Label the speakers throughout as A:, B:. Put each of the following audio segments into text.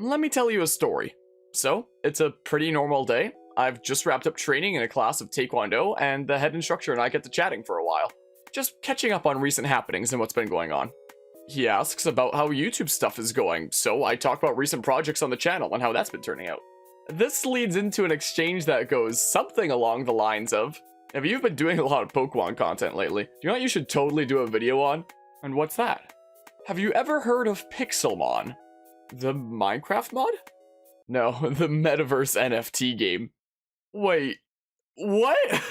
A: Let me tell you a story. So, it's a pretty normal day. I've just wrapped up training in a class of Taekwondo, and the head instructor and I get to chatting for a while. Just catching up on recent happenings and what's been going on. He asks about how YouTube stuff is going, so I talk about recent projects on the channel and how that's been turning out. This leads into an exchange that goes something along the lines of, if you've been doing a lot of Pokemon content lately, do you know what you should totally do a video on? And what's that? Have you ever heard of Pixelmon? The Minecraft mod? No, the Metaverse NFT game. Wait, what?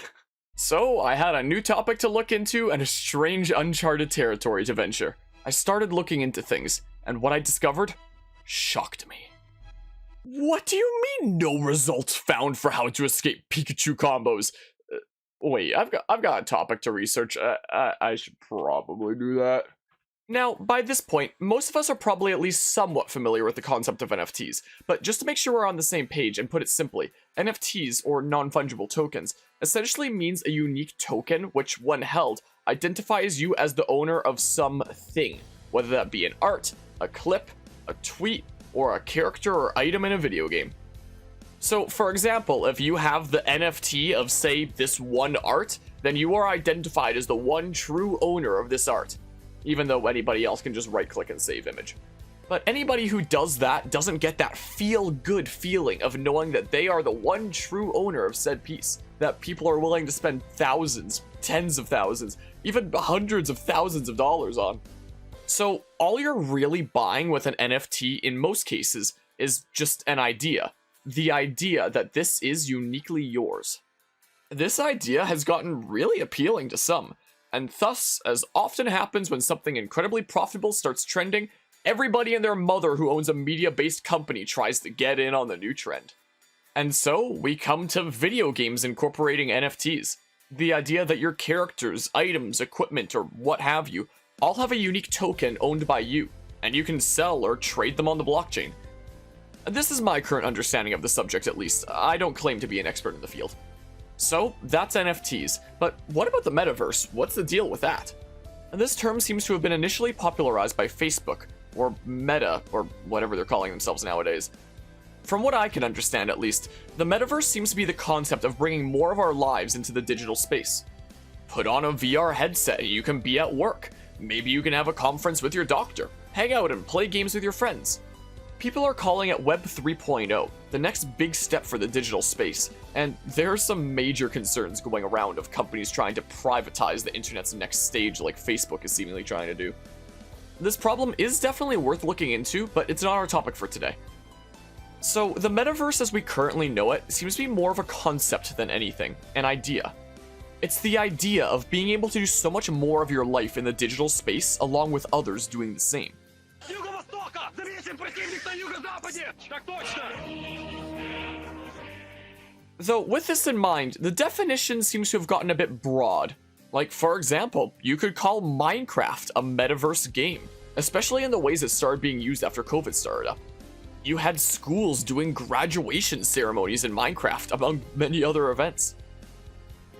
A: So, I had a new topic to look into and a strange uncharted territory to venture. I started looking into things, and what I discovered shocked me. What do you mean no results found for how to escape Pikachu combos? Wait, I've got a topic to research. I should probably do that. Now, by this point, most of us are probably at least somewhat familiar with the concept of NFTs, but just to make sure we're on the same page and put it simply, NFTs, or non-fungible tokens, essentially means a unique token which, when held, identifies you as the owner of something, whether that be an art, a clip, a tweet, or a character or item in a video game. So, for example, if you have the NFT of, say, this one art, then you are identified as the one true owner of this art, even though anybody else can just right-click and save image. But anybody who does that doesn't get that feel-good feeling of knowing that they are the one true owner of said piece, that people are willing to spend thousands, tens of thousands, even hundreds of thousands of dollars on. So, all you're really buying with an NFT in most cases is just an idea. The idea that this is uniquely yours. This idea has gotten really appealing to some, and thus, as often happens when something incredibly profitable starts trending, everybody and their mother who owns a media-based company tries to get in on the new trend. And so, we come to video games incorporating NFTs. The idea that your characters, items, equipment, or what have you, all have a unique token owned by you, and you can sell or trade them on the blockchain. This is my current understanding of the subject at least. I don't claim to be an expert in the field. So, that's NFTs, but what about the Metaverse? What's the deal with that? And this term seems to have been initially popularized by Facebook, or Meta, or whatever they're calling themselves nowadays. From what I can understand at least, the Metaverse seems to be the concept of bringing more of our lives into the digital space. Put on a VR headset, you can be at work. Maybe you can have a conference with your doctor, hang out and play games with your friends. People are calling it Web 3.0, the next big step for the digital space, and there are some major concerns going around of companies trying to privatize the internet's next stage like Facebook is seemingly trying to do. This problem is definitely worth looking into, but it's not our topic for today. So, the Metaverse as we currently know it seems to be more of a concept than anything, an idea. It's the idea of being able to do so much more of your life in the digital space along with others doing the same. Though, with this in mind, the definition seems to have gotten a bit broad. Like, for example, you could call Minecraft a metaverse game, especially in the ways it started being used after COVID started up. You had schools doing graduation ceremonies in Minecraft, among many other events.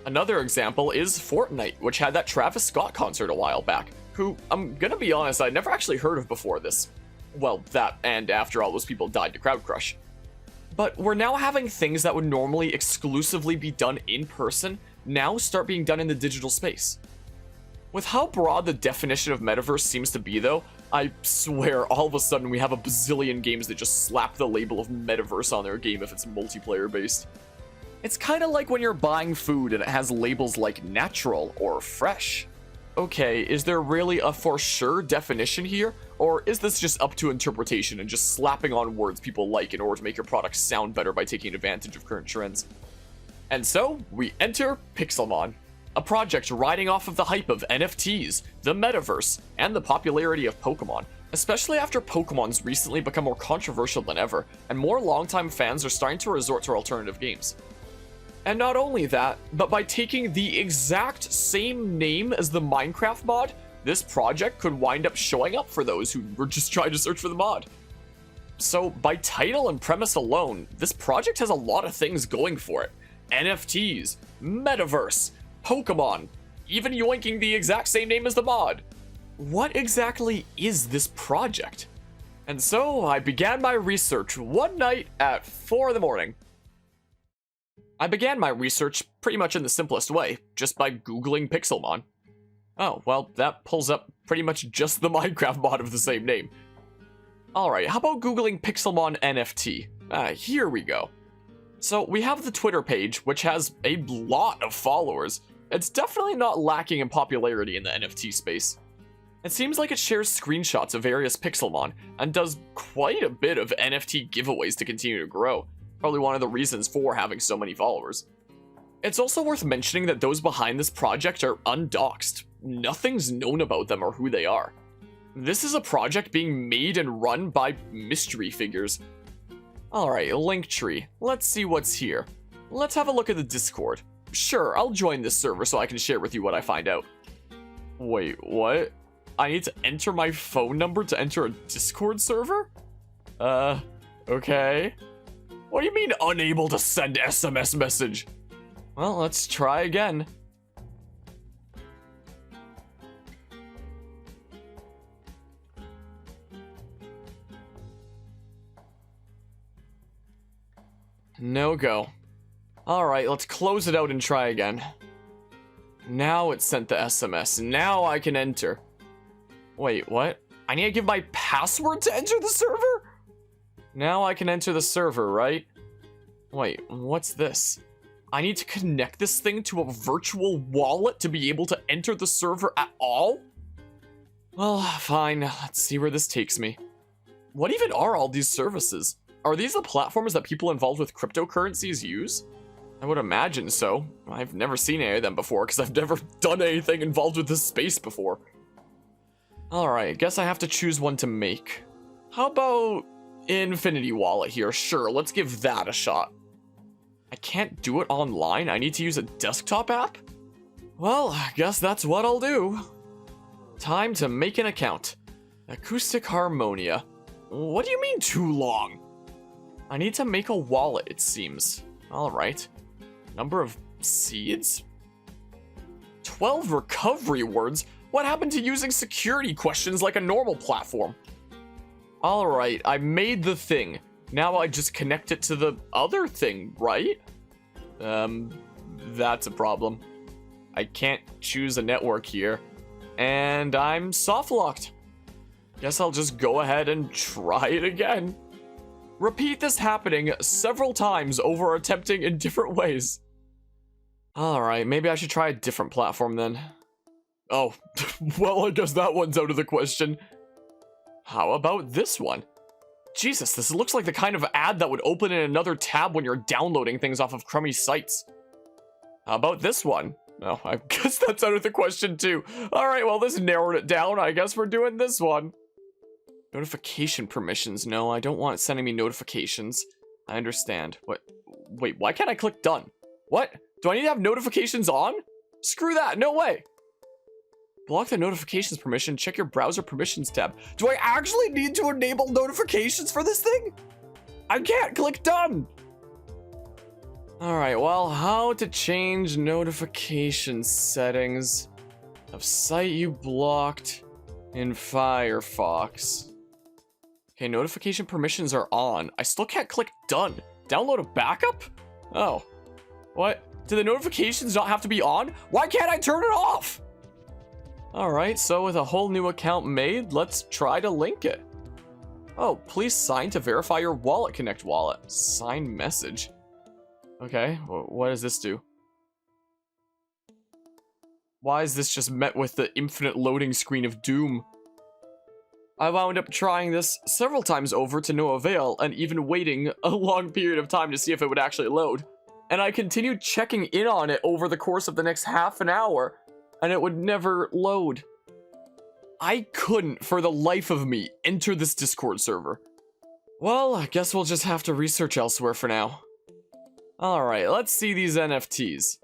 A: Another example is Fortnite, which had that Travis Scott concert a while back, who, I'm gonna be honest, I'd never actually heard of before this. Well, that and after all those people died to crowd crush. But we're now having things that would normally exclusively be done in person now start being done in the digital space. With how broad the definition of metaverse seems to be though, I swear all of a sudden we have a bazillion games that just slap the label of metaverse on their game if it's multiplayer based. It's kinda like when you're buying food and it has labels like natural or fresh. Okay, is there really a for sure definition here? Or is this just up to interpretation and just slapping on words people like in order to make your product sound better by taking advantage of current trends? And so, we enter Pixelmon, a project riding off of the hype of NFTs, the Metaverse, and the popularity of Pokemon, especially after Pokemon's recently become more controversial than ever, and more longtime fans are starting to resort to alternative games. And not only that, but by taking the exact same name as the Minecraft mod, this project could wind up showing up for those who were just trying to search for the mod. So, by title and premise alone, this project has a lot of things going for it. NFTs, Metaverse, Pokemon, even yoinking the exact same name as the mod. What exactly is this project? And so I began my research one night at 4 in the morning. I began my research pretty much in the simplest way, just by Googling Pixelmon. Oh, well, that pulls up pretty much just the Minecraft mod of the same name. Alright, how about Googling Pixelmon NFT? Here we go. So, we have the Twitter page, which has a lot of followers. It's definitely not lacking in popularity in the NFT space. It seems like it shares screenshots of various Pixelmon, and does quite a bit of NFT giveaways to continue to grow. Probably one of the reasons for having so many followers. It's also worth mentioning that those behind this project are undoxed. Nothing's known about them or who they are. This is a project being made and run by mystery figures. Alright, Linktree. Let's see what's here. Let's have a look at the Discord. Sure, I'll join this server so I can share with you what I find out. Wait, what? I need to enter my phone number to enter a Discord server? Okay. What do you mean unable to send SMS message? Well, let's try again. No go. Alright, let's close it out and try again. Now it sent the SMS. Now I can enter. Wait, what? I need to give my password to enter the server? Now I can enter the server, right? Wait, what's this? I need to connect this thing to a virtual wallet to be able to enter the server at all? Well, fine. Let's see where this takes me. What even are all these services? Are these the platforms that people involved with cryptocurrencies use? I would imagine so. I've never seen any of them before because I've never done anything involved with this space before. Alright, guess I have to choose one to make. How about Infinity Wallet here? Sure, let's give that a shot. I can't do it online? I need to use a desktop app? Well, I guess that's what I'll do. Time to make an account. Acoustic Harmonia. What do you mean too long? I need to make a wallet, it seems. Alright. Number of seeds? 12 recovery words? What happened to using security questions like a normal platform? Alright, I made the thing. Now I just connect it to the other thing, right? That's a problem. I can't choose a network here. And I'm soft locked. Guess I'll just go ahead and try it again. Repeat this happening several times over attempting in different ways. Alright, maybe I should try a different platform then. Oh, well, I guess that one's out of the question. How about this one? Jesus, this looks like the kind of ad that would open in another tab when you're downloading things off of crummy sites. How about this one? Oh, I guess that's out of the question too. Alright, well, this narrowed it down. I guess we're doing this one. Notification permissions. No, I don't want it sending me notifications. I understand. What? Wait, why can't I click done? What? Do I need to have notifications on? Screw that, no way. Block the notifications permission, check your browser permissions tab. Do I actually need to enable notifications for this thing? I can't click done. Alright, well, how to change notification settings of site you blocked in Firefox. Okay, notification permissions are on. I still can't click done. Download a backup? Oh. What? Do the notifications not have to be on? Why can't I turn it off? Alright, so with a whole new account made, let's try to link it. Oh, please sign to verify your wallet. Connect wallet. Sign message. Okay, what does this do? Why is this just met with the infinite loading screen of doom? I wound up trying this several times over to no avail, and even waiting a long period of time to see if it would actually load. And I continued checking in on it over the course of the next half an hour, and it would never load. I couldn't, for the life of me, enter this Discord server. Well, I guess we'll just have to research elsewhere for now. Alright, let's see these NFTs.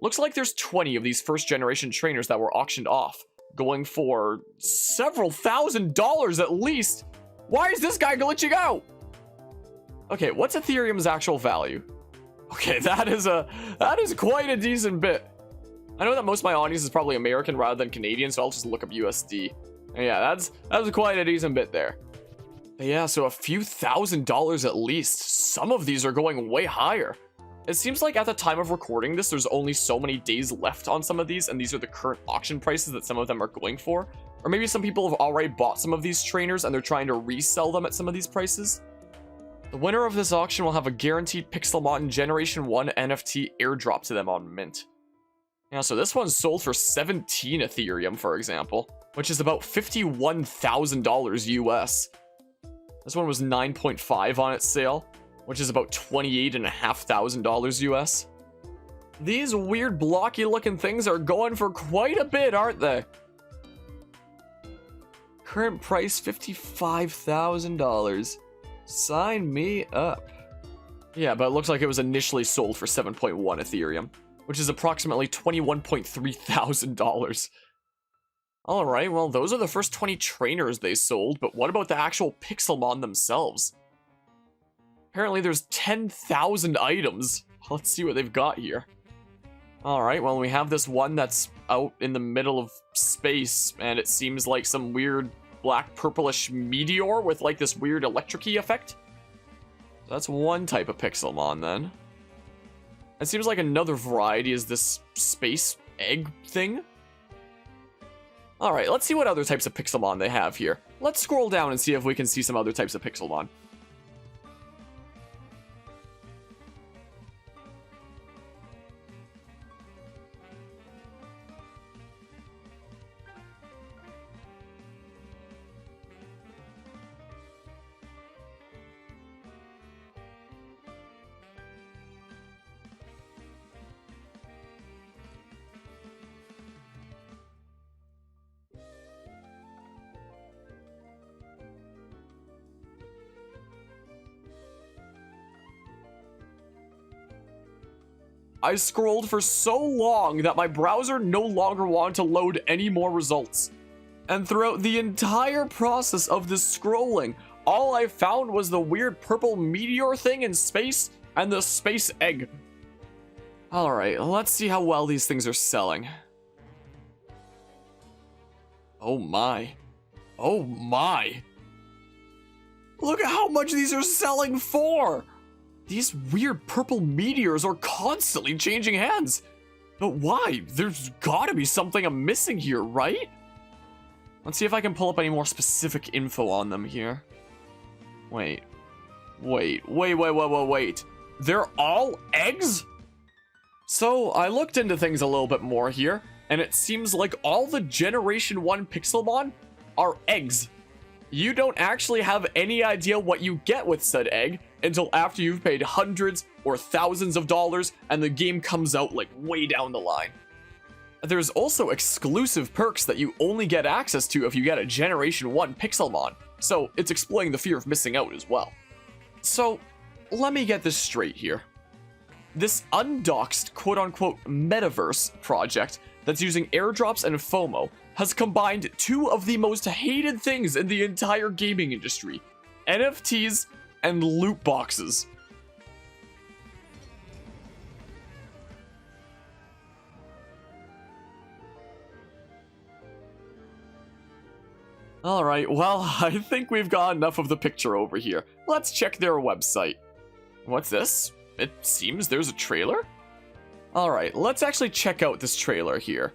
A: Looks like there's 20 of these first generation trainers that were auctioned off, going for several $1,000s at least. Why is this guy glitching out? Okay, what's Ethereum's actual value? Okay, that is quite a decent bit. I know that most of my audience is probably American rather than Canadian, so I'll just look up USD. And yeah, that's quite a decent bit there. But yeah, so a few $1,000s at least. Some of these are going way higher. It seems like at the time of recording this, there's only so many days left on some of these, and these are the current auction prices that some of them are going for. Or maybe some people have already bought some of these trainers and they're trying to resell them at some of these prices. The winner of this auction will have a guaranteed Pixelmon Generation 1 NFT airdrop to them on Mint. Yeah, so this one's sold for 17 Ethereum, for example, which is about $51,000 US. This one was 9.5 on its sale, which is about $28,500 US. These weird blocky looking things are going for quite a bit, aren't they? Current price $55,000. Sign me up. Yeah, but it looks like it was initially sold for 7.1 Ethereum, which is approximately $21,300. Alright, well, those are the first 20 trainers they sold, but what about the actual Pixelmon themselves? Apparently there's 10,000 items. Let's see what they've got here. Alright, well, we have this one that's out in the middle of space, and it seems like some weird black purplish meteor with like this weird electric-y effect. So that's one type of Pixelmon then. It seems like another variety is this space egg thing. Alright, let's see what other types of Pixelmon they have here. Let's scroll down and see if we can see some other types of Pixelmon. I scrolled for so long that my browser no longer wanted to load any more results. And throughout the entire process of this scrolling, all I found was the weird purple meteor thing in space and the space egg. Alright, let's see how well these things are selling. Oh my. Oh my. Look at how much these are selling for! These weird purple meteors are constantly changing hands. But why? There's gotta be something I'm missing here, right? Let's see if I can pull up any more specific info on them here. Wait. They're all eggs? So, I looked into things a little bit more here, and it seems like all the Generation 1 Pixelmon are eggs. You don't actually have any idea what you get with said egg until after you've paid hundreds or thousands of dollars and the game comes out like way down the line. There's also exclusive perks that you only get access to if you get a Generation 1 Pixelmon, so it's exploiting the fear of missing out as well. So, let me get this straight here. This undoxed quote-unquote Metaverse project that's using airdrops and FOMO has combined two of the most hated things in the entire gaming industry, NFTs and loot boxes. Alright, well, I think we've got enough of the picture over here. Let's check their website. What's this? It seems there's a trailer? Alright, let's actually check out this trailer here.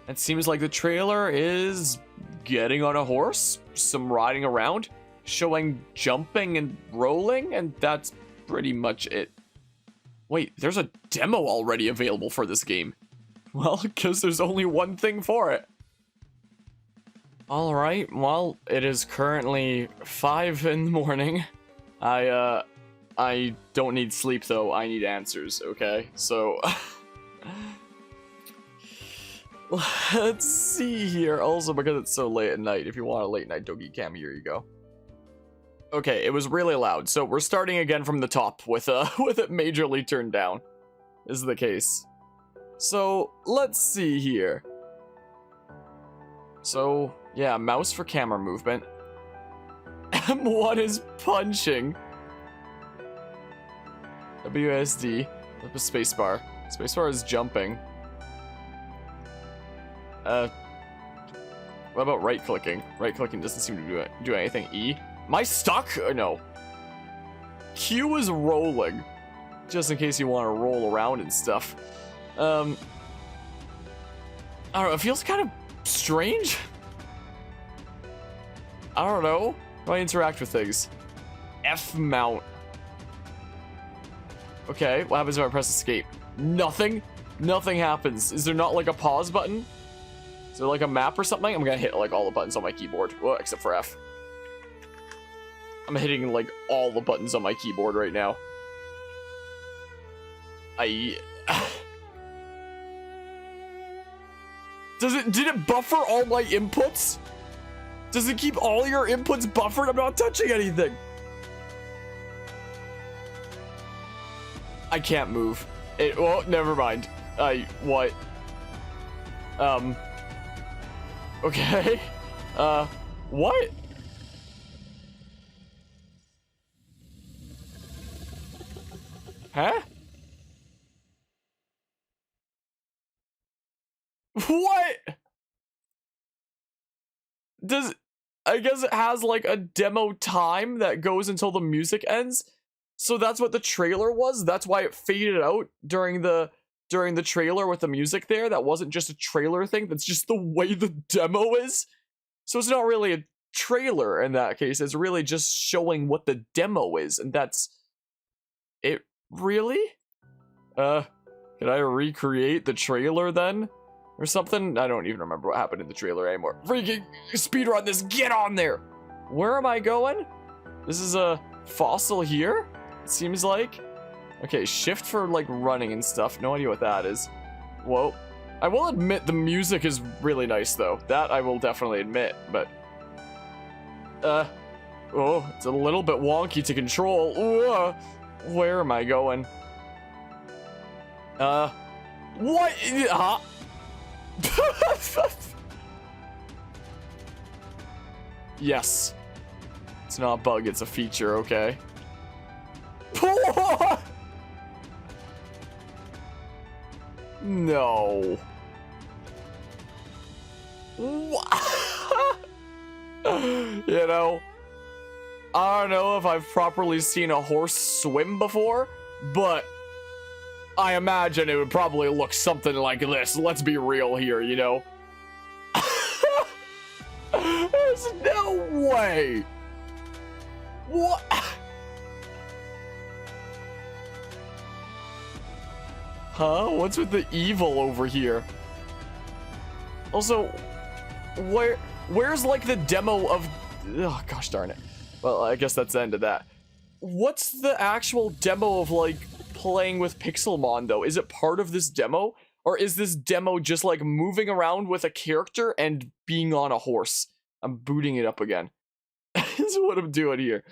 A: It seems like the trailer is getting on a horse, some riding around, showing jumping and rolling, and that's pretty much it. Wait, there's a demo already available for this game. Well, because there's only one thing for it. Alright, well, it is currently 5 in the morning. I don't need sleep though, I need answers, okay? So... let's see here. Also, because it's so late at night, if you want a late night doggy cam, here you go. Okay, it was really loud, so we're starting again from the top with it majorly turned down. This is the case. So, let's see here. So, yeah, mouse for camera movement. M1 is punching. WSD, with the spacebar. Spacebar is jumping. What about right-clicking? Right-clicking doesn't seem to do anything. E? Am I stuck? No. Q is rolling. Just in case you want to roll around and stuff. I don't know, it feels kind of strange. I don't know. How do I interact with things? F mount. Okay, what happens if I press escape? Nothing? Nothing happens. Is there not like a pause button? Is there like a map or something? I'm gonna hit like all the buttons on my keyboard. Well, except for F. I'm hitting like all the buttons on my keyboard right now. Did it buffer all my inputs? Does it keep all your inputs buffered? I'm not touching anything. I can't move. Oh, never mind. What? Okay. What? Huh? What? I guess it has like a demo time that goes until the music ends. So that's what the trailer was. That's why it faded out during the trailer with the music there. That wasn't just a trailer thing. That's just the way the demo is. So it's not really a trailer in that case. It's really just showing what the demo is, and that's it. Really? Can I recreate the trailer then? Or something? I don't even remember what happened in the trailer anymore. Freaking speedrun this, get on there! Where am I going? This is a fossil here? It seems like. Okay, shift for like running and stuff. No idea what that is. Whoa. I will admit the music is really nice though. That I will definitely admit, but... oh, it's a little bit wonky to control. Ooh, where am I going? What? Huh? Yes. It's not a bug, it's a feature, okay. No. You know, I don't know if I've properly seen a horse swim before, but I imagine it would probably look something like this. Let's be real here, you know? There's no way. What? Huh? What's with the evil over here? Also, where's like the demo of... Oh, gosh darn it. Well, I guess that's the end of that. What's the actual demo of like playing with Pixelmon though? Is it part of this demo? Or is this demo just like moving around with a character and being on a horse? I'm booting it up again. This is what I'm doing here.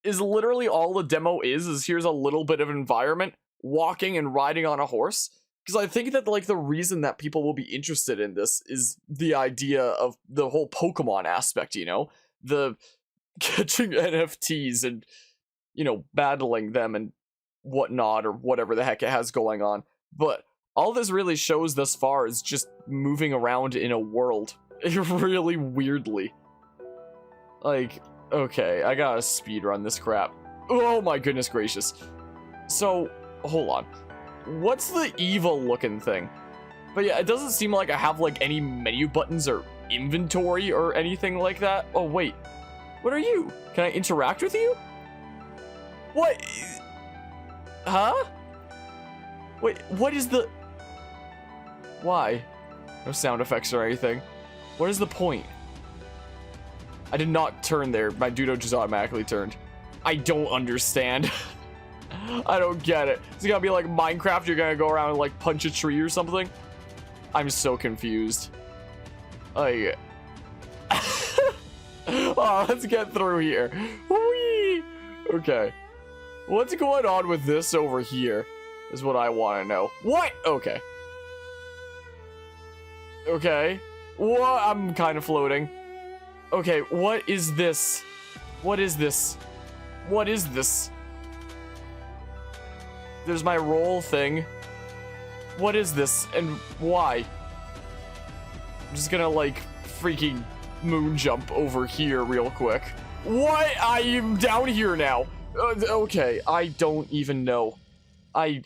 A: Is literally all the demo is here's a little bit of environment, walking and riding on a horse? Because I think that like the reason that people will be interested in this is the idea of the whole Pokemon aspect, you know? The catching NFTs and, you know, battling them and whatnot, or whatever the heck it has going on. But all this really shows thus far is just moving around in a world. Really weirdly. Like, okay, I gotta speedrun this crap. Oh my goodness gracious. So, hold on. What's the evil looking thing? But yeah, it doesn't seem like I have like any menu buttons or inventory or anything like that. Oh wait, what are you? Can I interact with you? What? Huh? Wait, what is the... Why? No sound effects or anything. What is the point? I did not turn there. My Dudo just automatically turned. I don't understand. I don't get it. It's gonna be like Minecraft, you're gonna go around and like punch a tree or something? I'm so confused. Like... Oh, let's get through here. Whee! Okay. What's going on with this over here is what I want to know. What? Okay. Okay. What? I'm kind of floating. Okay, what is this? What is this? What is this? There's my roll thing. What is this and why? I'm just gonna like freaking moon jump over here real quick. What? I am down here now. Okay, I don't even know. I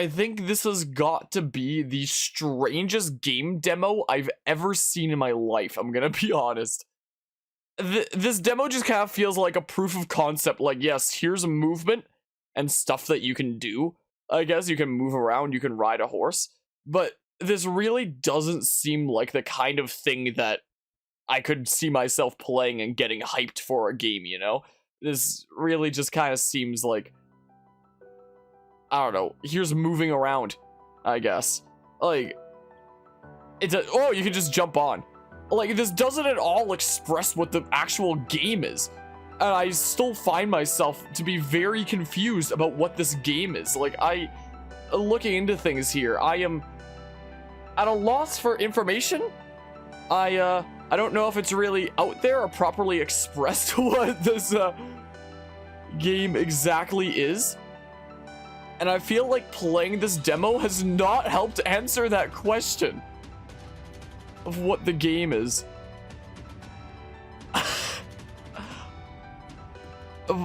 A: think this has got to be the strangest game demo I've ever seen in my life, I'm gonna be honest. This demo just kind of feels like a proof of concept, like, yes, here's a movement and stuff that you can do. I guess you can move around, you can ride a horse, but this really doesn't seem like the kind of thing that I could see myself playing and getting hyped for a game, you know? This really just kind of seems like, I don't know, here's moving around, I guess. Like, oh, you can just jump on. Like, this doesn't at all express what the actual game is. And I still find myself to be very confused about what this game is. Like, looking into things here, I am at a loss for information. I don't know if it's really out there or properly expressed what this game exactly is. And I feel like playing this demo has not helped answer that question of what the game is.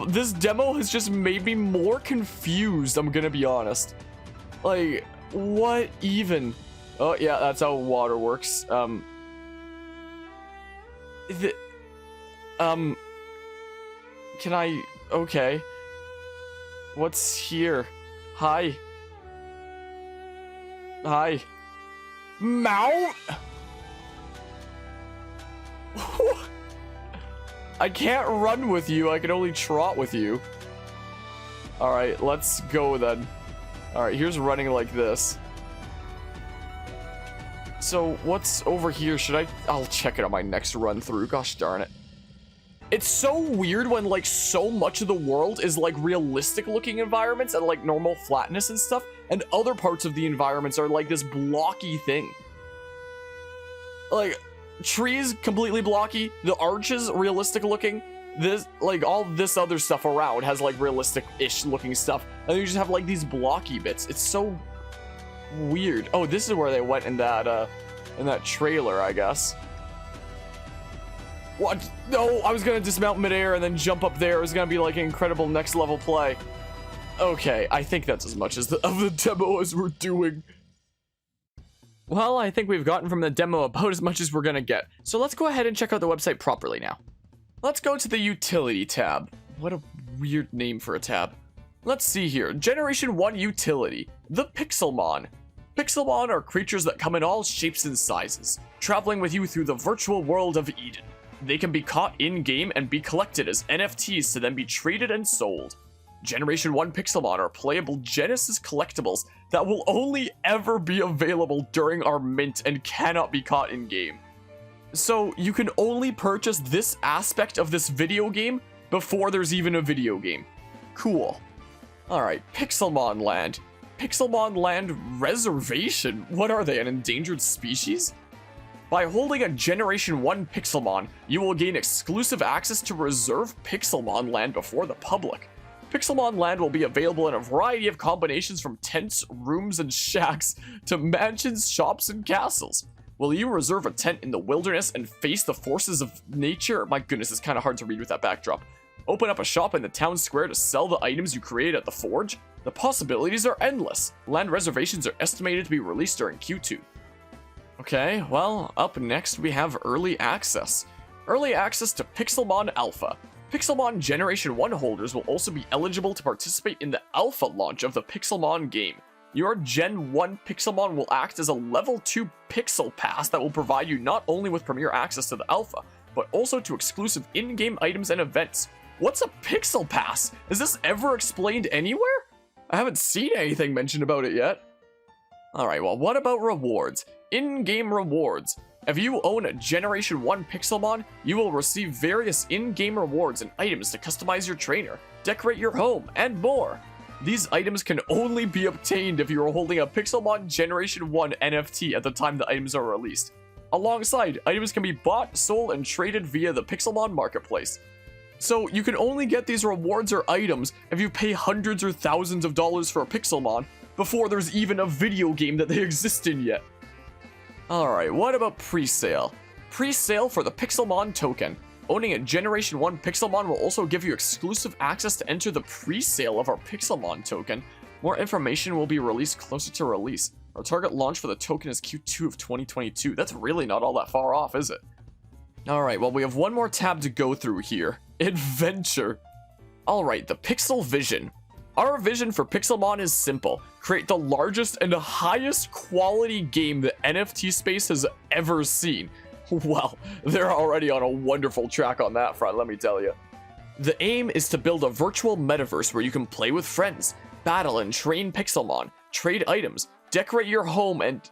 A: This demo has just made me more confused, I'm gonna be honest. Like, what even? Oh, yeah, that's how water works. Can I? Okay. What's here? Hi. Hi. Mount? I can't run with you, I can only trot with you. Alright, let's go then. Alright, here's running like this. So, what's over here? I'll check it on my next run through, gosh darn it. It's so weird when, like, so much of the world is, like, realistic looking environments and, like, normal flatness and stuff, and other parts of the environments are, like, this blocky thing. Like, trees completely blocky, the arches realistic looking, this, like, all this other stuff around has, like, realistic-ish looking stuff, and then you just have, like, these blocky bits. It's so weird. Oh, this is where they went in that trailer, I guess. What? No, I was gonna dismount midair and then jump up there. It was gonna be, like, an incredible next level play. Okay, I think that's as much as of the demo as we're doing. Well, I think we've gotten from the demo about as much as we're gonna get. So let's go ahead and check out the website properly now. Let's go to the utility tab. What a weird name for a tab. Let's see here. Generation 1 utility. The Pixelmon. Pixelmon are creatures that come in all shapes and sizes, traveling with you through the virtual world of Eden. They can be caught in-game and be collected as NFTs to then be traded and sold. Generation 1 Pixelmon are playable Genesis collectibles that will only ever be available during our mint and cannot be caught in-game. So you can only purchase this aspect of this video game before there's even a video game. Cool. Alright, Pixelmon Land. Pixelmon Land Reservation? What are they, an endangered species? By holding a Generation 1 Pixelmon, you will gain exclusive access to reserve Pixelmon Land before the public. Pixelmon Land will be available in a variety of combinations from tents, rooms, and shacks to mansions, shops, and castles. Will you reserve a tent in the wilderness and face the forces of nature? My goodness, it's kind of hard to read with that backdrop. Open up a shop in the town square to sell the items you create at the forge? The possibilities are endless. Land reservations are estimated to be released during Q2. Okay, well, up next we have Early Access. Early Access to Pixelmon Alpha. Pixelmon Generation 1 holders will also be eligible to participate in the Alpha launch of the Pixelmon game. Your Gen 1 Pixelmon will act as a Level 2 Pixel Pass that will provide you not only with premier access to the Alpha, but also to exclusive in-game items and events. What's a Pixel Pass? Is this ever explained anywhere? I haven't seen anything mentioned about it yet. Alright, well, what about rewards? In-game rewards. If you own a Generation 1 Pixelmon, you will receive various in-game rewards and items to customize your trainer, decorate your home, and more. These items can only be obtained if you are holding a Pixelmon Generation 1 NFT at the time the items are released. Alongside, items can be bought, sold, and traded via the Pixelmon marketplace. So you can only get these rewards or items if you pay hundreds or thousands of dollars for a Pixelmon before there's even a video game that they exist in yet. Alright, what about pre-sale? Pre-sale for the Pixelmon token. Owning a Generation 1 Pixelmon will also give you exclusive access to enter the pre-sale of our Pixelmon token. More information will be released closer to release. Our target launch for the token is Q2 of 2022. That's really not all that far off, is it? Alright, well, we have one more tab to go through here. Adventure. Alright, the Pixel Vision. Our vision for Pixelmon is simple. Create the largest and highest quality game the NFT space has ever seen. Well, they're already on a wonderful track on that front, let me tell you. The aim is to build a virtual metaverse where you can play with friends, battle and train Pixelmon, trade items, decorate your home, and...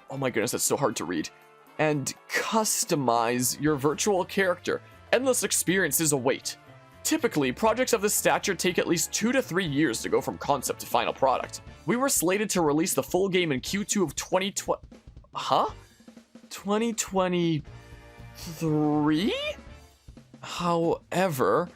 A: oh my goodness, that's so hard to read. And customize your virtual character. Endless experiences await. Typically, projects of this stature take at least 2 to 3 years to go from concept to final product. We were slated to release the full game in Q2 of 2020... huh? 2023? However,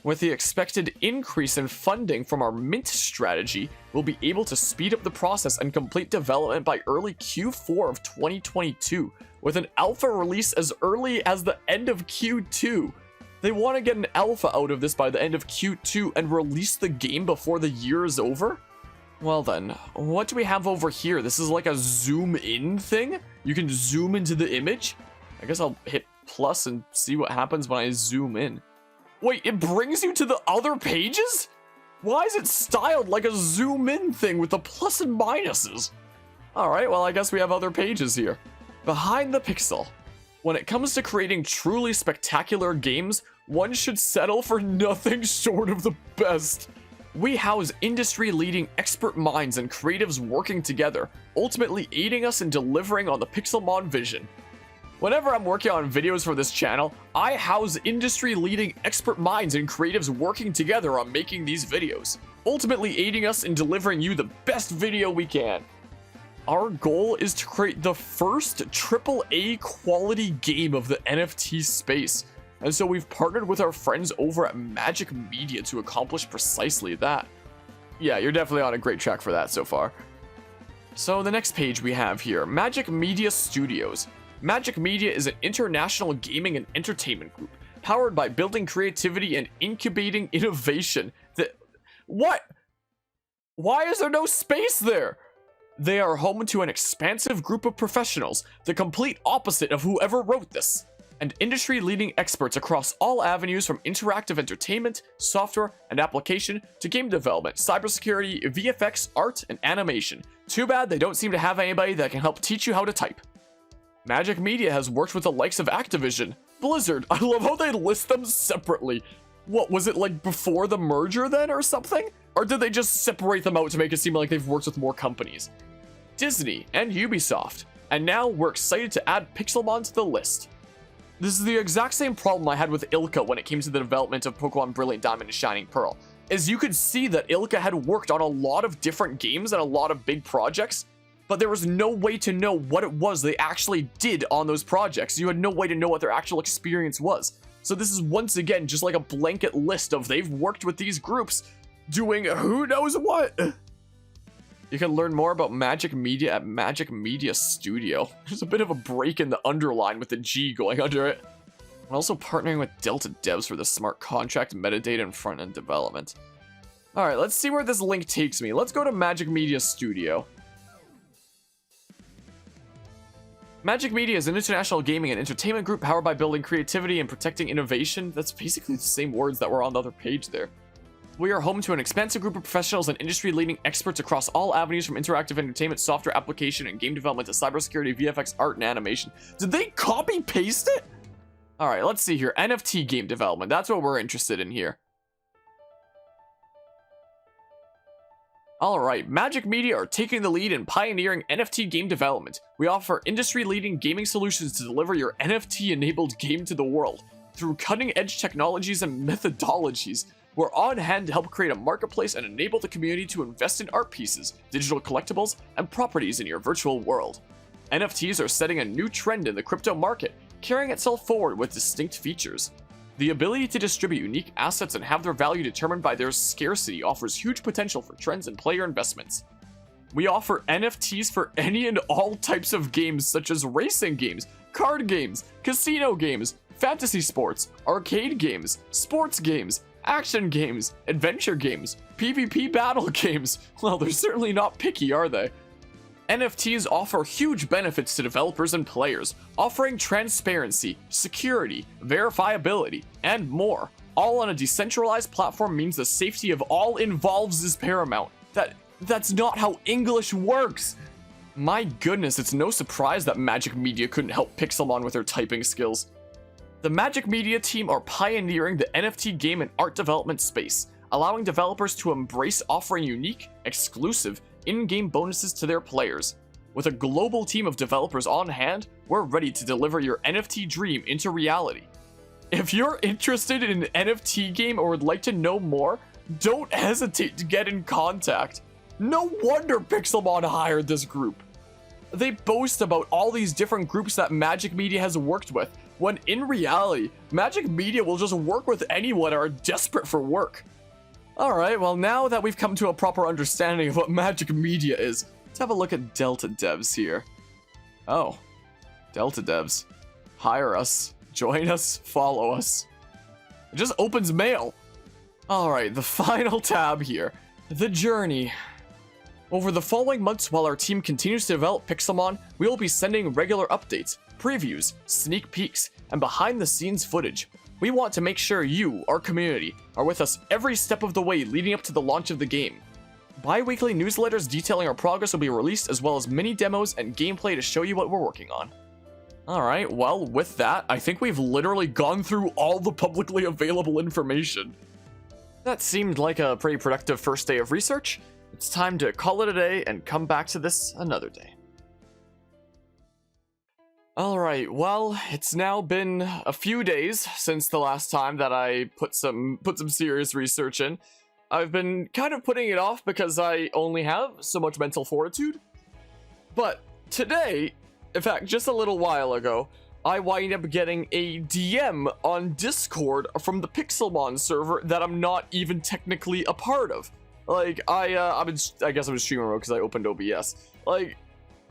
A: with the expected increase in funding from our mint strategy, we'll be able to speed up the process and complete development by early Q4 of 2022, with an alpha release as early as the end of Q2. They want to get an alpha out of this by the end of Q2 and release the game before the year is over? Well then, what do we have over here? This is like a zoom in thing? You can zoom into the image? I guess I'll hit plus and see what happens when I zoom in. Wait, it brings you to the other pages? Why is it styled like a zoom in thing with the plus and minuses? Alright, well I guess we have other pages here. Behind the pixel. When it comes to creating truly spectacular games, one should settle for nothing short of the best. We house industry-leading expert minds and creatives working together, ultimately aiding us in delivering on the Pixelmon vision. Whenever I'm working on videos for this channel, I house industry-leading expert minds and creatives working together on making these videos, ultimately aiding us in delivering you the best video we can. Our goal is to create the first AAA quality game of the NFT space, and so we've partnered with our friends over at Magic Media to accomplish precisely that. Yeah, you're definitely on a great track for that so far. So the next page we have here, Magic Media Studios. Magic Media is an international gaming and entertainment group, powered by building creativity and incubating innovation. What? Why is there no space there? They are home to an expansive group of professionals, the complete opposite of whoever wrote this, and industry-leading experts across all avenues from interactive entertainment, software, and application to game development, cybersecurity, VFX, art, and animation. Too bad they don't seem to have anybody that can help teach you how to type. Magic Media has worked with the likes of Activision, Blizzard. I love how they list them separately. What, was it like before the merger then or something? Or did they just separate them out to make it seem like they've worked with more companies? Disney and Ubisoft. And now we're excited to add Pixelmon to the list. This is the exact same problem I had with ILCA when it came to the development of Pokemon Brilliant Diamond and Shining Pearl. Is you could see that ILCA had worked on a lot of different games and a lot of big projects, but there was no way to know what it was they actually did on those projects. You had no way to know what their actual experience was. So this is once again just like a blanket list of they've worked with these groups doing who knows what. You can learn more about Magic Media at Magic Media Studio. There's a bit of a break in the underline with the G going under it. We're also partnering with Delta Devs for the smart contract, metadata, and front-end development. Alright, let's see where this link takes me. Let's go to Magic Media Studio. Magic Media is an international gaming and entertainment group powered by building creativity and protecting innovation. That's basically the same words that were on the other page there. We are home to an expansive group of professionals and industry-leading experts across all avenues from interactive entertainment, software application, and game development to cybersecurity, VFX, art, and animation. Did they copy-paste it? Alright, let's see here. NFT game development. That's what we're interested in here. Alright, Magic Media are taking the lead in pioneering NFT game development. We offer industry-leading gaming solutions to deliver your NFT-enabled game to the world. Through cutting-edge technologies and methodologies, we're on hand to help create a marketplace and enable the community to invest in art pieces, digital collectibles, and properties in your virtual world. NFTs are setting a new trend in the crypto market, carrying itself forward with distinct features. The ability to distribute unique assets and have their value determined by their scarcity offers huge potential for trends and player investments. We offer NFTs for any and all types of games such as racing games, card games, casino games, fantasy sports, arcade games, sports games, action games, adventure games, PvP battle games. Well, they're certainly not picky, are they? NFTs offer huge benefits to developers and players, offering transparency, security, verifiability, and more. All on a decentralized platform means the safety of all involved is paramount. That's not how English works! My goodness, it's no surprise that Magic Media couldn't help Pixelmon with their typing skills. The Magic Media team are pioneering the NFT game and art development space, allowing developers to embrace offering unique, exclusive, in-game bonuses to their players. With a global team of developers on hand, we're ready to deliver your NFT dream into reality. If you're interested in an NFT game or would like to know more, don't hesitate to get in contact. No wonder Pixelmon hired this group. They boast about all these different groups that Magic Media has worked with, when in reality, Magic Media will just work with anyone who are desperate for work. Alright, well now that we've come to a proper understanding of what Magic Media is, let's have a look at Delta Devs here. Oh, Delta Devs. Hire us, join us, follow us. It just opens mail. Alright, the final tab here. The journey. Over the following months, while our team continues to develop Pixelmon, we will be sending regular updates, previews, sneak peeks, and behind-the-scenes footage. We want to make sure you, our community, are with us every step of the way leading up to the launch of the game. Bi-weekly newsletters detailing our progress will be released, as well as mini demos and gameplay to show you what we're working on. Alright, well, with that, I think we've literally gone through all the publicly available information. That seemed like a pretty productive first day of research. It's time to call it a day and come back to this another day. Alright, well, it's now been a few days since the last time that I put some serious research in. I've been kind of putting it off because I only have so much mental fortitude. But today, in fact, just a little while ago, I wind up getting a DM on Discord from the Pixelmon server that I'm not even technically a part of. Like, I guess I'm streaming mode because I opened OBS. Like,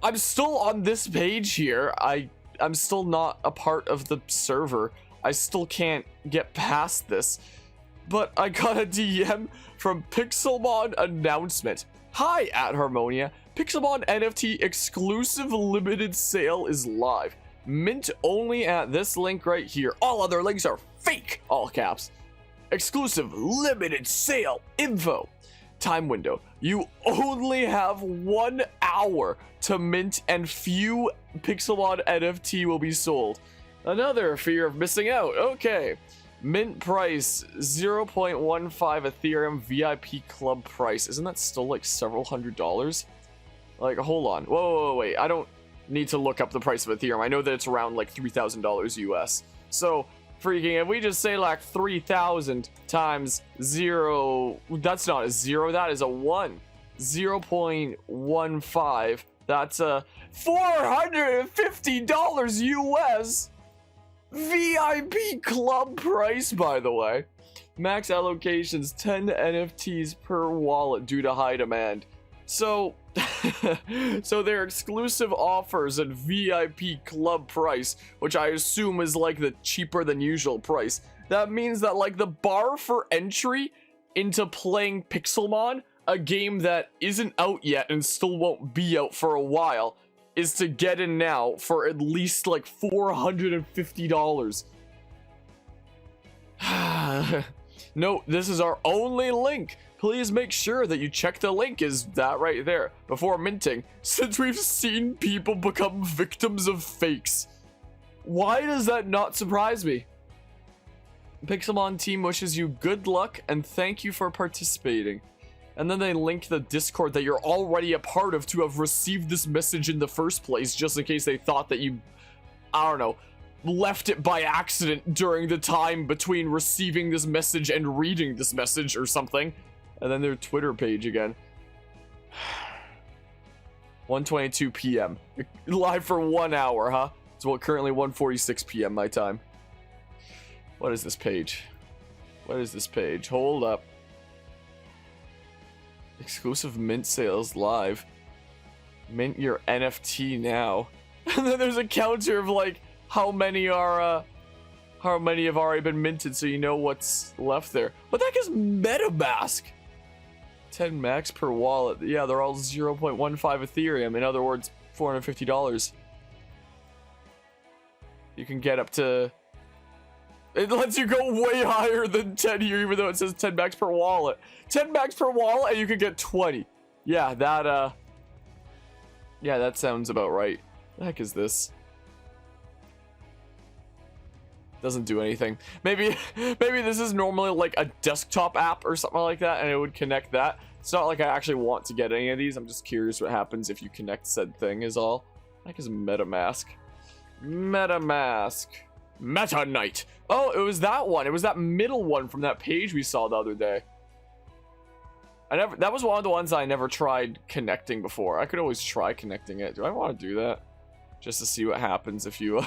A: I'm still on this page here. I'm still not a part of the server. I still can't get past this. But I got a DM from Pixelmon announcement. Hi, at Harmonia. Pixelmon NFT exclusive limited sale is live. Mint only at this link right here. All other links are fake, all caps. Exclusive limited sale info. Time window. You only have 1 hour to mint and few Pixelmon NFT will be sold. Another fear of missing out. Okay. Mint price 0.15 Ethereum VIP club price. Isn't that still like several $100s? Like, hold on. Whoa, wait. I don't need to look up the price of Ethereum. I know that it's around like $3,000 US. So, freaking, if we just say like 3,000 times 0, that's not a 0, that is a 1. 0.15, that's a $450 US. VIP club price, by the way. Max allocations 10 NFTs per wallet due to high demand. So, so their exclusive offers at VIP club price, which I assume is like the cheaper than usual price. That means that like the bar for entry into playing Pixelmon, a game that isn't out yet and still won't be out for a while, is to get in now for at least like $450. No, this is our only link. Please make sure that you check the link, is that right there, before minting, since we've seen people become victims of fakes. Why does that not surprise me? Pixelmon team wishes you good luck and thank you for participating. And then they link the Discord that you're already a part of to have received this message in the first place, just in case they thought that you, I don't know, left it by accident during the time between receiving this message and reading this message or something. And then their Twitter page again. 1:22 p.m. Live for 1 hour, huh? It's well, currently 1:46 p.m. my time. What is this page? What is this page? Hold up. Exclusive mint sales live. Mint your NFT now. And then there's a counter of like how many have already been minted, so you know what's left there. What the heck is MetaMask? 10 max per wallet. Yeah, they're all 0.15 Ethereum. In other words, $450. You can get up to... It lets you go way higher than 10 here, even though it says 10 max per wallet. 10 max per wallet, and you can get 20. Yeah, that sounds about right. What the heck is this? Doesn't do anything. Maybe this is normally like a desktop app or something like that, and it would connect that. It's not like I actually want to get any of these. I'm just curious what happens if you connect said thing is all. What the heck is MetaMask? MetaMask. Meta Knight. Oh, it was that one. It was that middle one from that page we saw the other day. That was one of the ones I never tried connecting before. I could always try connecting it. Do I want to do that? Just to see what happens if you...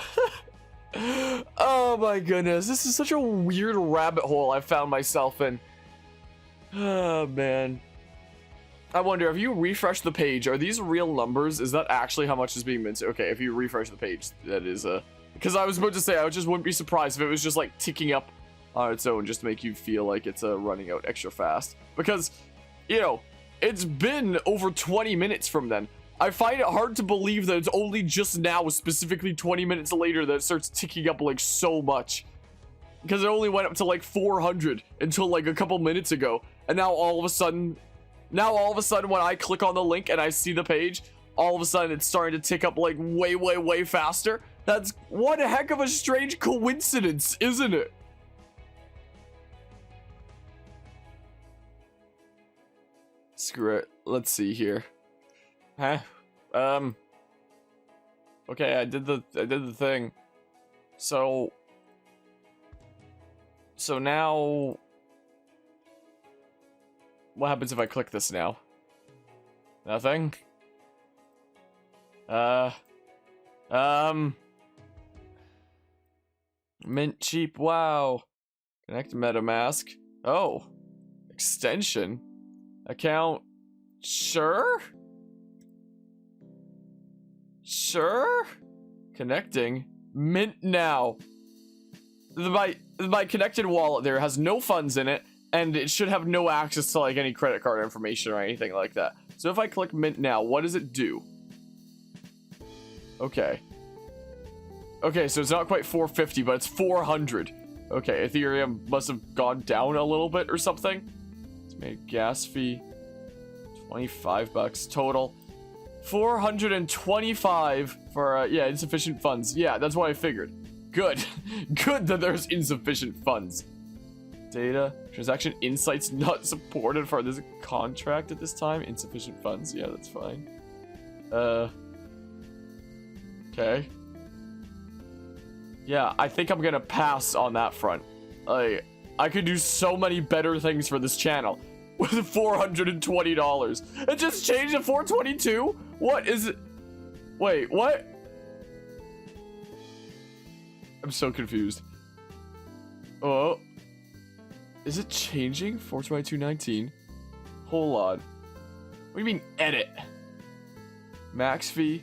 A: Oh my goodness. This is such a weird rabbit hole I found myself in. Oh man. I wonder, if you refresh the page, are these real numbers? Is that actually how much is being minted? Okay, if you refresh the page, that is because I was about to say, I just wouldn't be surprised if it was just like ticking up on its own just to make you feel like it's running out extra fast. Because, you know, it's been over 20 minutes from then. I find it hard to believe that it's only just now, specifically 20 minutes later, that it starts ticking up like so much. Because it only went up to like 400 until like a couple minutes ago. And now all of a sudden when I click on the link and I see the page, all of a sudden it's starting to tick up like way faster. That's one heck of a strange coincidence, isn't it? Screw it. Let's see here. Huh? Okay, I did the thing. So now what happens if I click this now? Nothing? Mint cheap, wow. Connect MetaMask. Oh. Extension. Account. Sure? Sure? Connecting. Mint now. My connected wallet there has no funds in it, and it should have no access to like any credit card information or anything like that. So if I click mint now, what does it do? Okay. Okay, so it's not quite 450, but it's 400. Okay, Ethereum must have gone down a little bit or something. It's made a gas fee. 25 bucks total. 425 for, yeah, insufficient funds. Yeah, that's what I figured. Good. Good that there's insufficient funds. Data. Transaction insights not supported for this contract at this time. Insufficient funds. Yeah, that's fine. Okay. Yeah, I think I'm gonna pass on that front. Like, I could do so many better things for this channel with $420. It just changed to 422? What is it? Wait, what? I'm so confused. Oh. Is it changing? 422.19. Hold on. What do you mean, edit? Max fee.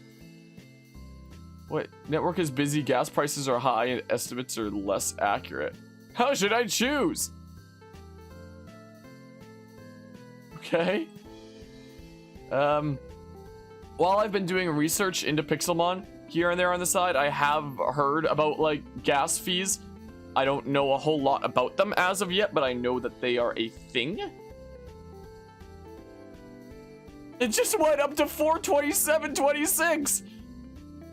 A: What? Network is busy, gas prices are high, and estimates are less accurate. How should I choose? Okay. While I've been doing research into Pixelmon here and there on the side, I have heard about, like, gas fees. I don't know a whole lot about them as of yet, but I know that they are a thing. It just went up to $427.26.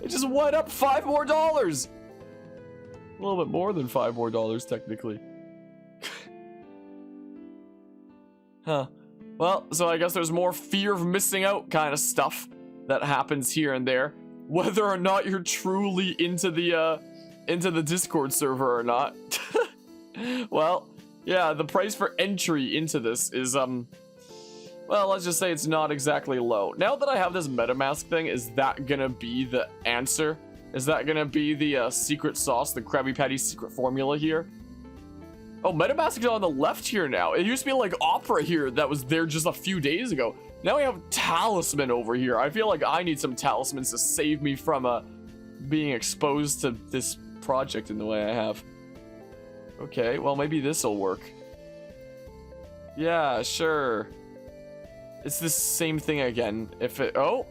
A: It just went up $5 more. A little bit more than $5 more, technically. Huh. Well, so I guess there's more fear of missing out kind of stuff that happens here and there. Whether or not you're truly into the Discord server or not. Well, yeah, the price for entry into this is, well, let's just say it's not exactly low. Now that I have this MetaMask thing, is that gonna be the answer? Is that gonna be the secret sauce, the Krabby Patty secret formula here? Oh, MetaMask is on the left here now. It used to be like Opera here that was there just a few days ago. Now we have Talisman over here. I feel like I need some talismans to save me from being exposed to this project in the way I have. Okay, well maybe this'll work. Yeah, sure. It's the same thing again. If it... Oh!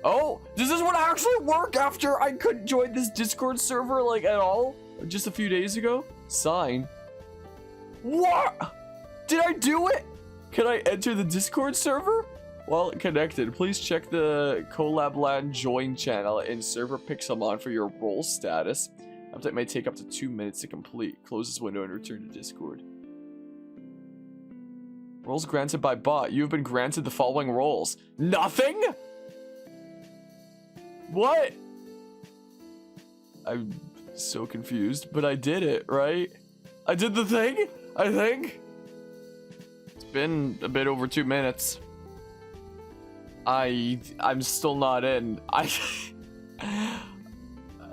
A: Oh! Does this one actually work after I couldn't join this Discord server, like, at all? Just a few days ago? Sign. What? Did I do it? Can I enter the Discord server? While connected, please check the Collab Land join channel in server Pixelmon for your role status. Update may take up to 2 minutes to complete. Close this window and return to Discord. Roles granted by bot. You have been granted the following roles. Nothing? What? I'm so confused, but I did it, right? I did the thing, I think. It's been a bit over 2 minutes. I'm still not in.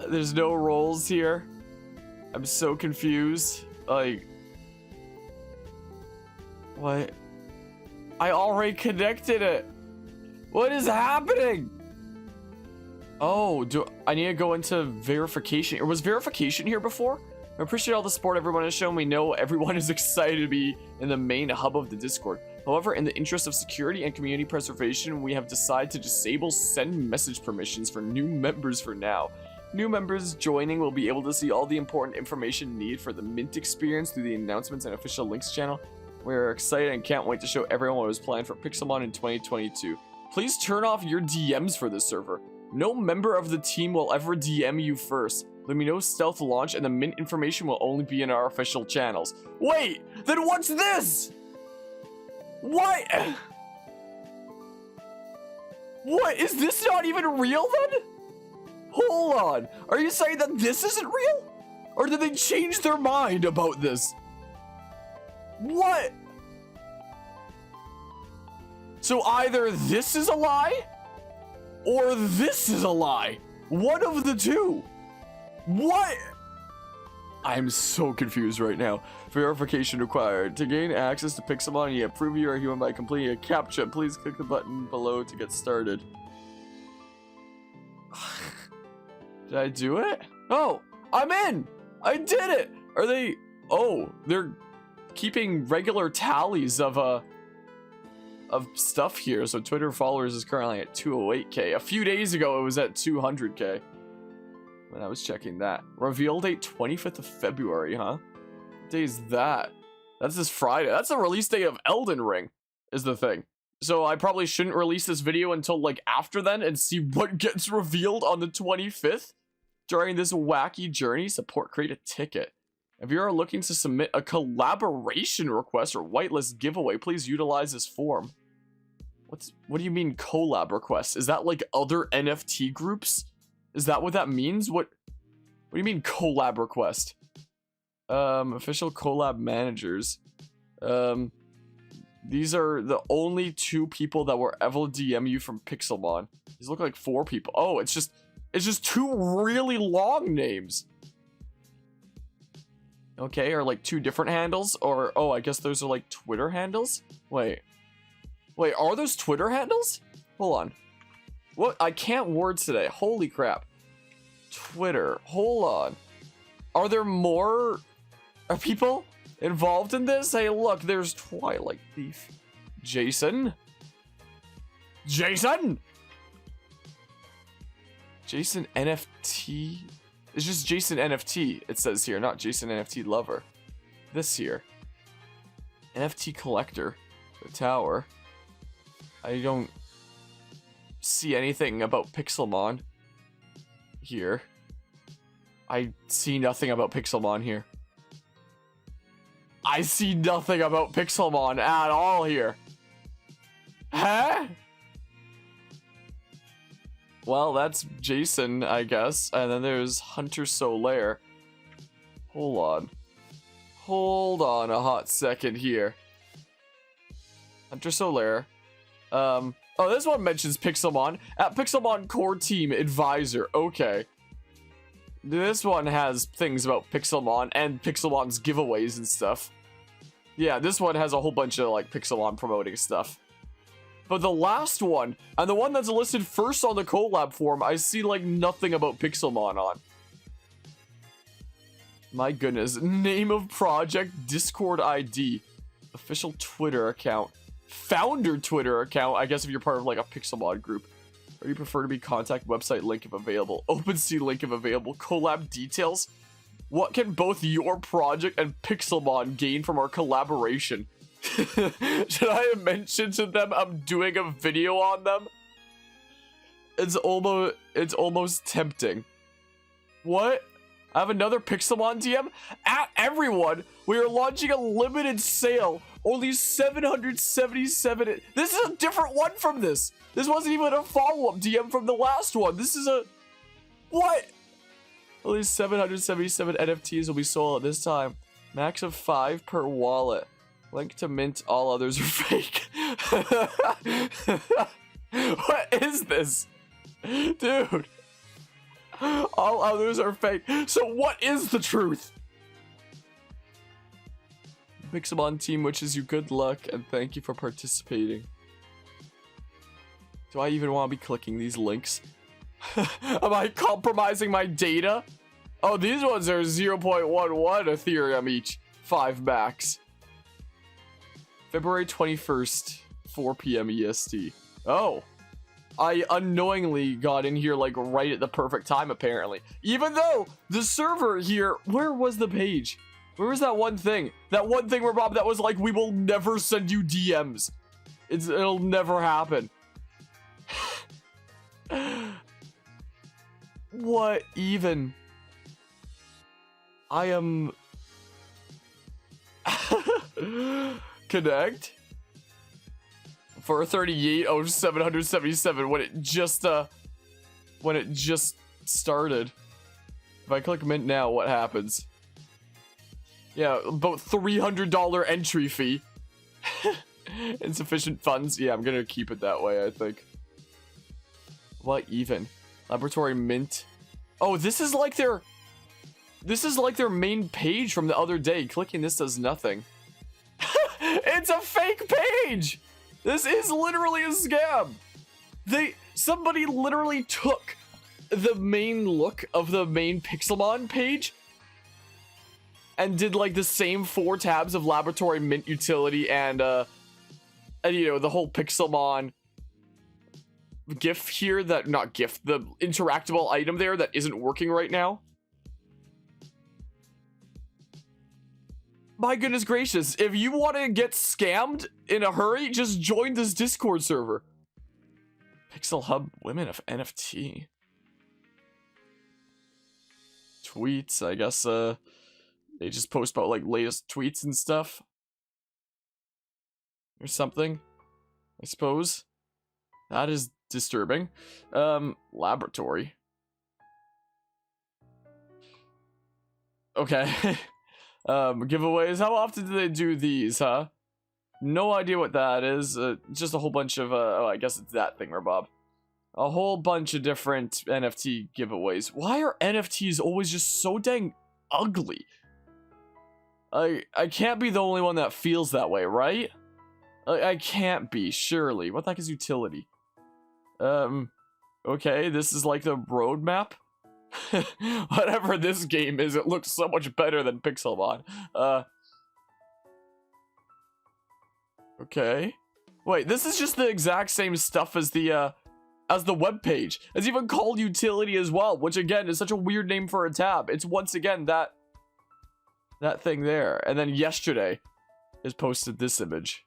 A: There's no roles here. I'm so confused. Like, what? I already connected it. What is happening? Oh, I need to go into verification? Or was verification here before? I appreciate all the support everyone has shown. We know everyone is excited to be in the main hub of the Discord. However, in the interest of security and community preservation, we have decided to disable send message permissions for new members for now. New members joining will be able to see all the important information needed for the Mint experience through the announcements and official links channel. We're excited and can't wait to show everyone what was planned for Pixelmon in 2022. Please turn off your DMs for this server. No member of the team will ever DM you first. Let me know stealth launch and the Mint information will only be in our official channels. Wait, then what's this? What? What? Is this not even real then? Hold on. Are you saying that this isn't real? Or did they change their mind about this? What? So either this is a lie, or this is a lie. One of the two. What? I'm so confused right now. Verification required. To gain access to Pixelmon, you prove you are human by completing a CAPTCHA. Please click the button below to get started. Did I do it? Oh, I'm in! I did it! Are they... Oh, they're keeping regular tallies of stuff here. So Twitter followers is currently at 208k. A few days ago, it was at 200k. When I was checking that. Reveal date 25th of February, huh? What day is that? That's this Friday. That's the release day of Elden Ring, is the thing. So I probably shouldn't release this video until like after then and see what gets revealed on the 25th. During this wacky journey, support create a ticket. If you are looking to submit a collaboration request or whitelist giveaway, please utilize this form. What do you mean collab request? Is that like other NFT groups? Is that what that means? What do you mean collab request? Official collab managers. These are the only 2 people that were ever DM you from Pixelmon. These look like 4 people. Oh, it's just 2 really long names. Okay, or like 2 different handles, or oh, I guess those are like Twitter handles. Wait, are those Twitter handles? Hold on. What? I can't words today. Holy crap. Twitter. Hold on. Are there more people involved in this? Hey, look, there's Twilight Thief. Jason? Jason NFT? It's just Jason NFT, it says here, not Jason NFT Lover. This here. NFT Collector. The Tower. I don't see anything about Pixelmon here. I see nothing about Pixelmon here. I see nothing about Pixelmon at all here. Huh? Well, that's Jason, I guess. And then there's Hunter Solaire. Hold on a hot second here. Hunter Solaire. Oh, this one mentions Pixelmon. At Pixelmon Core Team Advisor. Okay. This one has things about Pixelmon and Pixelmon's giveaways and stuff. Yeah, this one has a whole bunch of, like, Pixelmon promoting stuff. But the last one, and the one that's listed first on the collab form, I see like nothing about Pixelmon on. My goodness. Name of project, Discord ID, official Twitter account, founder Twitter account, I guess if you're part of like a Pixelmon group. Or you prefer to be contact website link if available, OpenSea link if available, collab details. What can both your project and Pixelmon gain from our collaboration? Should I have mentioned to them I'm doing a video on them? It's almost tempting. What? I have another Pixelmon DM? At everyone, we are launching a limited sale. Only 777. This is a different one from this. This wasn't even a follow-up DM from the last one. This is a... What? Only 777 NFTs will be sold at this time. Max of 5 per wallet. Link to mint, all others are fake. What is this? Dude. All others are fake. So what is the truth? Pixelmon team wishes you good luck and thank you for participating. Do I even want to be clicking these links? Am I compromising my data? Oh, these ones are 0.11 Ethereum each. 5 max. February 21st, 4 p.m. EST. Oh. I unknowingly got in here like right at the perfect time apparently. Even though the server here, where was the page? Where was that one thing? That one thing where Bob that was like, we will never send you DMs. It'll never happen. What even? I am... Connect? For 38, oh, 777 when it just started. If I click mint now, what happens? Yeah, about $300 entry fee. Insufficient funds. Yeah, I'm gonna keep it that way, I think. What even? Laboratory mint. Oh, this is like their main page from the other day. Clicking this does nothing. It's a fake page! This is literally a scam! Somebody literally took the main look of the main Pixelmon page and did like the same 4 tabs of laboratory mint utility and you know, the whole Pixelmon GIF here that, not GIF, the interactable item there that isn't working right now. My goodness gracious, if you want to get scammed in a hurry, just join this Discord server. Pixel Hub Women of NFT. Tweets, I guess, they just post about, like, latest tweets and stuff. Or something, I suppose. That is disturbing. Laboratory. Okay. Giveaways. How often do they do these, huh? No idea what that is. Just a whole bunch of, oh, I guess it's that thing, Bob. A whole bunch of different NFT giveaways. Why are NFTs always just so dang ugly? I can't be the only one that feels that way, right? I can't be, surely. What the heck is utility? Okay, this is like the roadmap. Whatever this game is, it looks so much better than Pixelmon. Okay. Wait, this is just the exact same stuff as the web page. It's even called utility as well, which again is such a weird name for a tab. It's once again that thing there. And then yesterday is posted this image.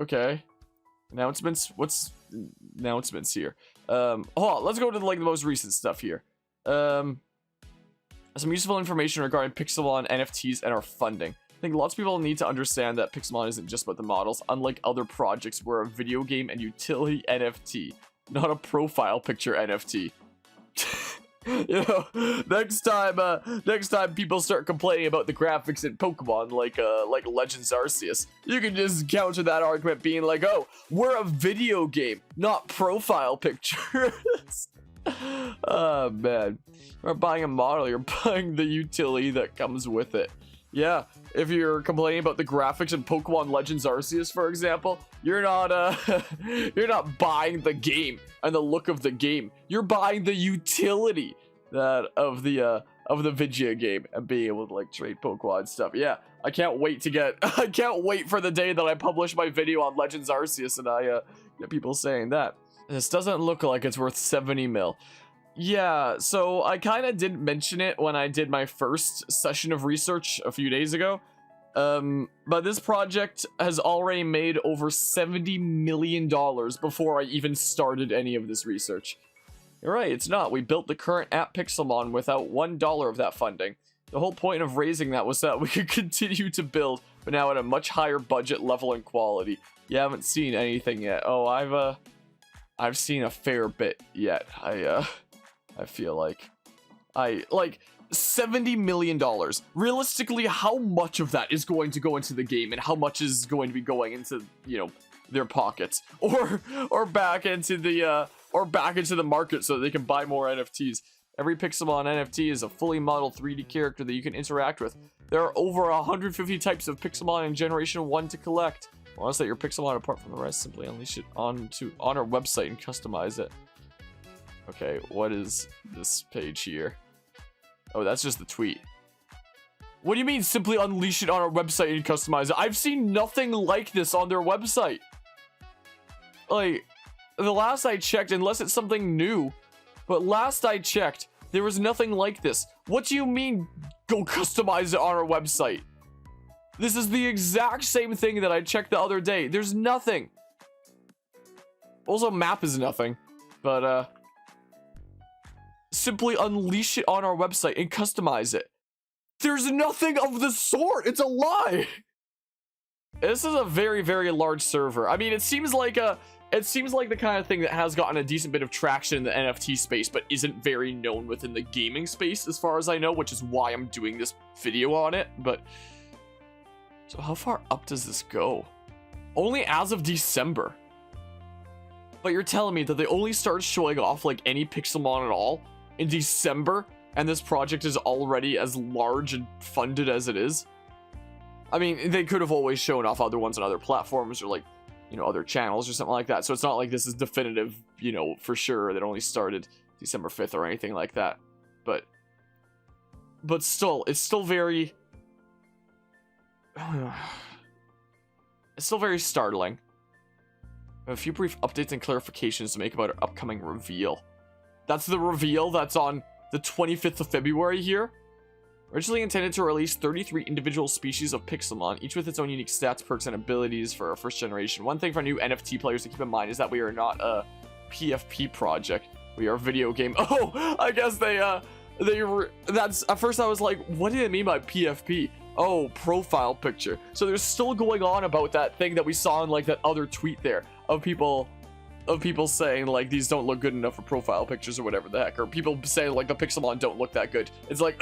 A: Okay. Announcements. What's announcements here? Hold on, let's go to like the most recent stuff here. Some useful information regarding Pixelmon NFTs and our funding. I think lots of people need to understand that Pixelmon isn't just about the models, unlike other projects where a video game and utility NFT, not a profile picture NFT. You know, next time people start complaining about the graphics in Pokemon like Legends Arceus, you can just counter that argument being like, oh, we're a video game, not profile pictures. Oh man, you're buying a model, you're buying the utility that comes with it. Yeah, if you're complaining about the graphics in Pokemon Legends Arceus, for example, you're not you're not buying the game and the look of the game. You're buying the utility of the Vigia game and being able to like trade Pokemon and stuff. Yeah, I can't wait to get I can't wait for the day that I publish my video on Legends Arceus and I get people saying that. This doesn't look like it's worth 70 mil. Yeah, so I kind of didn't mention it when I did my first session of research a few days ago. But this project has already made over $70 million before I even started any of this research. You're right, it's not. We built the current app Pixelmon without $1 of that funding. The whole point of raising that was that we could continue to build, but now at a much higher budget level and quality. You haven't seen anything yet. Oh, I've seen a fair bit yet. I feel like $70 million. Realistically, how much of that is going to go into the game and how much is going to be going into, you know, their pockets or back into the market so they can buy more NFTs. Every Pixelmon NFT is a fully modeled 3D character that you can interact with. There are over 150 types of Pixelmon in Generation 1 to collect. Want to set your Pixelmon apart from the rest? Simply unleash it on our website and customize it. Okay, what is this page here? Oh, that's just the tweet. What do you mean simply unleash it on our website and customize it? I've seen nothing like this on their website. Like, the last I checked, unless it's something new, but last I checked, there was nothing like this. What do you mean go customize it on our website? This is the exact same thing that I checked the other day. There's nothing. Also, map is nothing, but simply unleash it on our website and customize it. There's nothing of the sort. It's a lie. This is a very, very large server. I mean, it seems like the kind of thing that has gotten a decent bit of traction in the NFT space, but isn't very known within the gaming space, as far as I know, which is why I'm doing this video on it. But so how far up does this go? Only as of December. But you're telling me that they only started showing off like any Pixelmon at all in December, and this project is already as large and funded as it is? I mean, they could have always shown off other ones on other platforms or like, you know, other channels or something like that. So it's not like this is definitive, you know, for sure that only started December 5th or anything like that. But still, it's still very it's still very startling. A few brief updates and clarifications to make about our upcoming reveal. That's the reveal that's on the 25th of February here. Originally intended to release 33 individual species of Pixelmon, each with its own unique stats, perks, and abilities for our first generation. One thing for new NFT players to keep in mind is that we are not a PFP project. We are a video game. Oh, I guess that's, at first I was like, what do they mean by PFP? Oh, profile picture. So there's still going on about that thing that we saw in like that other tweet there of people saying like these don't look good enough for profile pictures or whatever the heck, or people saying like the Pixelmon don't look that good. It's like,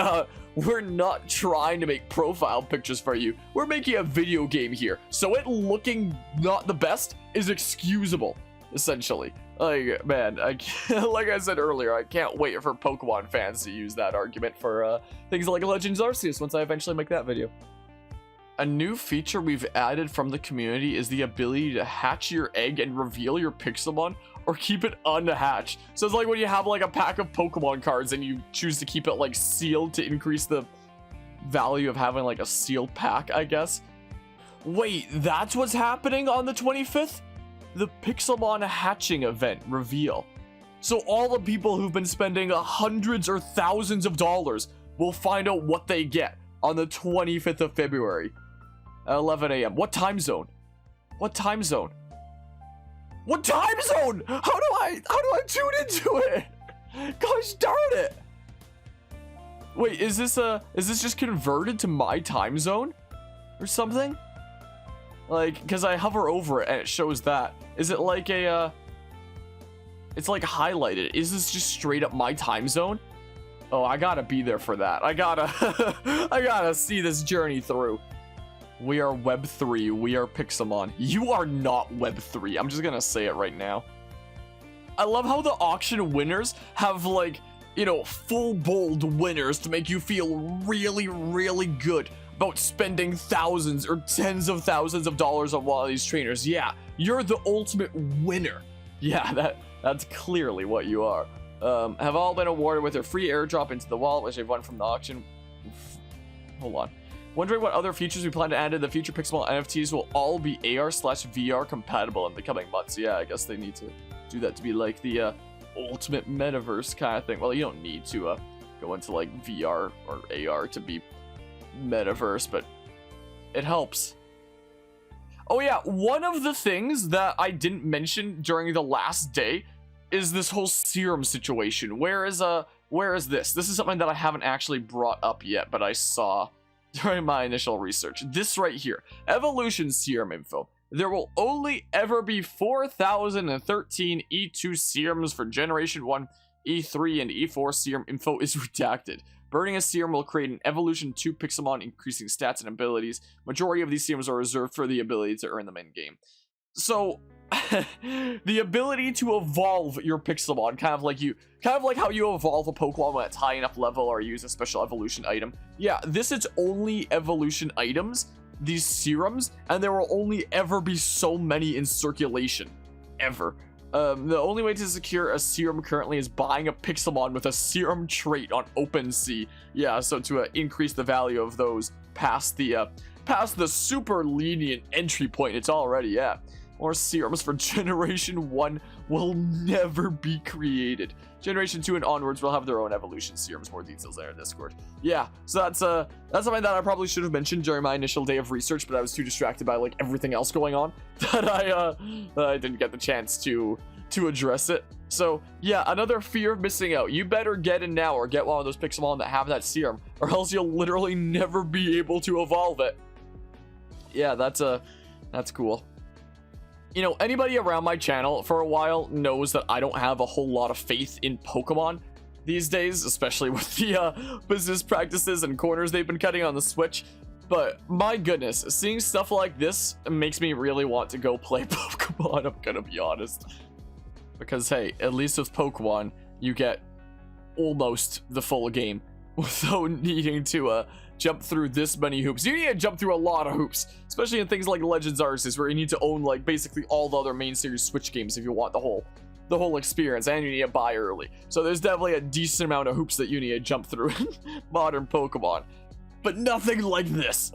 A: we're not trying to make profile pictures for you. We're making a video game here, so it looking not the best is excusable, essentially. Like, man, like I said earlier, I can't wait for Pokemon fans to use that argument for things like Legends Arceus once I eventually make that video. A new feature we've added from the community is the ability to hatch your egg and reveal your Pixelmon, or keep it unhatched. So it's like when you have like a pack of Pokemon cards and you choose to keep it like sealed to increase the value of having like a sealed pack, I guess. Wait, that's what's happening on the 25th? The Pixelmon hatching event reveal. So all the people who've been spending hundreds or thousands of dollars will find out what they get on the 25th of February. At 11 a.m. What time zone? What time zone? What time zone? How do I tune into it? Gosh darn it. Wait, is this just converted to my time zone or something? Like, because I hover over it and it shows that. Is it like a it's like highlighted. Is this just straight up my time zone? Oh, I gotta be there for that. I gotta see this journey through. We are Web 3. We are Pixelmon. You are not Web 3. I'm just gonna say it right now. I love how the auction winners have like, you know, full bold winners to make you feel really, really good. about spending thousands or tens of thousands of dollars on one of these trainers. Yeah, you're the ultimate winner. Yeah, that's clearly what you are. Have all been awarded with a free airdrop into the wallet, which they've won from the auction. Hold on. Wondering what other features we plan to add to the future Pixelmon NFTs will all be AR/VR compatible in the coming months. Yeah, I guess they need to do that to be like the ultimate metaverse kind of thing. Well, you don't need to go into like VR or AR to be metaverse, but it helps. Oh yeah, one of the things that I didn't mention during the last day is this whole serum situation. Where is this? This is something that I haven't actually brought up yet, but I saw during my initial research. This right here, evolution serum info. There will only ever be 4,013 E2 serums for Generation 1, E3, and E4 serum info is redacted. Burning a serum will create an Evolution 2 Pixelmon, increasing stats and abilities. Majority of these serums are reserved for the ability to earn them in-game. So, the ability to evolve your Pixelmon, kind of like how you evolve a Pokemon when it's high enough level or use a special evolution item. Yeah, this is only evolution items, these serums, and there will only ever be so many in circulation. Ever. The only way to secure a serum currently is buying a Pixelmon with a serum trait on OpenSea. Yeah, so to increase the value of those past the super lenient entry point it's already at. More serums for Generation 1 will never be created. Generation 2 and onwards will have their own evolution serums. More details there in Discord. Yeah, so that's something that I probably should have mentioned during my initial day of research, but I was too distracted by like everything else going on that I didn't get the chance to address it. So yeah, another fear of missing out. You better get in now or get one of those Pixelmon that have that serum, or else you'll literally never be able to evolve it. Yeah, that's cool. You know, anybody around my channel for a while knows that I don't have a whole lot of faith in Pokemon these days, especially with the business practices and corners they've been cutting on the Switch. But my goodness, seeing stuff like this makes me really want to go play Pokemon, I'm gonna be honest. Because hey, at least with Pokemon, you get almost the full game without needing to jump through this many hoops. You need to jump through a lot of hoops, especially in things like Legends Arceus, where you need to own like basically all the other main series Switch games if you want the whole experience, and you need to buy early. So there's definitely a decent amount of hoops that you need to jump through in modern Pokemon, but nothing like this.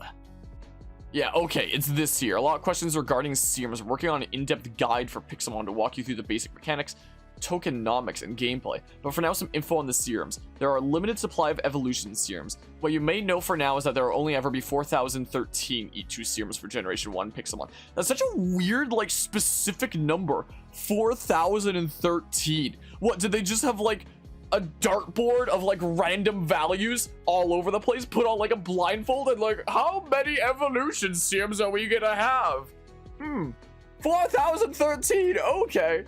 A: Yeah, okay, it's this here. A lot of questions regarding serums. We're working on an in-depth guide for Pixelmon to walk you through the basic mechanics, tokenomics, and gameplay. But for now, some info on the serums. There are a limited supply of evolution serums. What you may know for now is that there will only ever be 4,013 E2 serums for Generation 1 Pixelmon. That's such a weird, like, specific number. 4,013. What, did they just have, like, a dartboard of, like, random values all over the place? Put on, like, a blindfold and, like, how many evolution serums are we gonna have? 4,013, okay.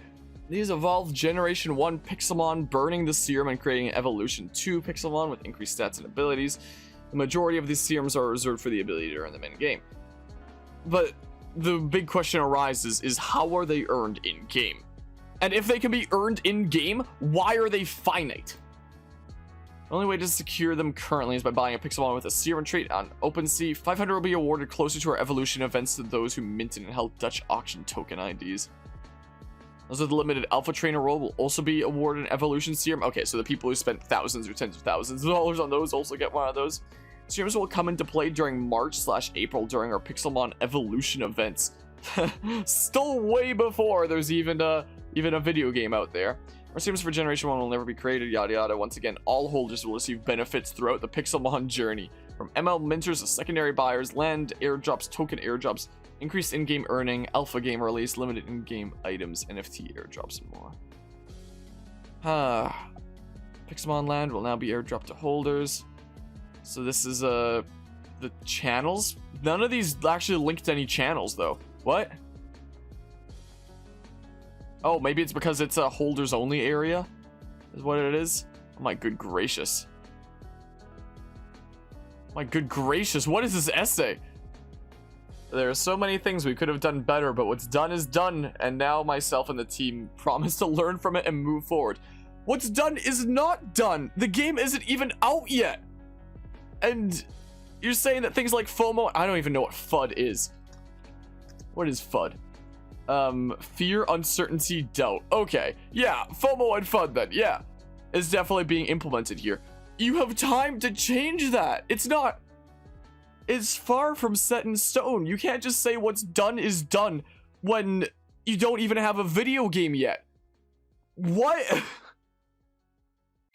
A: These evolved Generation 1 Pixelmon, burning the serum and creating an Evolution 2 Pixelmon with increased stats and abilities. The majority of these serums are reserved for the ability to earn them in-game. But the big question arises is how are they earned in-game? And if they can be earned in-game, why are they finite? The only way to secure them currently is by buying a Pixelmon with a serum trait on OpenSea. 500 will be awarded closer to our evolution events to those who minted and held Dutch auction token IDs. Also, the limited alpha trainer role will also be awarded an evolution serum. Okay, so the people who spent thousands or tens of thousands of dollars on those also get one of those. Serums will come into play during March/April during our Pixelmon evolution events. Still way before there's even a video game out there. Our serums for Generation 1 will never be created, yada yada. Once again, all holders will receive benefits throughout the Pixelmon journey. From ML minters to secondary buyers, land airdrops, token airdrops, increased in-game earning, alpha game release, limited in-game items, NFT airdrops, and more. Pixelmon land will now be airdropped to holders. So this is the channels. None of these actually link to any channels though. What? Oh, maybe it's because it's a holders only area is what it is. Oh my good gracious. My good gracious, what is this essay? There are so many things we could have done better, but what's done is done, and now myself and the team promise to learn from it and move forward. What's done is not done. The game isn't even out yet. And You're saying that things like FOMO, I don't even know what FUD is. What is FUD? Fear, uncertainty, doubt. Okay, yeah, FOMO and FUD then, yeah. It's definitely being implemented here. You have time to change that. It's far from set in stone. You can't just say what's done is done when you don't even have a video game yet. What?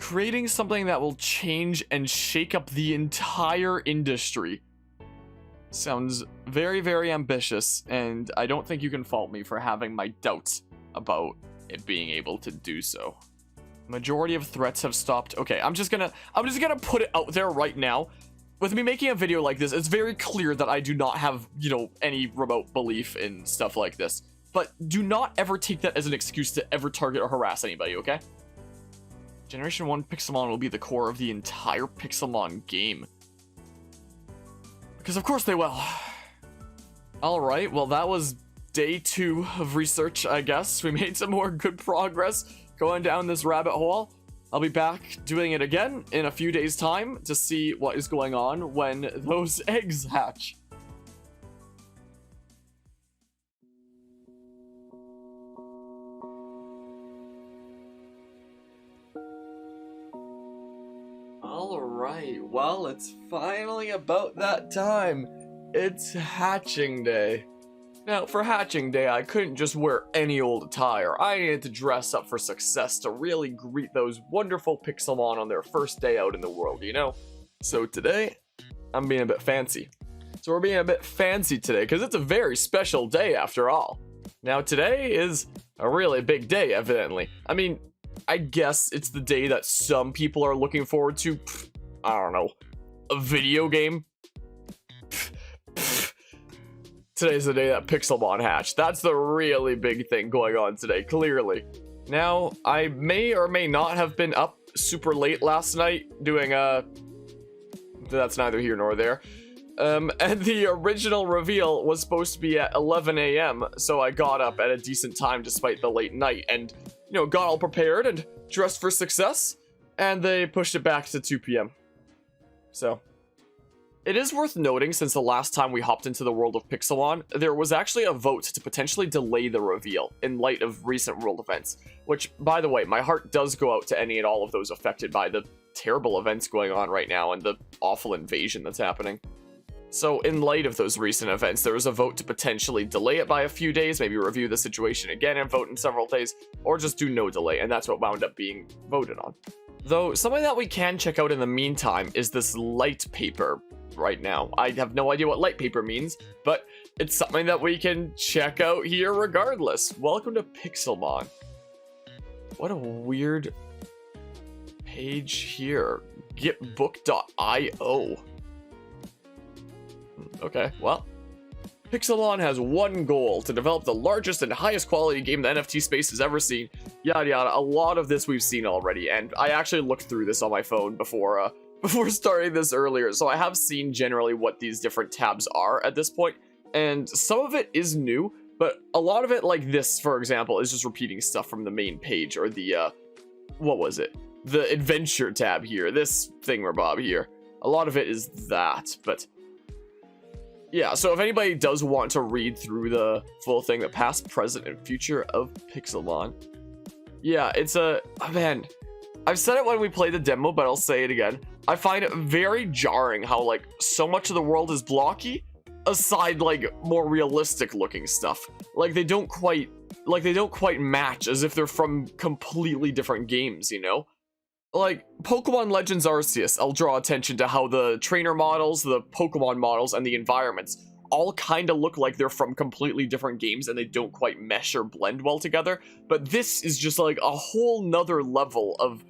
A: Creating something that will change and shake up the entire industry sounds very, very ambitious, and I don't think you can fault me for having my doubts about it being able to do so. Majority of threats have stopped. Okay, I'm just gonna put it out there right now. With me making a video like this, it's very clear that I do not have, you know, any remote belief in stuff like this. But do not ever take that as an excuse to ever target or harass anybody, okay? Generation 1 Pixelmon will be the core of the entire Pixelmon game. Because of course they will. Alright, well that was day 2 of research, I guess. We made some more good progress going down this rabbit hole. I'll be back doing it again in a few days' time to see what is going on when those eggs hatch. Alright, well, it's finally about that time. It's hatching day. Now, for hatching day, I couldn't just wear any old attire. I needed to dress up for success to really greet those wonderful Pixelmon on their first day out in the world, you know? So today, I'm being a bit fancy. So we're being a bit fancy today, because it's a very special day after all. Now, today is a really big day, evidently. I mean, I guess it's the day that some people are looking forward to, I don't know, a video game? Today's the day that Pixelmon hatched. That's the really big thing going on today, clearly. Now, I may or may not have been up super late last night doing that's neither here nor there. And the original reveal was supposed to be at 11 a.m., so I got up at a decent time despite the late night and, you know, got all prepared and dressed for success, and they pushed it back to 2 p.m. So, it is worth noting, since the last time we hopped into the world of Pixelmon, there was actually a vote to potentially delay the reveal in light of recent world events, which, by the way, my heart does go out to any and all of those affected by the terrible events going on right now and the awful invasion that's happening. So, in light of those recent events, there was a vote to potentially delay it by a few days, maybe review the situation again and vote in several days, or just do no delay, and that's what wound up being voted on. Though, something that we can check out in the meantime is this light paper right now. I have no idea what light paper means, but it's something that we can check out here regardless. Welcome to Pixelmon. What a weird page here. Getbook.io. Okay, well, Pixelmon has one goal: to develop the largest and highest quality game the NFT space has ever seen. Yada yada. A lot of this we've seen already, and I actually looked through this on my phone before starting this earlier, so I have seen generally what these different tabs are at this point, and some of it is new, but a lot of it, like this, for example, is just repeating stuff from the main page, or the, what was it? The adventure tab here, this thingamabob here. A lot of it is that, but yeah, so if anybody does want to read through the full thing, the past, present, and future of Pixelmon, yeah, it's a, oh man, I've said it when we played the demo, but I'll say it again. I find it very jarring how, like, so much of the world is blocky, aside, like, more realistic looking stuff. Like, they don't quite match, as if they're from completely different games, you know? Like, Pokemon Legends Arceus, I'll draw attention to how the trainer models, the Pokemon models, and the environments all kind of look like they're from completely different games and they don't quite mesh or blend well together. But this is just like a whole nother level of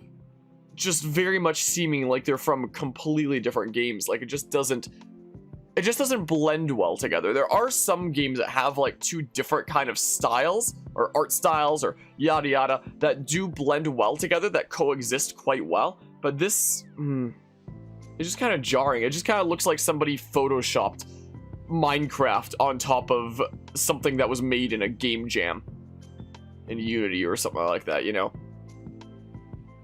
A: just very much seeming like they're from completely different games. Like, it just doesn't blend well together. There are some games that have like two different kind of styles or art styles or yada yada that do blend well together, that coexist quite well, but this it's just kind of jarring. It just kind of looks like somebody photoshopped Minecraft on top of something that was made in a game jam in Unity or something like that, you know?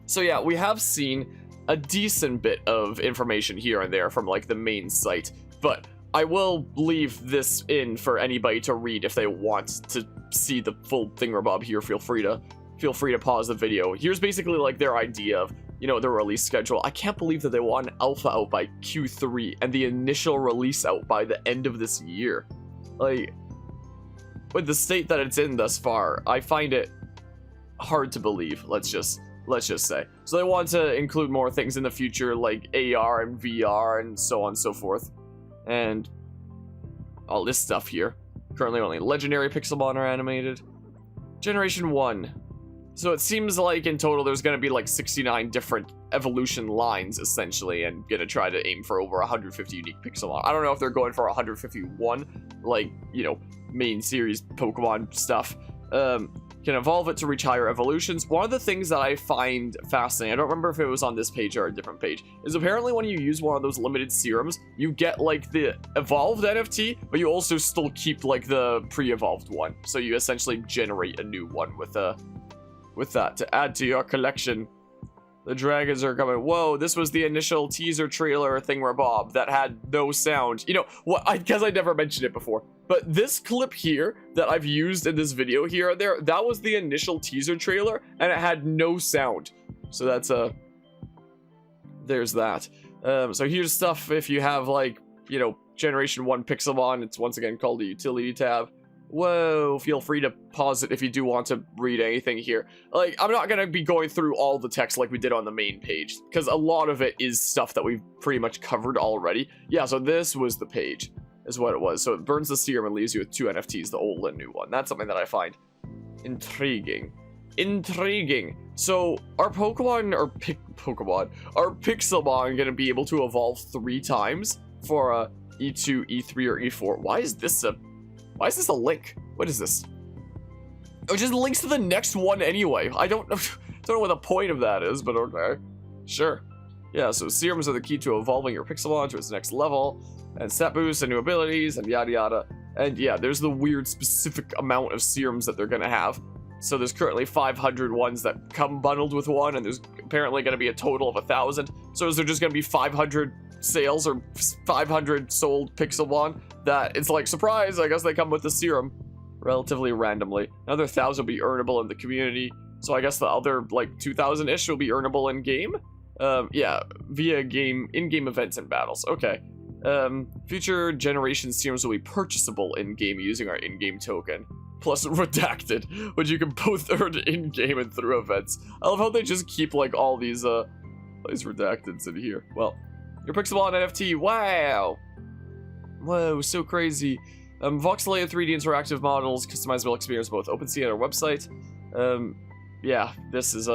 A: So yeah, we have seen a decent bit of information here and there from like the main site, but I will leave this in for anybody to read if they want to see the full thingamabob here. Feel free to pause the video. Here's basically like their idea of, you know, the release schedule. I can't believe that they want an alpha out by Q3 and the initial release out by the end of this year. Like, with the state that it's in thus far, I find it hard to believe, let's just say. So they want to include more things in the future, like AR and VR and so on and so forth. And all this stuff here. Currently only legendary Pixelmon are animated. Generation 1. So it seems like in total there's going to be like 69 different evolution lines, essentially, and going to try to aim for over 150 unique Pixelmon. I don't know if they're going for 151, like, you know, main series Pokemon stuff. Can evolve it to reach higher evolutions. One of the things that I find fascinating, I don't remember if it was on this page or a different page, is apparently when you use one of those limited serums, you get like the evolved NFT, but you also still keep like the pre-evolved one. So you essentially generate a new one with that to add to your collection. The dragons are coming. Whoa, this was the initial teaser trailer thingamabob that had no sound. You know, what? I guess I never mentioned it before, but this clip here that I've used in this video here and there, that was the initial teaser trailer, and it had no sound. So that's there's that. So here's stuff if you have like, you know, Generation 1 Pixelmon. It's once again called the Utility tab. Whoa, feel free to pause it if you do want to read anything here. Like, I'm not going to be going through all the text like we did on the main page, because a lot of it is stuff that we've pretty much covered already. Yeah, so this was the page, is what it was. So it burns the serum and leaves you with 2 NFTs, the old and new one. That's something that I find intriguing. So, are Pokemon, or are Pixelmon going to be able to evolve 3 times for E2, E3, or E4? Why is this a link? What is this? Oh, it just links to the next one anyway. I don't know what the point of that is, but okay. Sure. Yeah, so serums are the key to evolving your Pixelmon to its next level, and stat boosts and new abilities, and yada yada. And yeah, there's the weird specific amount of serums that they're gonna have. So there's currently 500 ones that come bundled with one, and there's apparently gonna be a total of 1,000. So is there just gonna be 500 sales or 500 sold Pixelmon that it's like, surprise, I guess they come with the serum relatively randomly. Another 1,000 will be earnable in the community, so I guess the other like 2,000-ish will be earnable in game. Yeah, via in-game events and battles. Okay. Future generation serums will be purchasable in-game using our in-game token, plus redacted, which you can both earn in-game and through events. I love how they just keep like all these redacteds in here. Well, your Pixelmon NFT, wow! Whoa, so crazy. Voxelated 3D interactive models, customizable experience both OpenSea and our website. Yeah, this is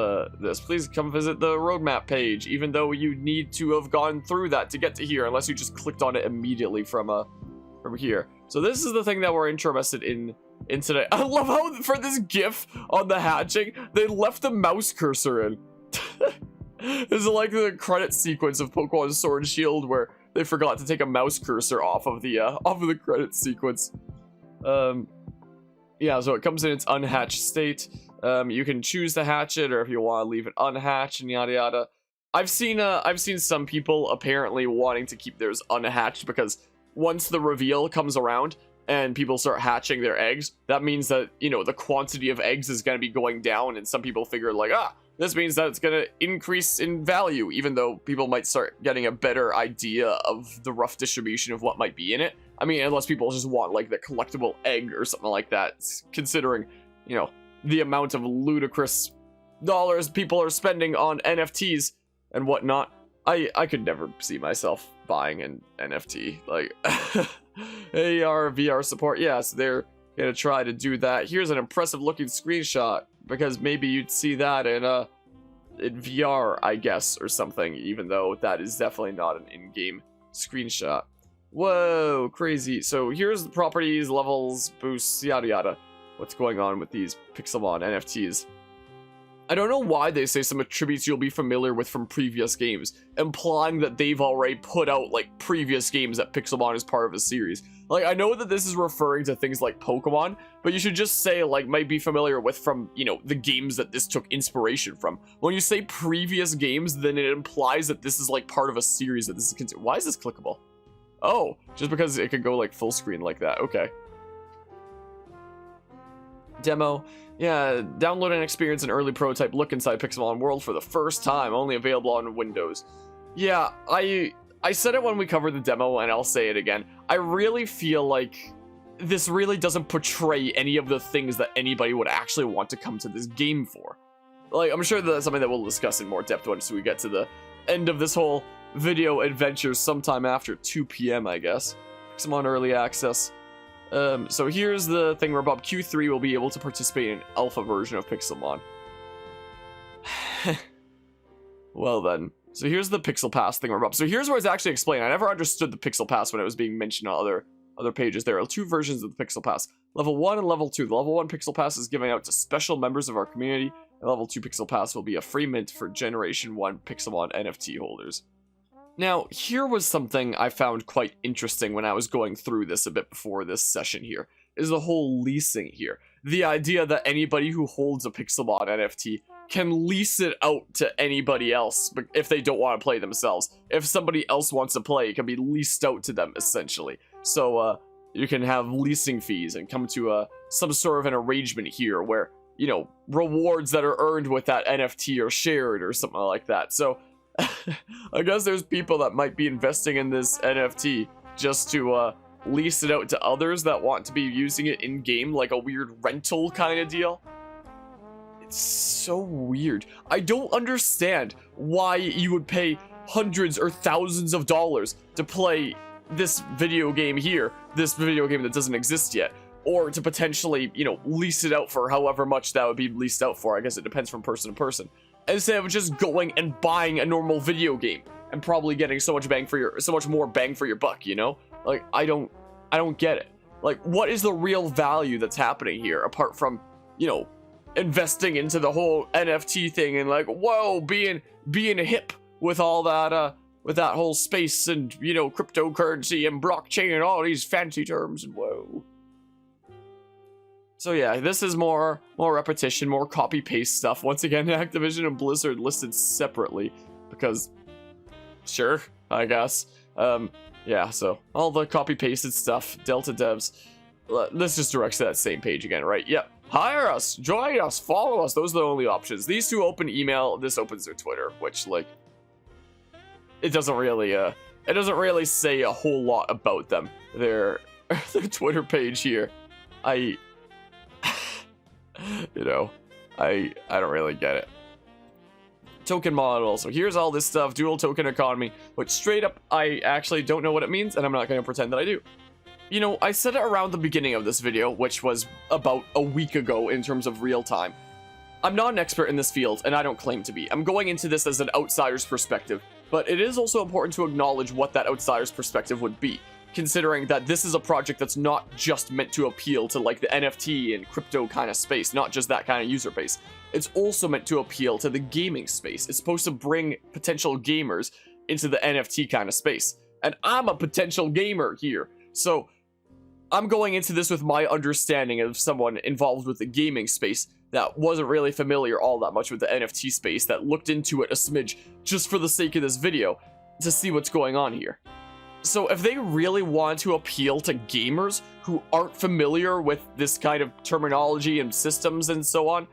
A: this. Please come visit the roadmap page, even though you need to have gone through that to get to here, unless you just clicked on it immediately from here. So this is the thing that we're interested in today. I love how for this GIF on the hatching, they left the mouse cursor in. This is like the credit sequence of Pokemon Sword and Shield where they forgot to take a mouse cursor off of the credit sequence. Yeah, so it comes in its unhatched state. You can choose to hatch it, or if you want to leave it unhatched and yada yada. I've seen some people apparently wanting to keep theirs unhatched because once the reveal comes around and people start hatching their eggs, that means that, you know, the quantity of eggs is going to be going down, and some people figure like, this means that it's going to increase in value, even though people might start getting a better idea of the rough distribution of what might be in it. I mean, unless people just want like the collectible egg or something like that, considering, you know, the amount of ludicrous dollars people are spending on NFTs and whatnot. I could never see myself buying an NFT. Like, AR, VR support, yes, they're gonna try to do that. Here's an impressive looking screenshot, because maybe you'd see that in VR, I guess, or something, even though that is definitely not an in-game screenshot. Whoa, crazy. So here's the properties, levels, boosts, yada yada. What's going on with these Pixelmon NFTs? I don't know why they say some attributes you'll be familiar with from previous games, implying that they've already put out, like, previous games that Pixelmon is part of a series. Like, I know that this is referring to things like Pokemon, but you should just say, like, might be familiar with from, you know, the games that this took inspiration from. When you say previous games, then it implies that this is, like, part of a series that this is... Why is this clickable? Oh, just because it could go, like, full screen like that. Okay. Demo. Yeah, download and experience an early prototype look inside Pixelmon World for the first time, only available on Windows. Yeah, I said it when we covered the demo, and I'll say it again. I really feel like this really doesn't portray any of the things that anybody would actually want to come to this game for. Like, I'm sure that's something that we'll discuss in more depth once we get to the end of this whole video adventure sometime after 2 p.m., I guess. Pixelmon Early Access. So here's the thing where Bob Q3 will be able to participate in an alpha version of Pixelmon. Well then. So here's the Pixel Pass thing where Bob. So here's where it's actually explained. I never understood the Pixel Pass when it was being mentioned on other pages. There are 2 versions of the Pixel Pass. Level 1 and Level 2. The Level 1 Pixel Pass is given out to special members of our community. The Level 2 Pixel Pass will be a free mint for Generation 1 Pixelmon NFT holders. Now, here was something I found quite interesting when I was going through this a bit before this session here, is the whole leasing here. The idea that anybody who holds a Pixelmon NFT can lease it out to anybody else if they don't want to play themselves. If somebody else wants to play, it can be leased out to them, essentially. So, you can have leasing fees and come to some sort of an arrangement here where, you know, rewards that are earned with that NFT are shared or something like that. So, I guess there's people that might be investing in this NFT just to lease it out to others that want to be using it in-game, like a weird rental kind of deal. It's so weird. I don't understand why you would pay hundreds or thousands of dollars to play this video game here, this video game that doesn't exist yet, or to potentially, you know, lease it out for however much that would be leased out for. I guess it depends from person to person. Instead of just going and buying a normal video game and probably getting so much more bang for your buck, you know? Like, I don't get it. Like, what is the real value that's happening here apart from, you know, investing into the whole NFT thing and like, whoa, being hip with all that with that whole space and, you know, cryptocurrency and blockchain and all these fancy terms and whoa. So yeah, this is more repetition, more copy-paste stuff. Once again, Activision and Blizzard listed separately because, sure, I guess. Yeah, so all the copy-pasted stuff, Delta devs. This just directs to that same page again, right? Yep. Hire us, join us, follow us. Those are the only options. These two open email. This opens their Twitter, which, like, it doesn't really say a whole lot about them. Their Twitter page here, you know, I don't really get it. Token model. So here's all this stuff, dual token economy, which straight up, I actually don't know what it means, and I'm not going to pretend that I do. You know, I said it around the beginning of this video, which was about a week ago in terms of real time. I'm not an expert in this field, and I don't claim to be. I'm going into this as an outsider's perspective, but it is also important to acknowledge what that outsider's perspective would be, considering that this is a project that's not just meant to appeal to like the NFT and crypto kind of space, not just that kind of user base. It's also meant to appeal to the gaming space. It's supposed to bring potential gamers into the NFT kind of space. And I'm a potential gamer here. So I'm going into this with my understanding of someone involved with the gaming space that wasn't really familiar all that much with the NFT space, that looked into it a smidge just for the sake of this video to see what's going on here. So if they really want to appeal to gamers who aren't familiar with this kind of terminology and systems and so on,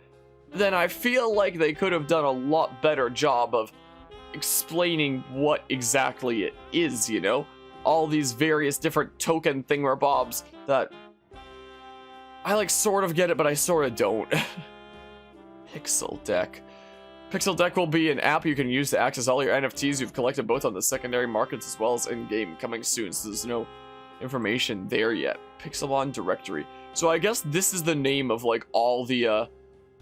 A: then I feel like they could have done a lot better job of explaining what exactly it is, you know? All these various different token thingamabobs that I like sort of get it, but I sort of don't. Pixel Deck. Pixel Deck will be an app you can use to access all your NFTs you've collected both on the secondary markets as well as in-game, coming soon, so there's no information there yet. Pixelmon directory. So I guess this is the name of like all the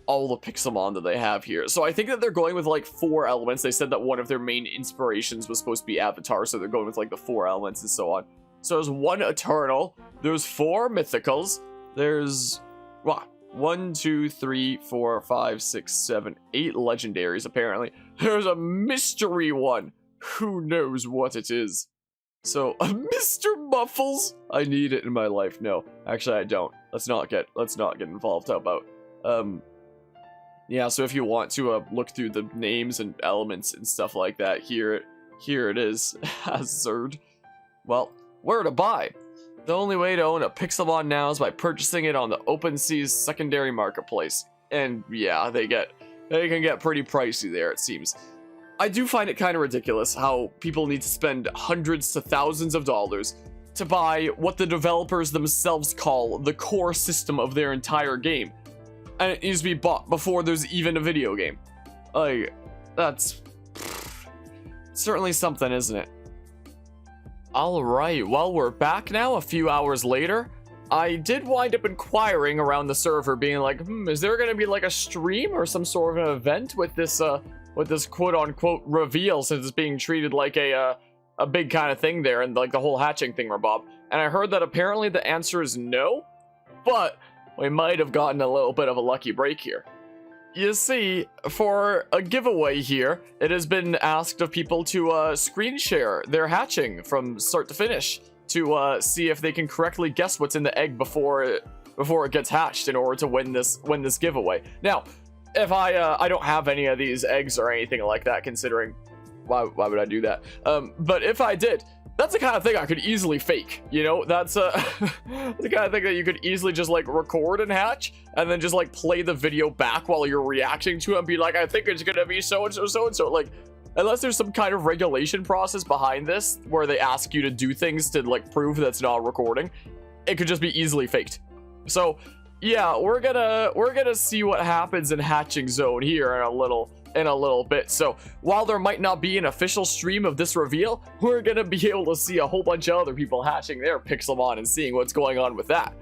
A: Pixelmon that they have here. So I think that they're going with like 4 elements. They said that one of their main inspirations was supposed to be Avatar, so they're going with like the 4 elements and so on. So there's 1 Eternal, there's 4 Mythicals, there's... Well, 1, 2, 3, 4, 5, 6, 7, 8 legendaries, apparently. There's a mystery one. Who knows what it is? So, Mr. Muffles? I need it in my life. No, actually I don't. Let's not get involved. How about? Yeah, so if you want to look through the names and elements and stuff like that, here it is. Hazard. Well, where to buy? The only way to own a Pixelmon now is by purchasing it on the OpenSea's secondary marketplace. And yeah, they can get pretty pricey there, it seems. I do find it kind of ridiculous how people need to spend hundreds to thousands of dollars to buy what the developers themselves call the core system of their entire game. And it needs to be bought before there's even a video game. Like, that's certainly something, isn't it? Alright, well, we're back now a few hours later. I did wind up inquiring around the server, being like, is there gonna be like a stream or some sort of an event with this quote-unquote reveal, since it's being treated like a big kind of thing there, and like the whole hatching thing, Bob. And I heard that apparently the answer is no, but we might have gotten a little bit of a lucky break here. You see, for a giveaway here, it has been asked of people to screen share their hatching from start to finish to see if they can correctly guess what's in the egg before it gets hatched in order to win this giveaway. Now, if I don't have any of these eggs or anything like that, considering why would I do that? But if I did, that's the kind of thing I could easily fake, you know? That's the kind of thing that you could easily just like record and hatch, and then just like play the video back while you're reacting to it and be like, I think it's gonna be so-and-so, so-and-so. Like, unless there's some kind of regulation process behind this, where they ask you to do things to like prove that's not recording, it could just be easily faked. So, yeah, we're gonna see what happens in Hatching Zone here in a little bit. So while there might not be an official stream of this reveal, we're gonna be able to see a whole bunch of other people hatching their Pixelmon and seeing what's going on with that.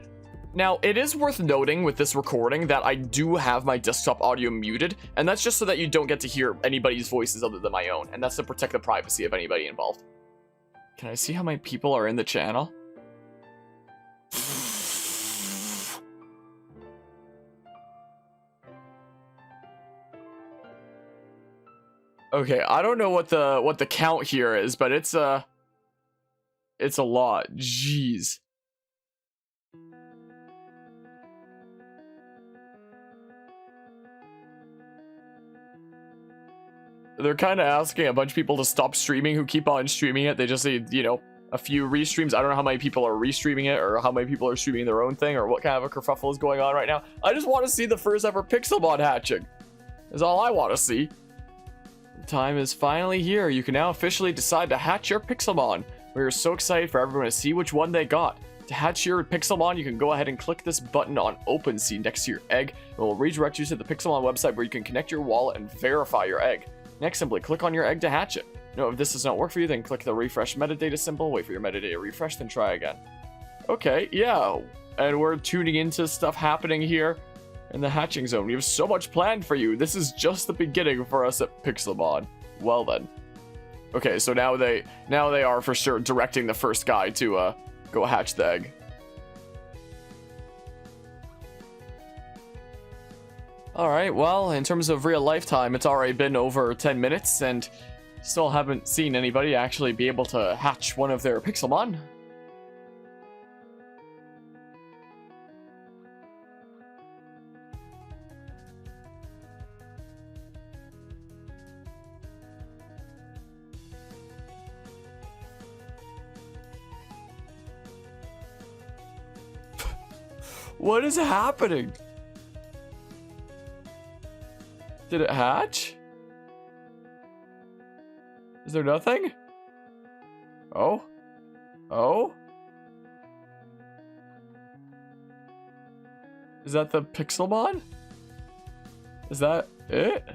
A: Now, it is worth noting with this recording that I do have my desktop audio muted, and that's just so that you don't get to hear anybody's voices other than my own, and that's to protect the privacy of anybody involved. Can I see how many people are in the channel? Okay, I don't know what the count here is, but it's a lot. Jeez. They're kind of asking a bunch of people to stop streaming who keep on streaming it. They just say, you know, a few restreams. I don't know how many people are restreaming it or how many people are streaming their own thing or what kind of a kerfuffle is going on right now. I just want to see the first ever Pixelmon hatching. Is all I want to see. Time is finally here. You can now officially decide to hatch your Pixelmon. We are so excited for everyone to see which one they got. To hatch your Pixelmon, you can go ahead and click this button on OpenSea next to your egg. It will redirect you to the Pixelmon website where you can connect your wallet and verify your egg. Next, simply click on your egg to hatch it. Now, if this does not work for you, then click the refresh metadata symbol, wait for your metadata refresh, then try again. Okay, yeah, and we're tuning into stuff happening here in the hatching zone. We have so much planned for you. This is just the beginning for us at Pixelmon. Well then. Okay, so now they are for sure directing the first guy to go hatch the egg. Alright, well, in terms of real lifetime, it's already been over 10 minutes, and still haven't seen anybody actually be able to hatch one of their Pixelmon. What is happening? Did it hatch? Is there nothing? Oh? Oh? Is that the Pixelmon? Is that it?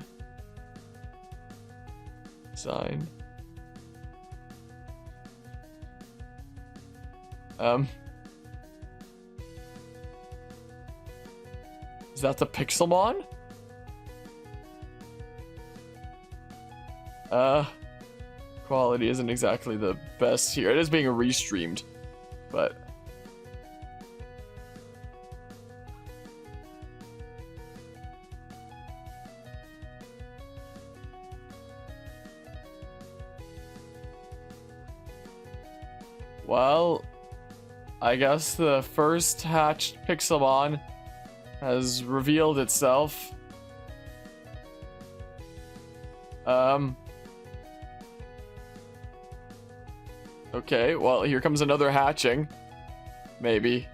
A: Sign. Is that the Pixelmon? Quality isn't exactly the best here. It is being restreamed, but Well, I guess the first hatched Pixelmon has revealed itself. Okay, well, here comes another hatching. Maybe.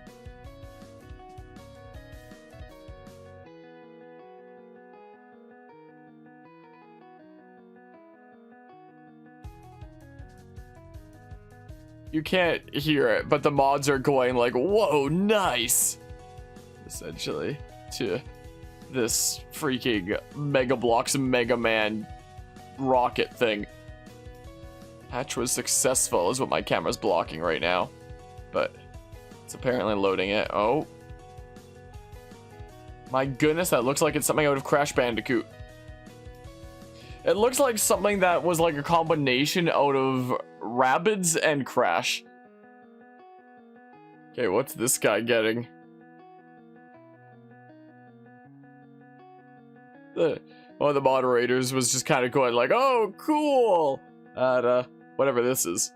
A: You can't hear it, but the mods are going like, whoa, nice! Essentially, to this freaking Mega Bloks Mega Man rocket thing. Hatch was successful is what my camera's blocking right now. But it's apparently loading it. Oh. My goodness, that looks like it's something out of Crash Bandicoot. It looks like something that was like a combination out of Rabbids and Crash. Okay, what's this guy getting? One of the moderators was just kind of going like, oh, cool! At, whatever this is.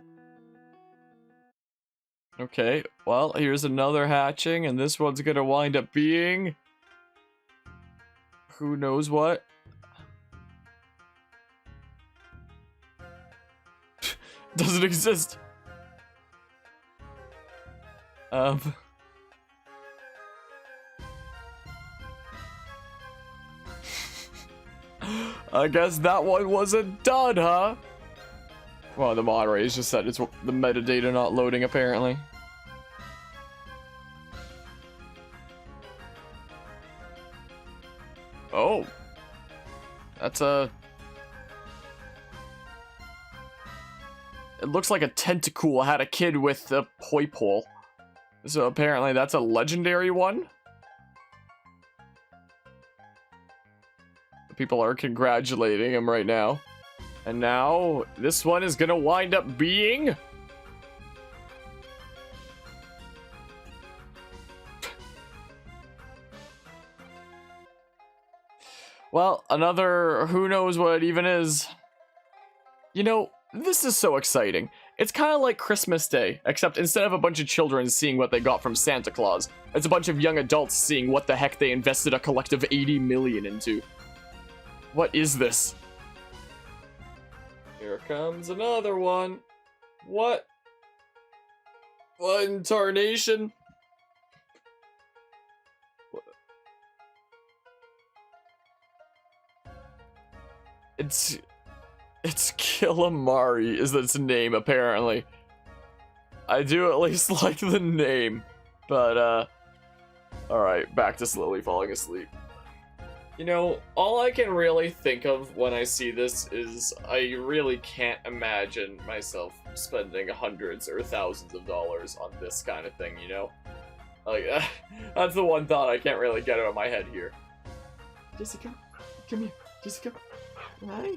A: Okay, well, here's another hatching, and this one's gonna wind up being... who knows what? Doesn't exist. I guess that one wasn't done, huh? Well, the moderators just said it's the metadata not loading, apparently. Oh. That's a... It looks like a Tentacool had a kid with a Poipole. So apparently that's a legendary one. People are congratulating him right now. And now, this one is gonna wind up being... well, another who knows what it even is. You know, this is so exciting. It's kind of like Christmas Day, except instead of a bunch of children seeing what they got from Santa Claus, it's a bunch of young adults seeing what the heck they invested a collective 80 million into. What is this? Here comes another one. What? What in tarnation? It's Killamari is its name, apparently. I do at least like the name. But, alright, back to slowly falling asleep. You know, all I can really think of when I see this is I really can't imagine myself spending hundreds or thousands of dollars on this kind of thing, you know? Like, that's the one thought I can't really get out of my head here. Jessica, come here. Jessica, hi.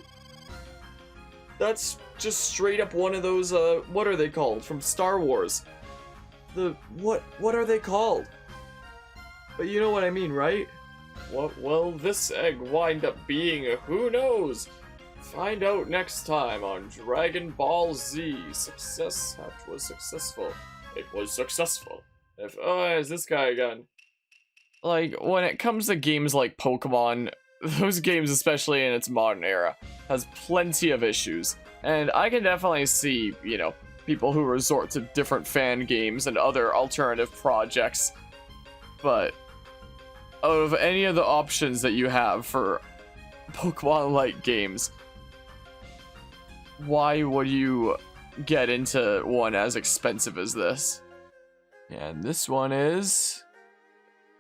A: That's just straight up one of those, what are they called? From Star Wars. What are they called? But you know what I mean, right? What will this egg wind up being? Who knows? Find out next time on Dragon Ball Z. Success Hatch was successful. It was successful. Is this guy again? Like, when it comes to games like Pokemon, those games, especially in its modern era, has plenty of issues. And I can definitely see, you know, people who resort to different fan games and other alternative projects. But out of any of the options that you have for Pokemon-like games, why would you get into one as expensive as this? And this one is...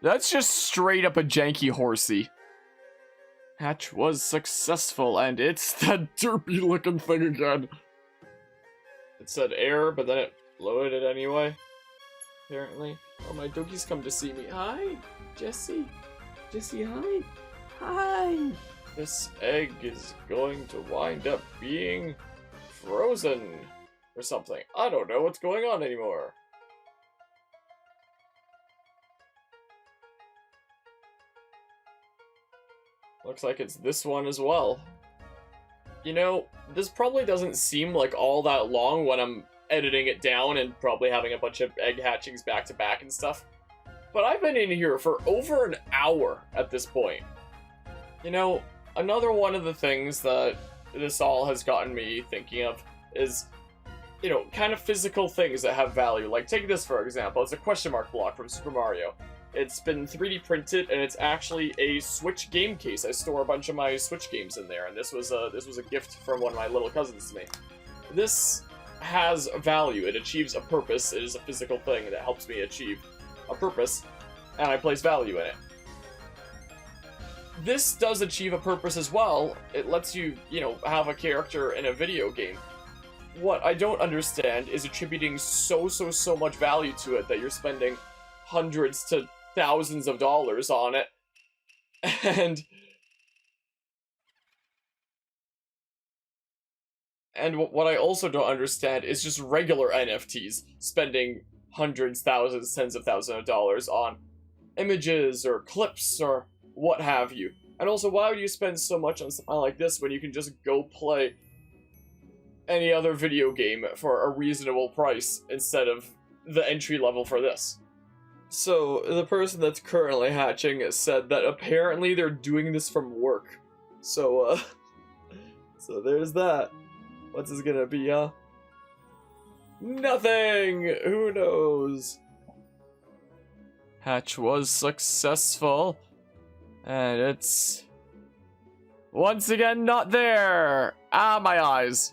A: that's just straight up a janky horsey. Hatch was successful, and it's that derpy looking thing again. It said error, but then it loaded it anyway. Apparently. Oh, my doggies come to see me. Hi, Jessie. Jessie, hi. Hi. This egg is going to wind up being frozen or something. I don't know what's going on anymore. Looks like it's this one as well. You know, this probably doesn't seem like all that long when I'm editing it down and probably having a bunch of egg hatchings back to back and stuff. But I've been in here for over an hour at this point. You know, another one of the things that this all has gotten me thinking of is, you know, kind of physical things that have value. Like, take this for example. It's a question mark block from Super Mario. It's been 3D printed, and it's actually a Switch game case. I store a bunch of my Switch games in there, and this was a gift from one of my little cousins to me. This has value. It achieves a purpose. It is a physical thing that helps me achieve a purpose, and I place value in it. This does achieve a purpose as well. It lets you, you know, have a character in a video game. What I don't understand is attributing so much value to it that you're spending hundreds to thousands of dollars on it. And what I also don't understand is just regular NFTs spending hundreds, thousands, tens of thousands of dollars on images or clips or what have you. And also, why would you spend so much on something like this when you can just go play any other video game for a reasonable price instead of the entry level for this? So, the person that's currently hatching said that apparently they're doing this from work. So, so there's that. What's this gonna be, huh? Nothing! Who knows? Hatch was successful. And it's once again not there. Ah, my eyes.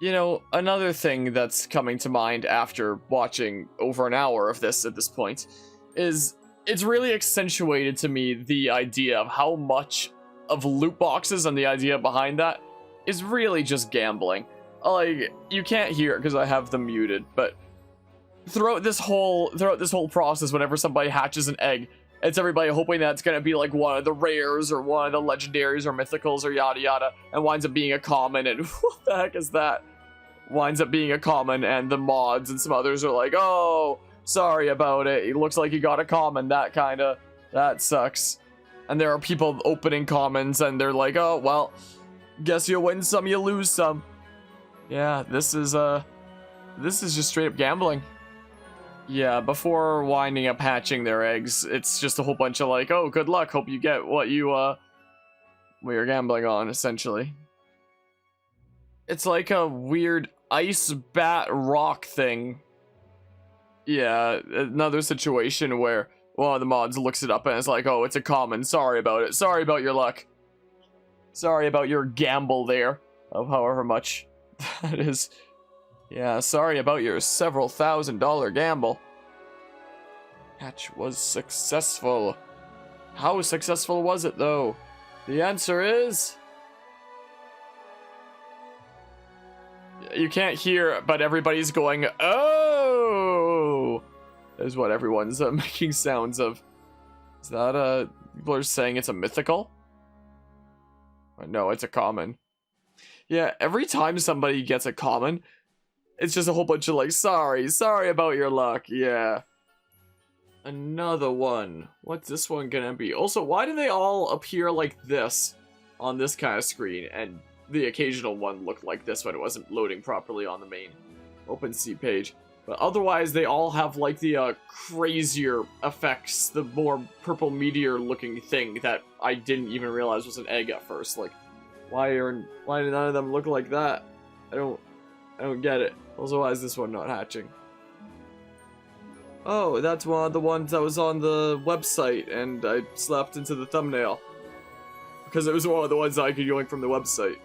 A: You know, another thing that's coming to mind after watching over an hour of this at this point is it's really accentuated to me the idea of how much of loot boxes and the idea behind that is really just gambling. Like, you can't hear it because I have them muted, but throughout this whole process, whenever somebody hatches an egg, it's everybody hoping that it's gonna be like one of the rares or one of the legendaries or mythicals or yada yada, and winds up being a common, and what the heck is that? Winds up being a common, and the mods and some others are like, oh, sorry about it, it looks like you got a common, that sucks. And there are people opening commons, and they're like, oh, well, guess you win some, you lose some. Yeah, this is just straight up gambling. Yeah, before winding up hatching their eggs, it's just a whole bunch of like, oh, good luck, hope you get what you're gambling on, essentially. It's like a weird ice bat rock thing. Yeah, another situation where one of the mods looks it up and it's like, oh, it's a common, sorry about it, sorry about your luck. Sorry about your gamble there, of however much that is. Yeah, sorry about your several $1,000 gamble. Hatch was successful. How successful was it, though? The answer is... you can't hear, but everybody's going, oh! Is what everyone's making sounds of. Is that, people are saying it's a mythical? No, it's a common. Yeah, every time somebody gets a common, it's just a whole bunch of like, sorry about your luck, yeah. Another one. What's this one gonna be? Also, why do they all appear like this on this kind of screen, and the occasional one looked like this when it wasn't loading properly on the main OpenSea page? But otherwise, they all have like the crazier effects, the more purple meteor looking thing that I didn't even realize was an egg at first. Like, why do none of them look like that? I don't get it. Also, why is this one not hatching? Oh, that's one of the ones that was on the website, and I slapped into the thumbnail. Because it was one of the ones that I could yoink from the website.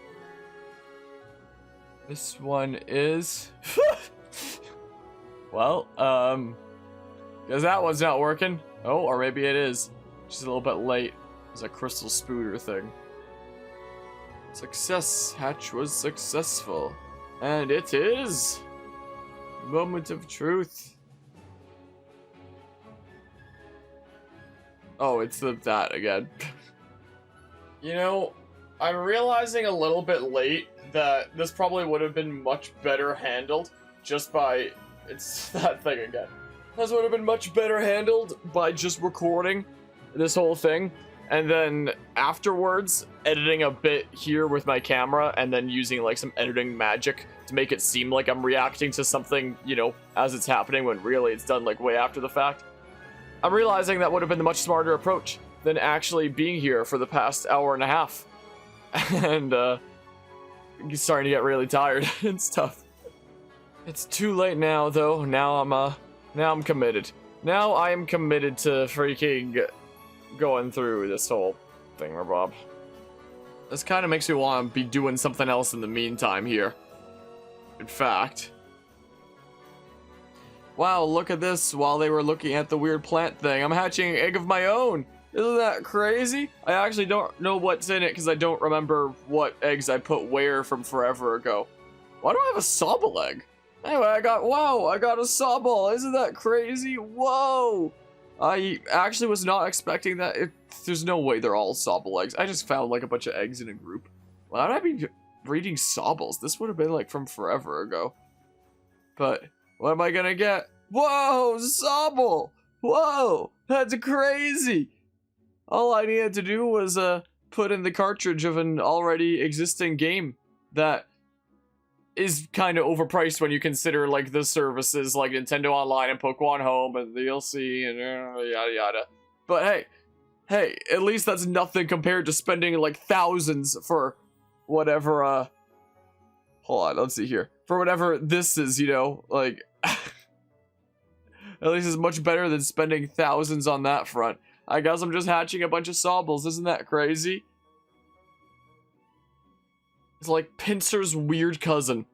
A: This one is... well, guess that one's not working. Oh, or maybe it is. Just a little bit late. It's a crystal spooter thing. Success. Hatch was successful. And it is... moment of truth. Oh, it's that again. You know, I'm realizing a little bit late that this probably would have been much better handled just by... it's that thing again. This would have been much better handled by just recording this whole thing and then afterwards editing a bit here with my camera, and then using like some editing magic to make it seem like I'm reacting to something, you know, as it's happening, when really it's done like way after the fact. I'm realizing that would have been the much smarter approach than actually being here for the past hour and a half. And starting to get really tired and stuff. It's too late now though. Now I'm committed. Now I am committed to freaking going through this whole thing, Bob. This kind of makes me want to be doing something else in the meantime here. In fact. Wow, look at this. While they were looking at the weird plant thing, I'm hatching an egg of my own. Isn't that crazy? I actually don't know what's in it because I don't remember what eggs I put where from forever ago. Why do I have a Sobble egg? Anyway, I got a Sobble. Isn't that crazy? Whoa! I actually was not expecting that. There's no way they're all Sobble eggs. I just found like a bunch of eggs in a group. Why would I be breeding Sobbles? This would have been like from forever ago. But what am I gonna get? Whoa, Sobble! Whoa, that's crazy! All I needed to do was put in the cartridge of an already existing game that is kind of overpriced when you consider like the services like Nintendo Online and Pokemon Home and the DLC and yada yada. But hey, at least that's nothing compared to spending like thousands for whatever, hold on, let's see here. For whatever this is, you know, like, at least it's much better than spending thousands on that front. I guess I'm just hatching a bunch of Sobbles. Isn't that crazy? It's like Pinsir's weird cousin.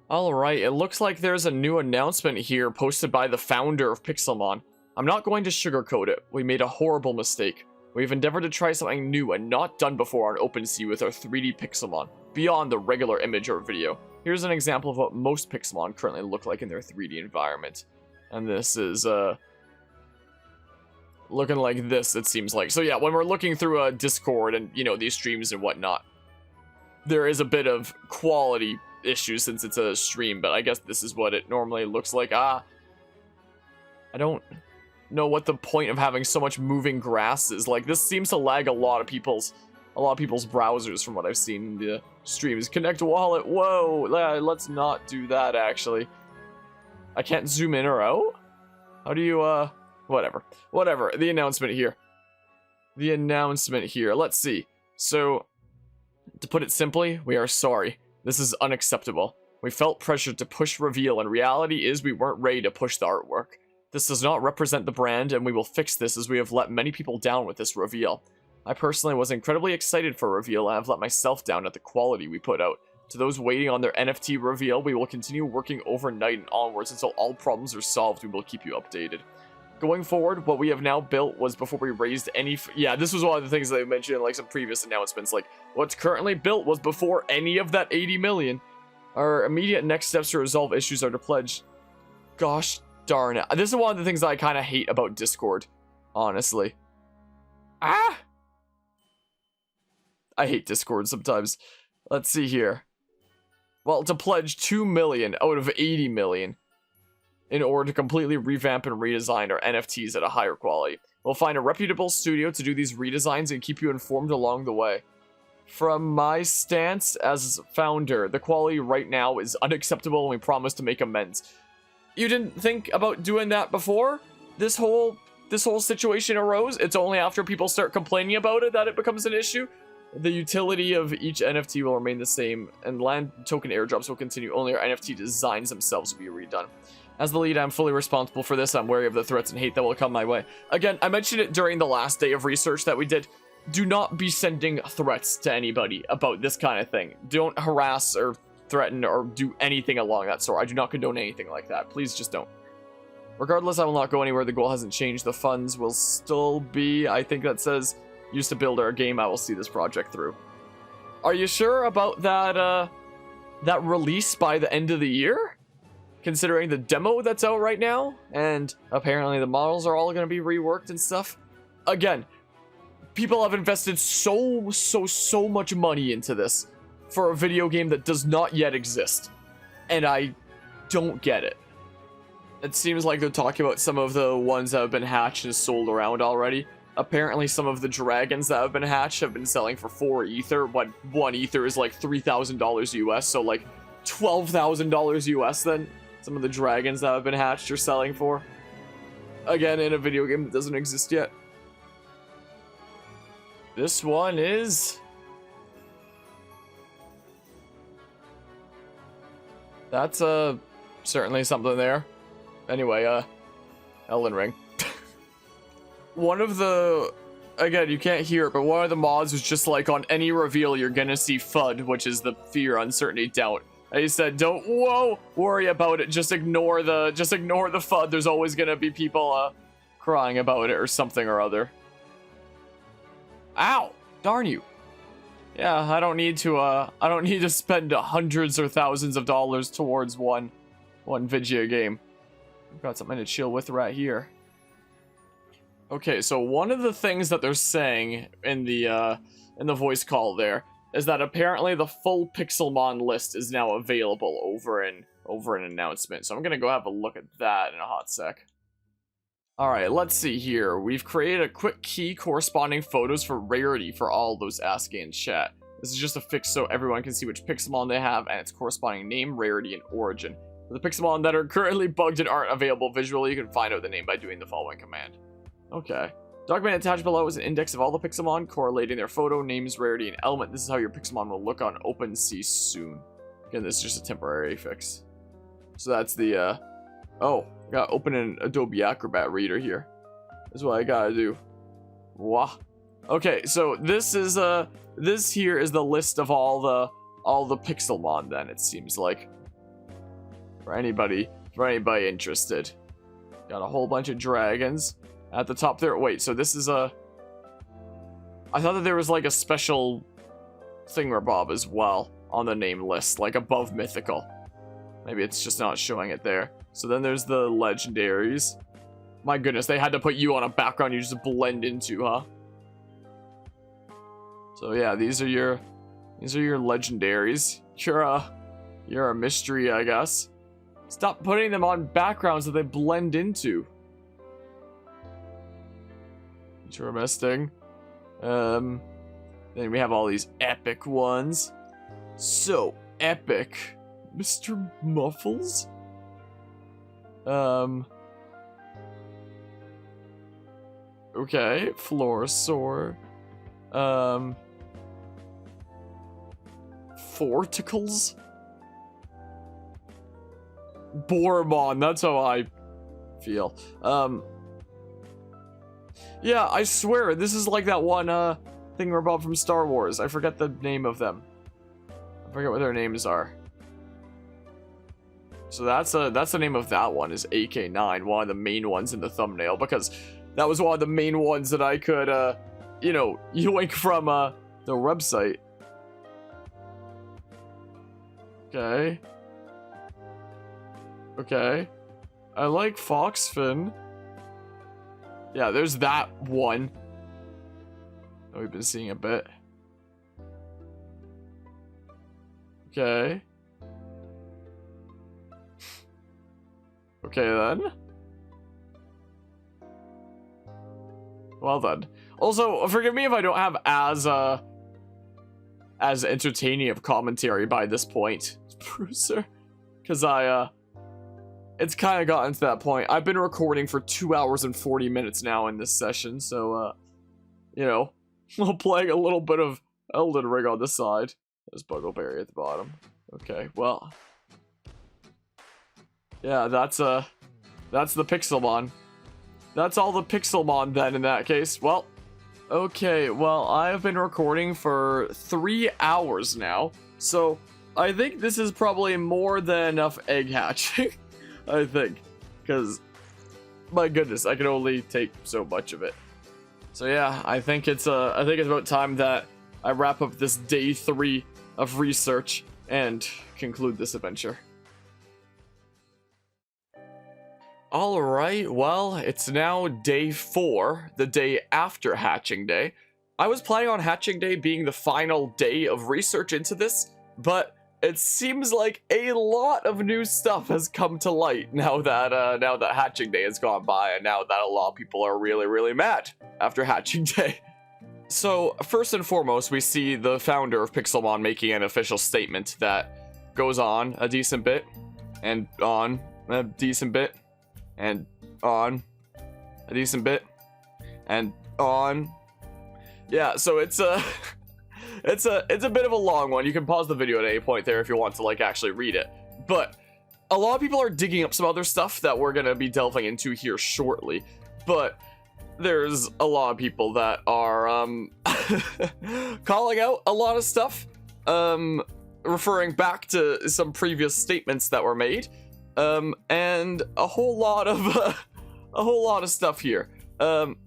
A: Alright, it looks like there's a new announcement here posted by the founder of Pixelmon. I'm not going to sugarcoat it. We made a horrible mistake. We've endeavored to try something new and not done before on OpenSea with our 3D Pixelmon, beyond the regular image or video. Here's an example of what most Pixelmon currently look like in their 3D environment. And this is, looking like this, it seems like. So yeah, when we're looking through a Discord and, you know, these streams and whatnot, there is a bit of quality issues since it's a stream, but I guess this is what it normally looks like. I don't know what the point of having so much moving grass is. Like, this seems to lag a lot of people's browsers from what I've seen in the streams. Connect wallet, whoa, let's not do that, actually. I can't zoom in or out? How do you, whatever, the announcement here. Let's see. So, to put it simply, we are sorry. This is unacceptable. We felt pressured to push reveal, and reality is we weren't ready to push the artwork. This does not represent the brand, and we will fix this as we have let many people down with this reveal. I personally was incredibly excited for reveal, and I've let myself down at the quality we put out. To those waiting on their NFT reveal, we will continue working overnight and onwards until all problems are solved. We will keep you updated. Going forward, what we have now built was before we raised any... Yeah, this was one of the things that I mentioned in like some previous announcements. Like, what's currently built was before any of that 80 million. Our immediate next steps to resolve issues are to pledge... Gosh darn it. This is one of the things that I kind of hate about Discord, honestly. I hate Discord sometimes. Let's see here. Well, to pledge 2 million out of 80 million. In order to completely revamp and redesign our NFTs at a higher quality. We'll find a reputable studio to do these redesigns and keep you informed along the way. From my stance as founder, the quality right now is unacceptable and we promise to make amends. You didn't think about doing that before this whole situation arose? It's only after people start complaining about it that it becomes an issue? The utility of each NFT will remain the same, and land token airdrops will continue. Only our NFT designs themselves will be redone. As the lead, I'm fully responsible for this. I'm wary of the threats and hate that will come my way. Again, I mentioned it during the last day of research that we did. Do not be sending threats to anybody about this kind of thing. Don't harass or threaten or do anything along that sort. I do not condone anything like that. Please just don't. Regardless, I will not go anywhere. The goal hasn't changed. The funds will still be, I think that says, used to build our game. I will see this project through. Are you sure about that, that release by the end of the year? Considering the demo that's out right now, and apparently the models are all going to be reworked and stuff. Again, people have invested so much money into this for a video game that does not yet exist. And I don't get it. It seems like they're talking about some of the ones that have been hatched and sold around already. apparently some of the dragons that have been hatched have been selling for 4 ether, but 1 ether is like $3,000 US, so like $12,000 US then some of the dragons that have been hatched are selling for. Again, in a video game that doesn't exist yet. This one is... That's certainly something there. Anyway, Elden Ring. One of the... Again, you can't hear it, but one of the mods was just like, on any reveal, you're gonna see FUD, which is the fear, uncertainty, doubt. And he said, don't, whoa, worry about it. Just ignore the FUD. There's always gonna be people, crying about it or something or other. Ow! Darn you. Yeah, I don't need to spend hundreds or thousands of dollars towards one video game. I've got something to chill with right here. Okay, so one of the things that they're saying in the voice call there is that apparently the full Pixelmon list is now available over an announcement. So I'm gonna go have a look at that in a hot sec. Alright, let's see here. We've created a quick key corresponding photos for rarity for all those asking in chat. This is just a fix so everyone can see which Pixelmon they have and its corresponding name, rarity, and origin. For the Pixelmon that are currently bugged and aren't available visually, you can find out the name by doing the following command. Okay. Document attached below is an index of all the Pixelmon, correlating their photo, names, rarity, and element. This is how your Pixelmon will look on OpenSea soon. Again, this is just a temporary fix. So that's the, oh, gotta open an Adobe Acrobat reader here. That's what I gotta do. Wah. Okay, so this is, this here is the list of all the Pixelmon then, it seems like. For anybody interested. Got a whole bunch of dragons. At the top there, wait, so this is a... I thought that there was like a special thingamabob as well on the name list, like above mythical. Maybe it's just not showing it there. So then there's the legendaries. My goodness, they had to put you on a background you just blend into, huh? So yeah, these are your legendaries. You're a mystery, I guess. Stop putting them on backgrounds that they blend into. Interesting. Then we have all these epic ones. So epic. Mr. Muffles? Okay, Florosaur. Forticles? Bormon, that's how I feel. Yeah, I swear, this is like that one, thingamabob from Star Wars. I forget the name of them. I forget what their names are. So that's the name of that one, is AK9, one of the main ones in the thumbnail, because that was one of the main ones that I could, you know, yoink from, the website. Okay. Okay. I like Foxfin. Yeah, there's that one. Oh, we've been seeing a bit. Okay. Okay then. Well then. Also, forgive me if I don't have as entertaining of commentary by this point, Bruiser. Because it's kind of gotten to that point. I've been recording for 2 hours and 40 minutes now in this session, so, you know, while playing a little bit of Elden Ring on the side. There's Buggleberry at the bottom. Okay, well. Yeah, that's the Pixelmon. That's all the Pixelmon then in that case. Well, okay, well, I've been recording for 3 hours now, so I think this is probably more than enough egg hatching. I think, because, my goodness, I can only take so much of it. So yeah, I think it's about time that I wrap up this day 3 of research and conclude this adventure. Alright, well, it's now day 4, the day after hatching day. I was planning on hatching day being the final day of research into this, but it seems like a lot of new stuff has come to light now that hatching day has gone by, and now that a lot of people are really mad after hatching day. So first and foremost, we see the founder of Pixelmon making an official statement that goes on a decent bit, and on a decent bit, and on a decent bit, and on. Yeah, so it's a it's a bit of a long one. You can pause the video at any point there if you want to like actually read it. But a lot of people are digging up some other stuff that we're gonna be delving into here shortly. But there's a lot of people that are calling out a lot of stuff, referring back to some previous statements that were made, and a whole lot of stuff here, and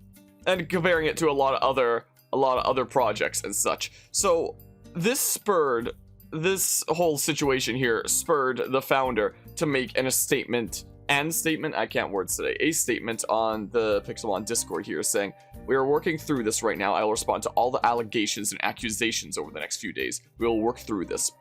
A: comparing it to a lot of other projects and such. So this whole situation here spurred the founder to make a statement on the Pixelmon Discord here, saying, "We are working through this right now. I will respond to all the allegations and accusations over the next few days. We will work through this."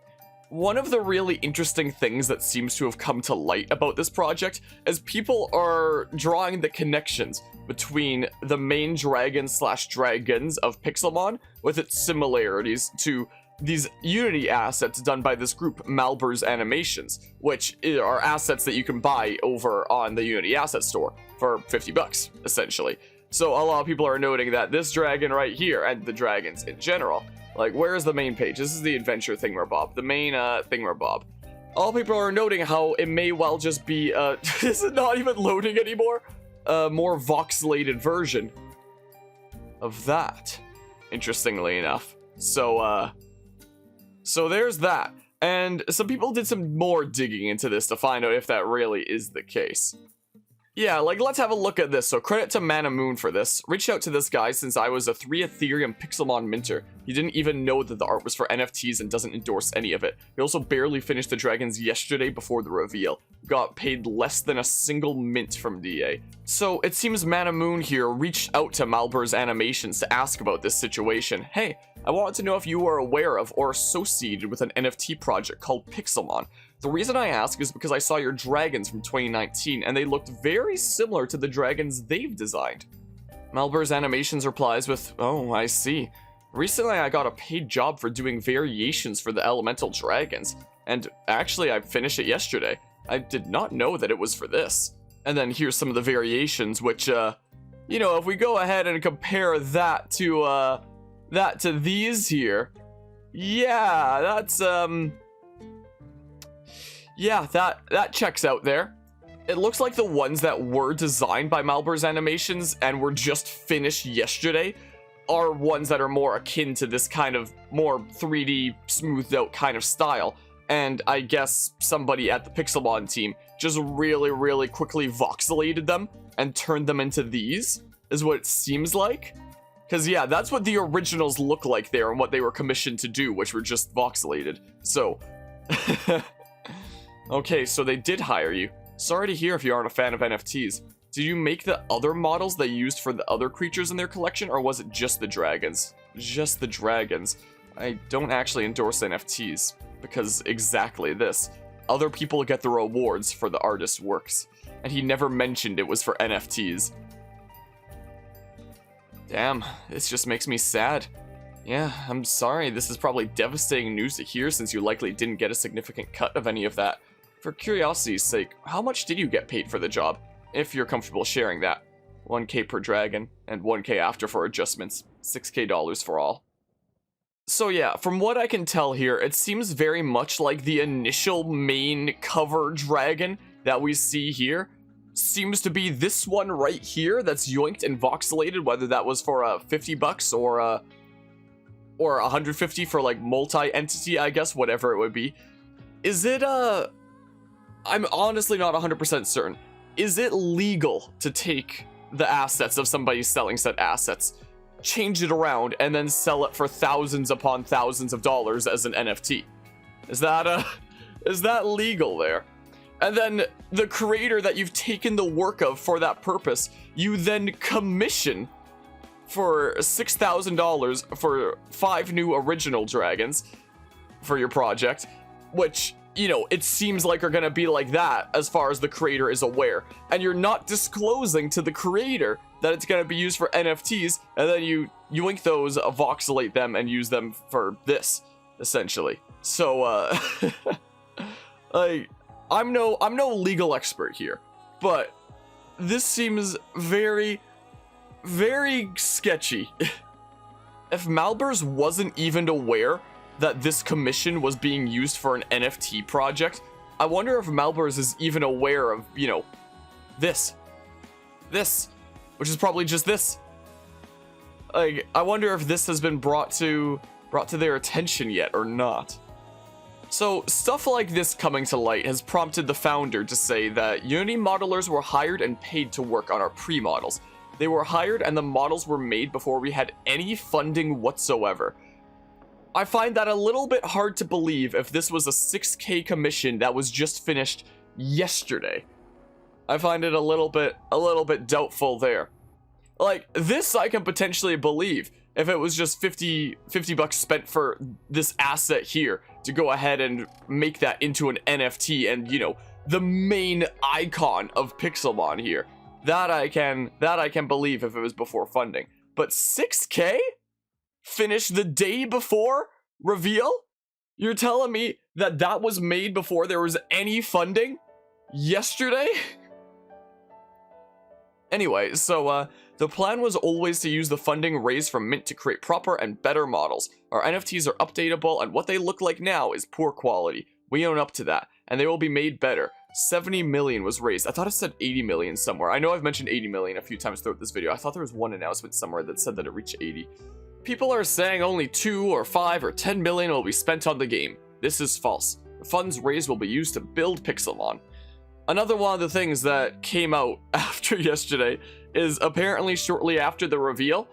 A: One of the really interesting things that seems to have come to light about this project is people are drawing the connections between the main dragon/dragons of Pixelmon with its similarities to these Unity assets done by this group, Malbur's Animations, which are assets that you can buy over on the Unity asset store for $50, essentially. So a lot of people are noting that this dragon right here, and the dragons in general, like, where is the main page? This is the adventure thingamabob, the main thingamabob. All people are noting how it may well just be, this is not even loading anymore, a more voxelated version of that, interestingly enough. So there's that. And some people did some more digging into this to find out if that really is the case. Yeah, like, let's have a look at this. So credit to Manamoon for this. Reached out to this guy since I was a 3 Ethereum Pixelmon minter. He didn't even know that the art was for NFTs and doesn't endorse any of it. He also barely finished the dragons yesterday before the reveal. Got paid less than a single mint from DA. So it seems Manamoon here reached out to Malbur's Animations to ask about this situation. Hey, I wanted to know if you are aware of or associated with an NFT project called Pixelmon. The reason I ask is because I saw your dragons from 2019 and they looked very similar to the dragons they've designed. Malbur's Animations replies with, "Oh, I see. Recently I got a paid job for doing variations for the elemental dragons, and actually I finished it yesterday. I did not know that it was for this." And then here's some of the variations, which, you know, if we go ahead and compare that to these here, yeah, that's, yeah, that checks out there. It looks like the ones that were designed by Malbur's Animations and were just finished yesterday are ones that are more akin to this kind of more 3D smoothed out kind of style. And I guess somebody at the Pixelmon team just really quickly voxelated them and turned them into these, is what it seems like. Because, yeah, that's what the originals look like there and what they were commissioned to do, which were just voxelated. So, okay, so they did hire you. Sorry to hear if you aren't a fan of NFTs. Did you make the other models they used for the other creatures in their collection, or was it just the dragons? Just the dragons. I don't actually endorse NFTs, because exactly this. Other people get the rewards for the artist's works, and he never mentioned it was for NFTs. Damn, this just makes me sad. Yeah, I'm sorry, this is probably devastating news to hear since you likely didn't get a significant cut of any of that. For curiosity's sake, how much did you get paid for the job? If you're comfortable sharing that. 1K per dragon, and 1K after for adjustments. $6K for all. So yeah, from what I can tell here, it seems very much like the initial main cover dragon that we see here seems to be this one right here that's yoinked and voxelated, whether that was for $50 or 150 for like multi-entity, I guess, whatever it would be. Is it I'm honestly not 100% certain. Is it legal to take the assets of somebody selling said assets, change it around, and then sell it for thousands upon thousands of dollars as an NFT? Is that legal there? And then the creator that you've taken the work of for that purpose, you then commission for $6,000 for 5 new original dragons for your project. which, you know, it seems like are gonna be like that as far as the creator is aware, and you're not disclosing to the creator that it's gonna be used for NFTs, and then you yoink those, voxelate them, and use them for this, essentially. So, like, I'm no legal expert here, but this seems very, very sketchy. If Malbers wasn't even aware that this commission was being used for an NFT project, I wonder if Malbers is even aware of, you know, this, which is probably just this. Like, I wonder if this has been brought to their attention yet or not. So, stuff like this coming to light has prompted the founder to say that Unity modelers were hired and paid to work on our pre-models. They were hired and the models were made before we had any funding whatsoever. I find that a little bit hard to believe if this was a 6K commission that was just finished yesterday. I find it a little bit doubtful there. Like, this I can potentially believe if it was just 50 bucks spent for this asset here to go ahead and make that into an NFT and, you know, the main icon of Pixelmon here. That I can believe if it was before funding. But 6K? Finished the day before reveal? You're telling me that that was made before there was any funding? Yesterday? Anyway, so, the plan was always to use the funding raised from Mint to create proper and better models. Our NFTs are updatable, and what they look like now is poor quality. We own up to that, and they will be made better. 70 million was raised. I thought it said 80 million somewhere. I know I've mentioned 80 million a few times throughout this video. I thought there was one announcement somewhere that said that it reached 80. People are saying only 2 or 5 or 10 million will be spent on the game. This is false. The funds raised will be used to build Pixelmon. Another one of the things that came out after yesterday is apparently shortly after the reveal,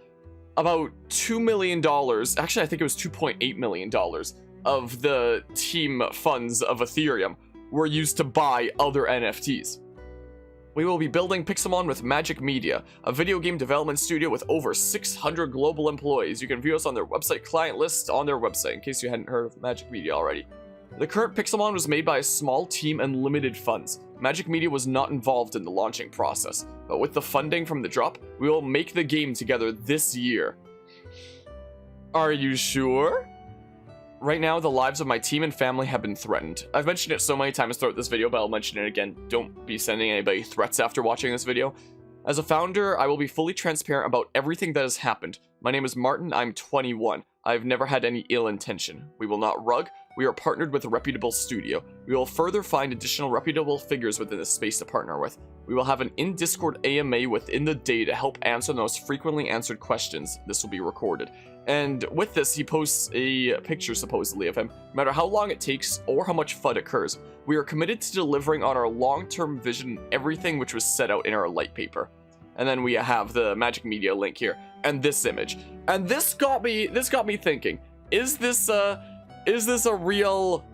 A: about $2 million, actually I think it was $2.8 million of the team funds of Ethereum were used to buy other NFTs. We will be building Pixelmon with Magic Media, a video game development studio with over 600 global employees. You can view us on their website client list on their website, in case you hadn't heard of Magic Media already. The current Pixelmon was made by a small team and limited funds. Magic Media was not involved in the launching process, but with the funding from the drop, we will make the game together this year. Are you sure? Right now, the lives of my team and family have been threatened. I've mentioned it so many times throughout this video, but I'll mention it again. Don't be sending anybody threats after watching this video. As a founder, I will be fully transparent about everything that has happened. My name is Martin, I'm 21. I've never had any ill intention. We will not rug. We are partnered with a reputable studio. We will further find additional reputable figures within the space to partner with. We will have an in-Discord AMA within the day to help answer the most frequently answered questions. This will be recorded. And with this, he posts a picture supposedly of him. No matter how long it takes or how much FUD occurs, we are committed to delivering on our long-term vision, everything which was set out in our light paper. And then we have the Magic Media link here and this image. And this got me thinking, is this a real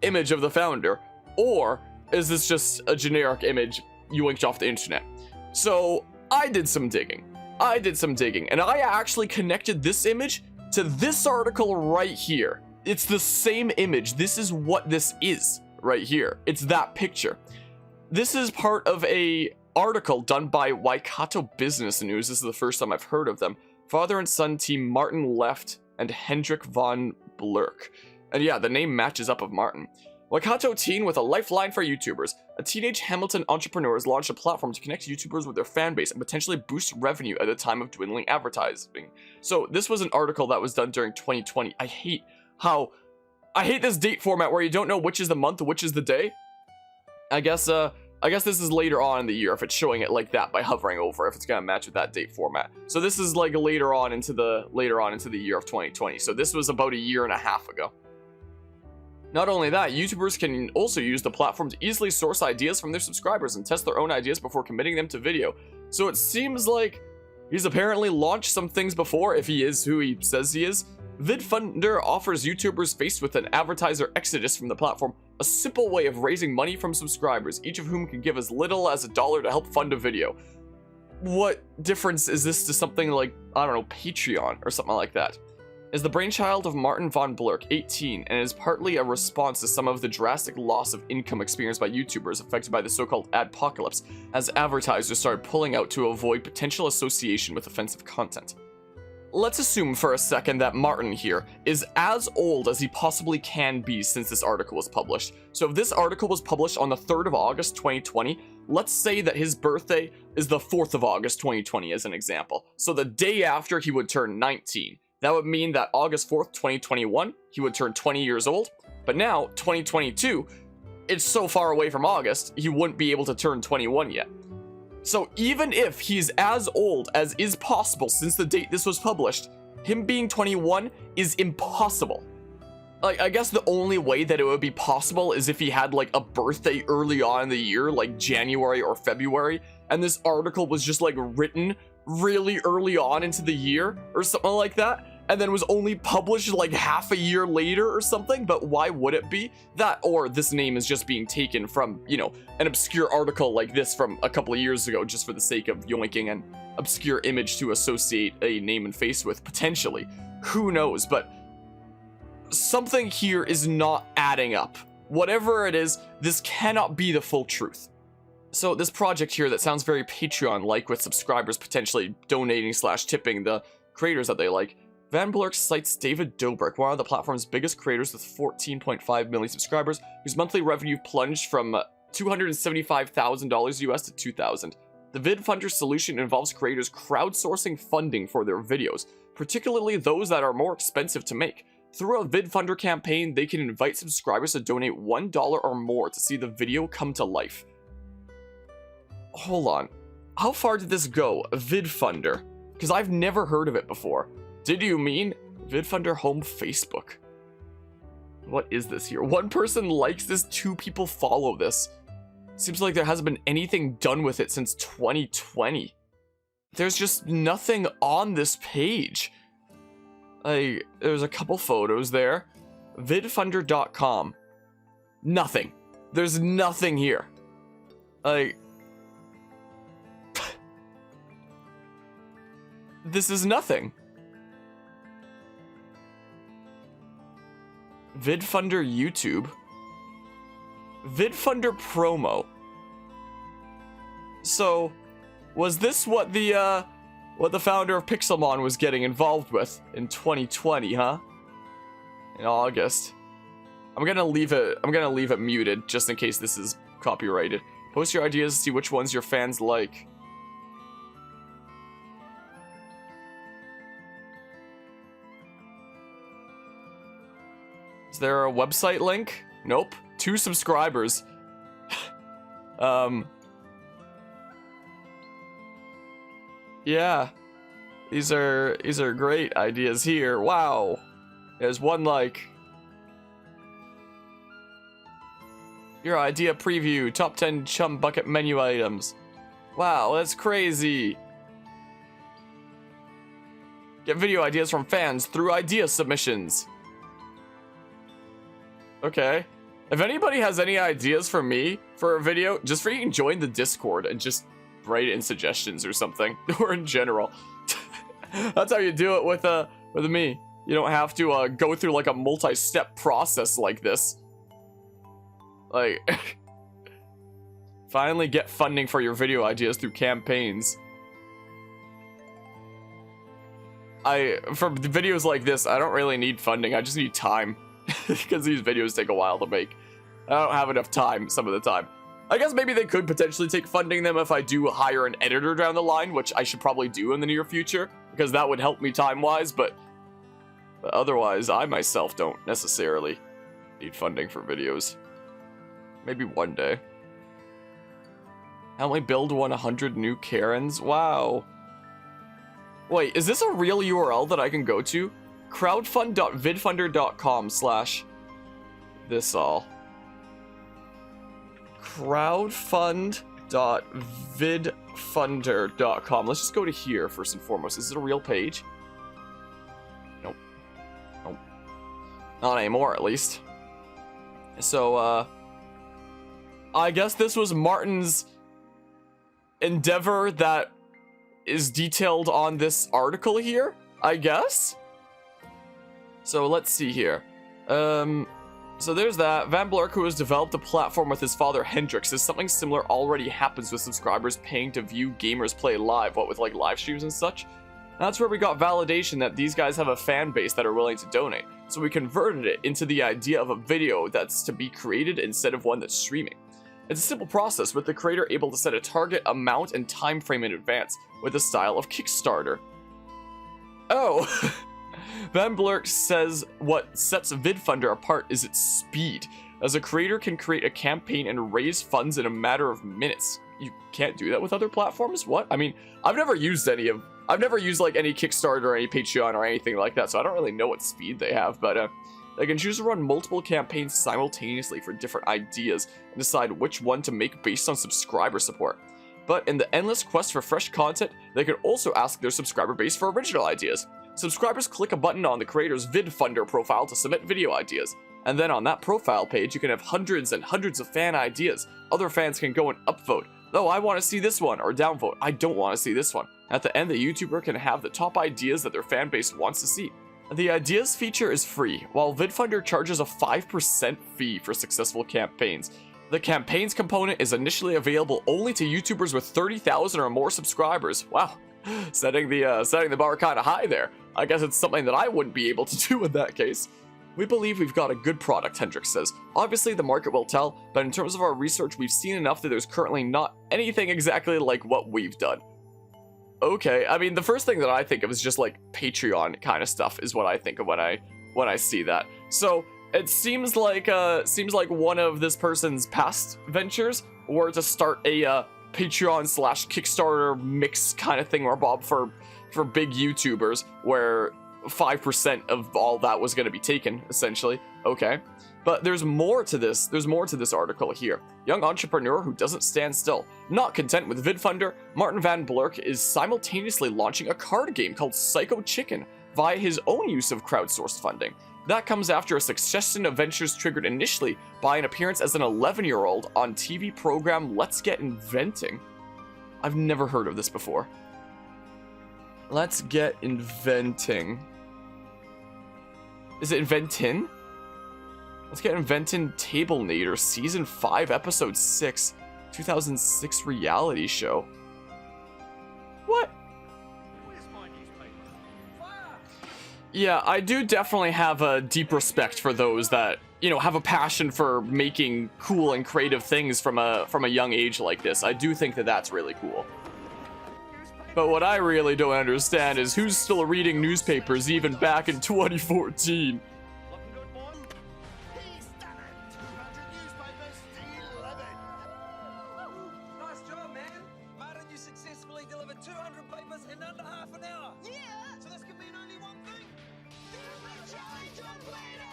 A: image of the founder, or is this just a generic image yoinked off the internet? So I did some digging, and I actually connected this image to this article right here. It's the same image. This is what this is right here. It's that picture. This is part of a article done by Waikato Business News. This is the first time I've heard of them. Father and son team Martin Left and Hendrik von Blurk. And yeah, the name matches up of Martin. Waikato teen with a lifeline for YouTubers. A teenage Hamilton entrepreneur has launched a platform to connect YouTubers with their fan base and potentially boost revenue at a time of dwindling advertising. So this was an article that was done during 2020. I hate this date format where you don't know which is the month, which is the day. I guess this is later on in the year if it's showing it like that by hovering over, if it's gonna match with that date format. So this is like later on into the year of 2020. So this was about a year and a half ago. Not only that, YouTubers can also use the platform to easily source ideas from their subscribers and test their own ideas before committing them to video. So it seems like he's apparently launched some things before, if he is who he says he is. VidFunder offers YouTubers faced with an advertiser exodus from the platform a simple way of raising money from subscribers, each of whom can give as little as $1 to help fund a video. What difference is this to something like, I don't know, Patreon or something like that? is the brainchild of Martin von Blurk, 18, and is partly a response to some of the drastic loss of income experienced by YouTubers affected by the so-called adpocalypse, as advertisers started pulling out to avoid potential association with offensive content. Let's assume for a second that Martin here is as old as he possibly can be since this article was published. So if this article was published on the 3rd of August 2020, let's say that his birthday is the 4th of August 2020 as an example. So the day after he would turn 19. That would mean that August 4th, 2021, he would turn 20 years old. But now, 2022, it's so far away from August, he wouldn't be able to turn 21 yet. So even if he's as old as is possible since the date this was published, him being 21 is impossible. Like, I guess the only way that it would be possible is if he had like a birthday early on in the year, like January or February, and this article was just like written really early on into the year or something like that, and then was only published like half a year later or something. But why would it be that? Or this name is just being taken from, you know, an obscure article like this from a couple of years ago just for the sake of yoinking an obscure image to associate a name and face with, potentially. Who knows? But something here is not adding up. Whatever it is, this cannot be the full truth. So this project here that sounds very Patreon-like, with subscribers potentially donating / tipping the creators that they like, Van Blurk cites David Dobrik, one of the platform's biggest creators with 14.5 million subscribers, whose monthly revenue plunged from $275,000 US to $2,000. The VidFunder solution involves creators crowdsourcing funding for their videos, particularly those that are more expensive to make. Through a VidFunder campaign, they can invite subscribers to donate $1 or more to see the video come to life. Hold on. How far did this go? VidFunder? Because I've never heard of it before. Did you mean VidFunder Home Facebook? What is this here? One person likes this, 2 people follow this. Seems like there hasn't been anything done with it since 2020. There's just nothing on this page. Like, there's a couple photos there. Vidfunder.com. Nothing. There's nothing here. Like, this is nothing. VidFunder YouTube. VidFunder promo. So, was this what the founder of Pixelmon was getting involved with in 2020, huh? In August. I'm gonna leave it muted just in case this is copyrighted. Post your ideas, see which ones your fans like. Is there a website link? Nope. 2 subscribers. Yeah. These are great ideas here. Wow. There's 1 like. Your idea preview, top 10 chum bucket menu items. Wow, that's crazy. Get video ideas from fans through idea submissions. Okay. If anybody has any ideas for me for a video, just freaking join the Discord and just write in suggestions or something, or in general. That's how you do it with me. You don't have to go through like a multi-step process like this. Like, finally get funding for your video ideas through campaigns. For videos like this, I don't really need funding. I just need time. Because these videos take a while to make. I don't have enough time some of the time. I guess maybe they could potentially take funding them if I do hire an editor down the line, which I should probably do in the near future, because that would help me time-wise, but otherwise, I myself don't necessarily need funding for videos. Maybe one day. Help me build 100 new Karens? Wow. Wait, is this a real URL that I can go to? crowdfund.vidfunder.com/this all. crowdfund.vidfunder.com. Let's just go to here first and foremost. Is it a real page? Nope. Nope. Not anymore, at least. So, I guess this was Martin's endeavor that is detailed on this article here, I guess? So let's see here. So there's that. Van Blurk, who has developed a platform with his father Hendrik, says something similar already happens with subscribers paying to view gamers play live, what with like live streams and such. That's where we got validation that these guys have a fan base that are willing to donate. So we converted it into the idea of a video that's to be created instead of one that's streaming. It's a simple process, with the creator able to set a target amount and time frame in advance, with the style of Kickstarter. Oh! Van Blurk says what sets VidFunder apart is its speed, as a creator can create a campaign and raise funds in a matter of minutes. You can't do that with other platforms? What? I mean, I've never used like any Kickstarter or any Patreon or anything like that, so I don't really know what speed they have, but they can choose to run multiple campaigns simultaneously for different ideas and decide which one to make based on subscriber support. But in the endless quest for fresh content, they can also ask their subscriber base for original ideas. Subscribers click a button on the creator's VidFunder profile to submit video ideas, and then on that profile page you can have hundreds and hundreds of fan ideas. Other fans can go and upvote. Oh, I want to see this one, or downvote. I don't want to see this one. At the end, the YouTuber can have the top ideas that their fan base wants to see. The ideas feature is free, while VidFunder charges a 5% fee for successful campaigns. The campaigns component is initially available only to YouTubers with 30,000 or more subscribers. Wow, setting the bar kind of high there. I guess it's something that I wouldn't be able to do in that case. We believe we've got a good product, Hendrik says. Obviously, the market will tell, but in terms of our research, we've seen enough that there's currently not anything exactly like what we've done. Okay, I mean, the first thing that I think of is just like Patreon kind of stuff is what I think of when I see that. So it seems like one of this person's past ventures were to start a Patreon/Kickstarter mix kind of thing, or Bob for big YouTubers, where 5% of all that was going to be taken, essentially. Okay, but there's more to this. There's more to this article here. Young entrepreneur who doesn't stand still. Not content with VidFunder, Martin Van Blurk is simultaneously launching a card game called Psycho Chicken via his own use of crowdsourced funding. That comes after a succession of ventures triggered initially by an appearance as an 11-year-old on TV program Let's Get Inventing. I've never heard of this before. Let's Get Inventing. Is it Inventin? Let's Get Inventin Table Nader, Season 5, Episode 6, 2006 reality show. What? Yeah, I do definitely have a deep respect for those that, you know, have a passion for making cool and creative things from a young age like this. I do think that that's really cool. But what I really don't understand is who's still reading newspapers even back in 2014.
B: Nice job, man. Martin, you successfully delivered 200 papers in under half an hour. Yeah. So this can mean only one thing. The challenge completed!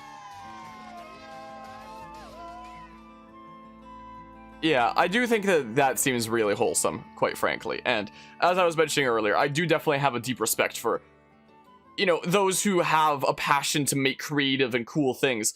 A: Yeah, I do think that seems really wholesome, quite frankly. And as I was mentioning earlier, I do definitely have a deep respect for, you know, those who have a passion to make creative and cool things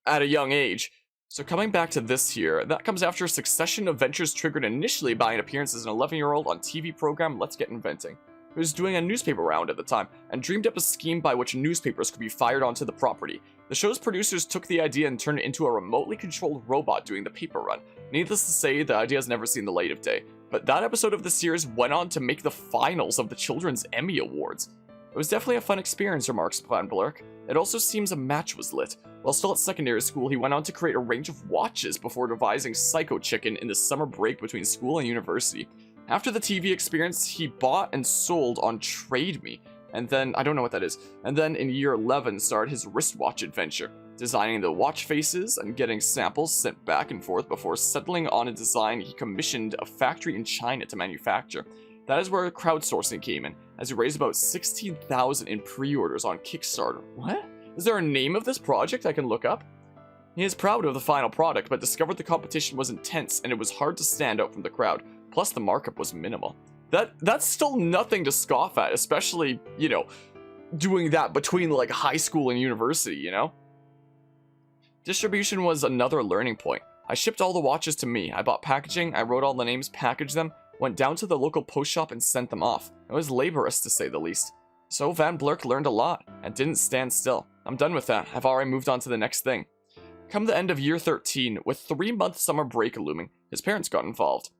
A: at a young age. So coming back to this here, that comes after a succession of ventures triggered initially by an appearance as an 11-year-old on TV program Let's Get Inventing, who was doing a newspaper round at the time, and dreamed up a scheme by which newspapers could be fired onto the property. The show's producers took the idea and turned it into a remotely controlled robot doing the paper run. Needless to say, the idea has never seen the light of day, but that episode of the series went on to make the finals of the Children's Emmy Awards. It was definitely a fun experience, remarks Van Blurk. It also seems a match was lit. While still at secondary school, he went on to create a range of watches before devising Psycho Chicken in the summer break between school and university. After the TV experience, he bought and sold on Trade Me, and then, I don't know what that is, and then in year 11 started his wristwatch adventure, designing the watch faces and getting samples sent back and forth before settling on a design he commissioned a factory in China to manufacture. That is where crowdsourcing came in, as he raised about 16,000 in pre-orders on Kickstarter. What? Is there a name of this project I can look up? He is proud of the final product, but discovered the competition was intense and it was hard to stand out from the crowd. Plus, the markup was minimal. That's still nothing to scoff at, especially, you know, doing that between, like, high school and university, you know? Distribution was another learning point. I shipped all the watches to me. I bought packaging, I wrote all the names, packaged them, went down to the local post shop and sent them off. It was laborious, to say the least. So Van Blurk learned a lot, and didn't stand still. I'm done with that. I've already moved on to the next thing. Come the end of year 13, with 3-month summer break looming, his parents got involved.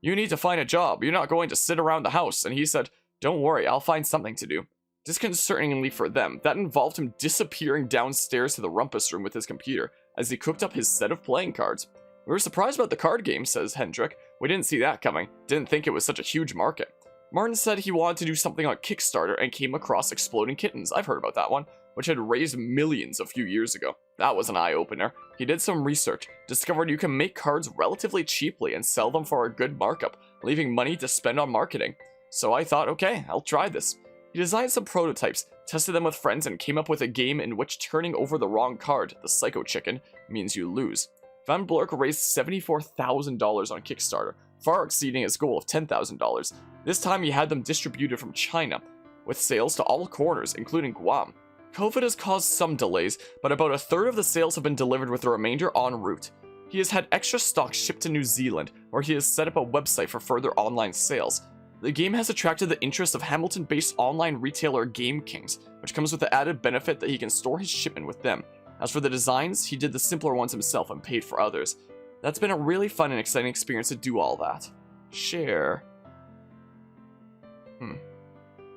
A: You need to find a job. You're not going to sit around the house. And he said, don't worry, I'll find something to do. Disconcertingly for them, that involved him disappearing downstairs to the rumpus room with his computer as he cooked up his set of playing cards. We were surprised about the card game, says Hendrik. We didn't see that coming. Didn't think it was such a huge market. Martin said he wanted to do something on Kickstarter and came across Exploding Kittens. I've heard about that one, which had raised millions a few years ago. That was an eye-opener. He did some research, discovered you can make cards relatively cheaply and sell them for a good markup, leaving money to spend on marketing. So I thought, okay, I'll try this. He designed some prototypes, tested them with friends, and came up with a game in which turning over the wrong card, the Psycho Chicken, means you lose. Van Blurk raised $74,000 on Kickstarter, far exceeding his goal of $10,000. This time he had them distributed from China, with sales to all corners, including Guam. COVID has caused some delays, but about a third of the sales have been delivered with the remainder en route. He has had extra stock shipped to New Zealand, where he has set up a website for further online sales. The game has attracted the interest of Hamilton-based online retailer Game Kings, which comes with the added benefit that he can store his shipment with them. As for the designs, he did the simpler ones himself and paid for others. That's been a really fun and exciting experience to do all that. Share.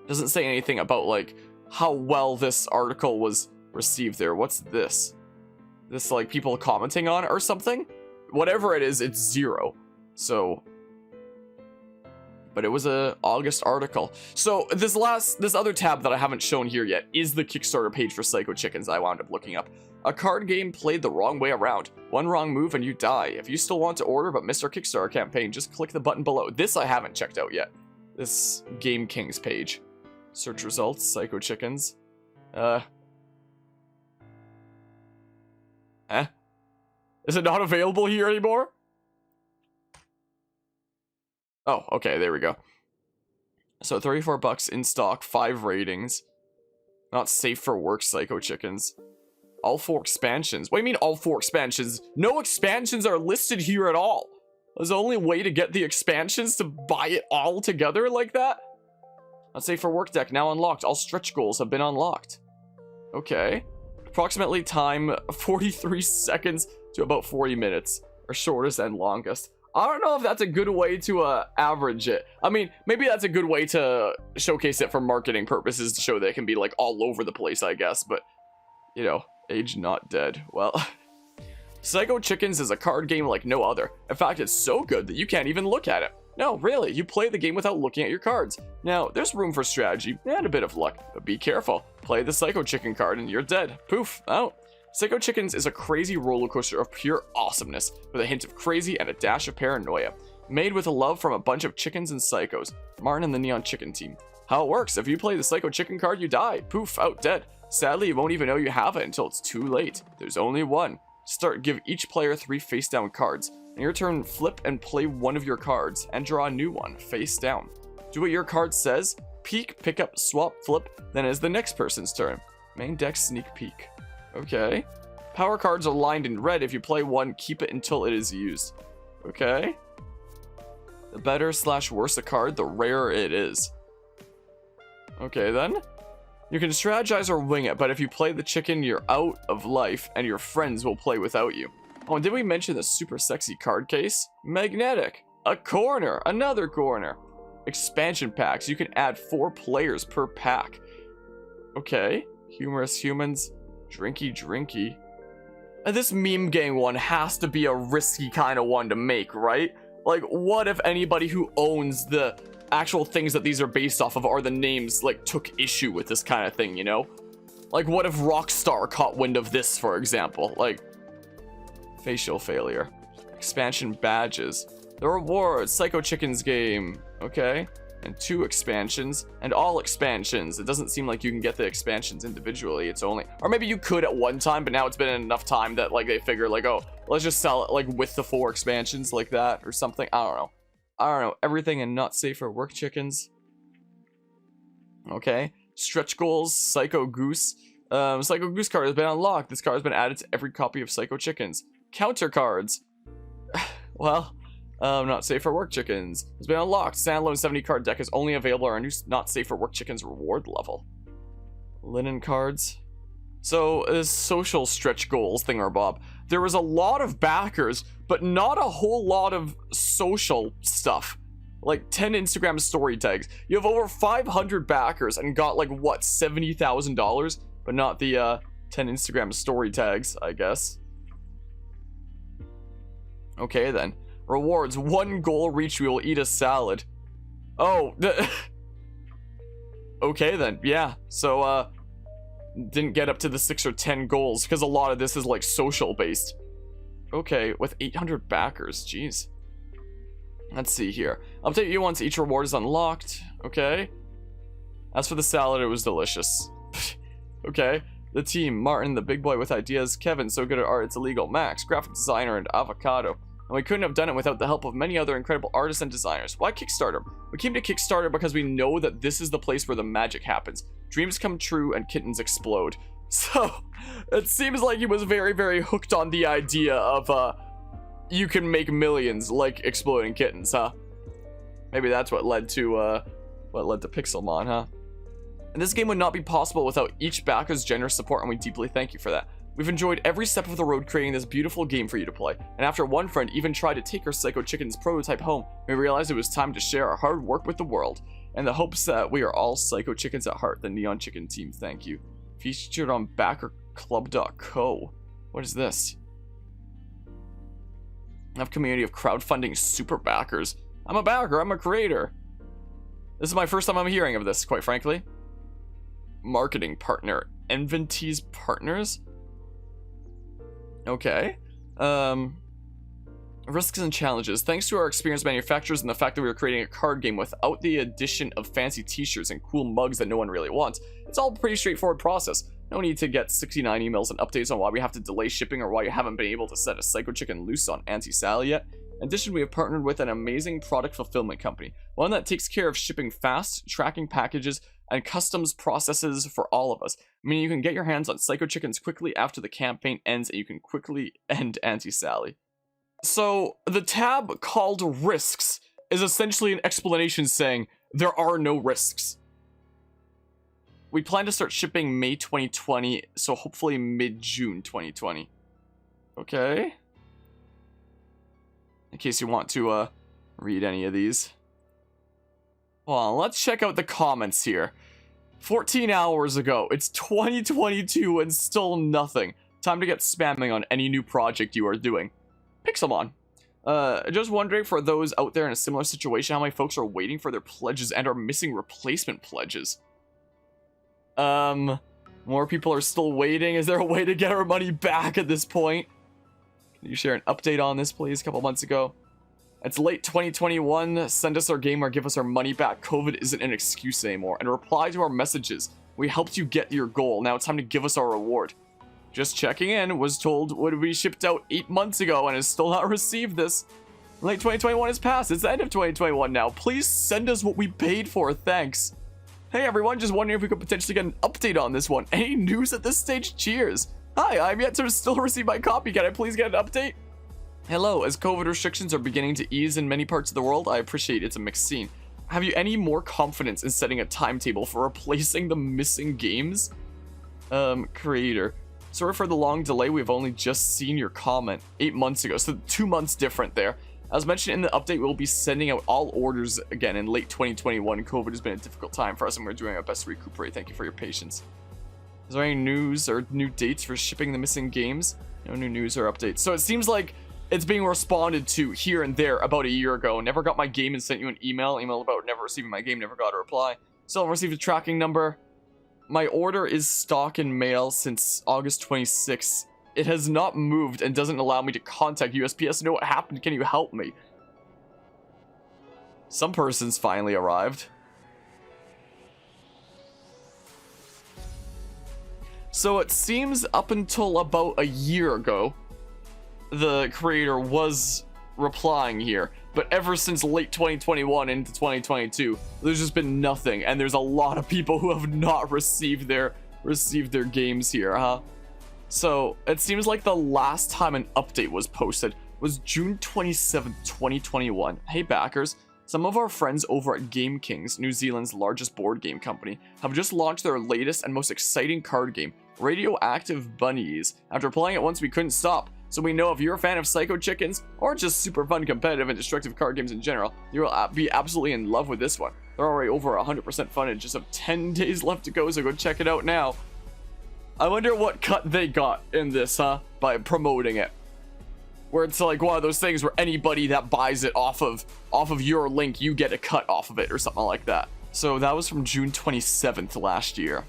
A: Doesn't say anything about, like, how well this article was received there. What's this? This, like, people commenting on it or something? Whatever it is, it's 0. So... but it was a August article. So this other tab that I haven't shown here yet is the Kickstarter page for Psycho Chickens I wound up looking up. A card game played the wrong way around. One wrong move and you die. If you still want to order but missed our Kickstarter campaign, just click the button below. This I haven't checked out yet. This Game Kings page. Search results, Psycho Chickens. Is it not available here anymore? Oh, okay, there we go. So $34 in stock, 5 ratings. Not safe for work, Psycho Chickens. All 4 expansions. What do you mean all 4 expansions? No expansions are listed here at all. There's the only way to get the expansions to buy it all together like that? Not safe for work deck now unlocked. All stretch goals have been unlocked. Okay. Approximately time 43 seconds to about 40 minutes. Or shortest and longest. I don't know if that's a good way to average it. I mean, maybe that's a good way to showcase it for marketing purposes to show that it can be like all over the place, I guess. But, you know, age not dead. Well, Psycho Chickens is a card game like no other. In fact, it's so good that you can't even look at it. No, really, you play the game without looking at your cards. Now, there's room for strategy and a bit of luck, but be careful. Play the Psycho Chicken card and you're dead. Poof, out. Psycho Chickens is a crazy rollercoaster of pure awesomeness, with a hint of crazy and a dash of paranoia. Made with a love from a bunch of chickens and psychos. Martin and the Neon Chicken team. How it works, if you play the Psycho Chicken card, you die. Poof, out dead. Sadly, you won't even know you have it until it's too late. There's only one. Start, give each player 3 face down cards. On your turn, flip and play one of your cards, and draw a new one, face down. Do what your card says, peek, pick up, swap, flip, then it's the next person's turn. Main deck sneak peek. Okay. Power cards are lined in red. If you play one, keep it until it is used. Okay. The better / worse a card, the rarer it is. Okay then. You can strategize or wing it, but if you play the chicken, you're out of life, and your friends will play without you. Oh, and did we mention the super sexy card case? Magnetic. A corner. Another corner. Expansion packs. You can add 4 players per pack. Okay. Humorous humans. Drinky drinky. And this meme gang one has to be a risky kind of one to make, right? Like, what if anybody who owns the actual things that these are based off of are the names, like, took issue with this kind of thing, you know? Like, what if Rockstar caught wind of this, for example? Like, facial failure. Expansion badges. The rewards. Psycho Chickens game. Okay. And 2 expansions. And all expansions. It doesn't seem like you can get the expansions individually. It's only... or maybe you could at one time, but now it's been enough time that, like, they figure, like, oh, let's just sell it, like, with the 4 expansions like that or something. I don't know. I don't know. Everything and not safe for work chickens. Okay. Stretch goals. Psycho Goose. Psycho Goose card has been unlocked. This card has been added to every copy of Psycho Chickens. Counter cards. Well, not safe for work chickens. Has been unlocked. Standalone 70 card deck is only available on our new not safe for work chickens reward level. Linen cards. So this social stretch goals thingamabob. There was a lot of backers, but not a whole lot of social stuff. Like 10 Instagram story tags. You have over 500 backers and got like what, $70,000, but not the 10 Instagram story tags, I guess. Okay then. Rewards: 1 goal reached, we will eat a salad. Oh, okay then. Yeah. So didn't get up to the 6 or 10 goals because a lot of this is like social based. Okay, with 800 backers, jeez. Let's see here. Update you once each reward is unlocked. Okay. As for the salad, it was delicious. Okay. The team: Martin, the big boy with ideas; Kevin, so good at art it's illegal; Max, graphic designer; and Avocado. And we couldn't have done it without the help of many other incredible artists and designers. Why Kickstarter? We came to Kickstarter because we know that this is the place where the magic happens. Dreams come true and kittens explode. So, it seems like he was very, very hooked on the idea of, you can make millions like exploding kittens, huh? Maybe that's what led to Pixelmon, huh? And this game would not be possible without each backer's generous support, and we deeply thank you for that. We've enjoyed every step of the road creating this beautiful game for you to play, and after one friend even tried to take our Psycho Chicken's prototype home, we realized it was time to share our hard work with the world, in the hopes that we are all Psycho Chickens at heart. The Neon Chicken team, thank you. Featured on backerclub.co. What is this? I have a community of crowdfunding super backers. I'm a backer, I'm a creator. This is my first time I'm hearing of this, quite frankly. Marketing partner, NFTs partners. Okay. Risks and challenges. Thanks to our experienced manufacturers and the fact that we were creating a card game without the addition of fancy t-shirts and cool mugs that no one really wants, it's all a pretty straightforward process. No need to get 69 emails and updates on why we have to delay shipping or why you haven't been able to set a Psycho Chicken loose on Auntie Sally yet. In addition, we have partnered with an amazing product fulfillment company, one that takes care of shipping fast, tracking packages, and customs processes for all of us, meaning you can get your hands on Psycho Chickens quickly after the campaign ends and you can quickly end Auntie Sally. So, the tab called Risks is essentially an explanation saying there are no risks. We plan to start shipping May 2020, so hopefully mid-June 2020. Okay. In case you want to read any of these. Well, let's check out the comments here. 14 hours ago, it's 2022 and still nothing. Time to get spamming on any new project you are doing. Pixelmon. Just wondering, for those out there in a similar situation, how many folks are waiting for their pledges and are missing replacement pledges? More people are still waiting. Is there a way to get our money back at this point? Can you share an update on this, please? A couple months ago. It's late 2021. Send us our game or give us our money back. COVID isn't an excuse anymore. And reply to our messages. We helped you get your goal. Now it's time to give us our reward. Just checking in. Was told would be shipped out 8 months ago and has still not received this. Late 2021 is past. It's the end of 2021 now. Please send us what we paid for. Thanks. Hey everyone, just wondering if we could potentially get an update on this one. Any news at this stage? Cheers. Hi, I'm yet to still receive my copy. Can I please get an update? Hello, as COVID restrictions are beginning to ease in many parts of the world, I appreciate it's a mixed scene. Have you any more confidence in setting a timetable for replacing the missing games? Creator. Sorry for the long delay, we've only just seen your comment 8 months ago, so 2 months different there. As mentioned in the update, we'll be sending out all orders again in late 2021. COVID has been a difficult time for us and we're doing our best to recuperate. Thank you for your patience. Is there any news or new dates for shipping the missing games? No new news or updates. So it seems like it's being responded to here and there about a year ago. Never got my game and sent you an email. Email about never receiving my game, never got a reply. Still haven't received a tracking number. My order is stock in mail since August 26th. It has not moved and doesn't allow me to contact USPS to know what happened. Can you help me? Some person's finally arrived. So it seems up until about a year ago, the creator was replying here. But ever since late 2021 into 2022, there's just been nothing. And there's a lot of people who have not received their games here, huh? So it seems like the last time an update was posted was June 27th, 2021. Hey backers, Some of our friends over at Game Kings, New Zealand's largest board game company, have just launched their latest and most exciting card game, Radioactive Bunnies. After playing it once, we couldn't stop. So we know if you're a fan of Psycho Chickens, or just super fun, competitive, and destructive card games in general, you'll be absolutely in love with this one. They're already over 100% fun and just have 10 days left to go, so go check it out now. I wonder what cut they got in this, by promoting it. Where it's like one of those things where anybody that buys it off of your link, you get a cut off of it or something like that. So that was from June 27th last year.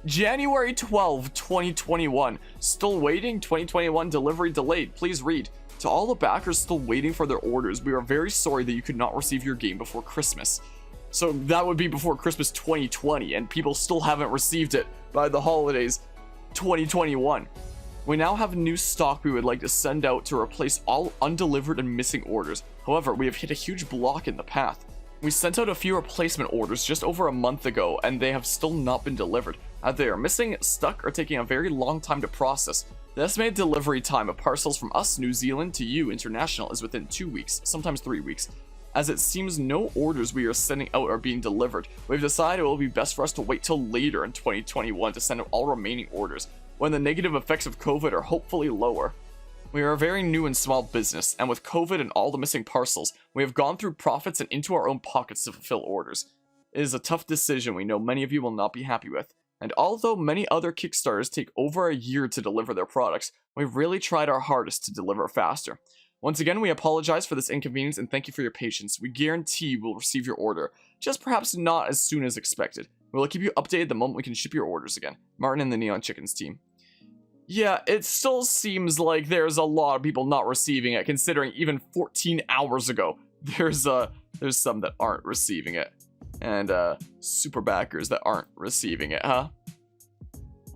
A: January 12, 2021. Still waiting? 2021 delivery delayed. Please read. To all the backers still waiting for their orders, we are very sorry that you could not receive your game before Christmas. So that would be before Christmas 2020, and people still haven't received it by the holidays 2021. We now have new stock we would like to send out to replace all undelivered and missing orders. However, we have hit a huge block in the path. We sent out a few replacement orders just over a month ago, and they have still not been delivered. They are missing, stuck, or taking a very long time to process. The estimated delivery time of parcels from us, New Zealand, to you, international, is within 2 weeks, sometimes 3 weeks. As it seems no orders we are sending out are being delivered, we've decided it will be best for us to wait till later in 2021 to send out all remaining orders, when the negative effects of COVID are hopefully lower. We are a very new and small business, and with COVID and all the missing parcels, we have gone through profits and into our own pockets to fulfill orders. It is a tough decision we know many of you will not be happy with, and although many other Kickstarters take over a year to deliver their products, we've really tried our hardest to deliver faster. Once again, we apologize for this inconvenience and thank you for your patience. We guarantee we'll receive your order, just perhaps not as soon as expected. We will keep you updated the moment we can ship your orders again. Martin and the Neon Chickens team. Yeah, it still seems like there's a lot of people not receiving it, considering even 14 hours ago, there's some that aren't receiving it. And, super backers that aren't receiving it, huh?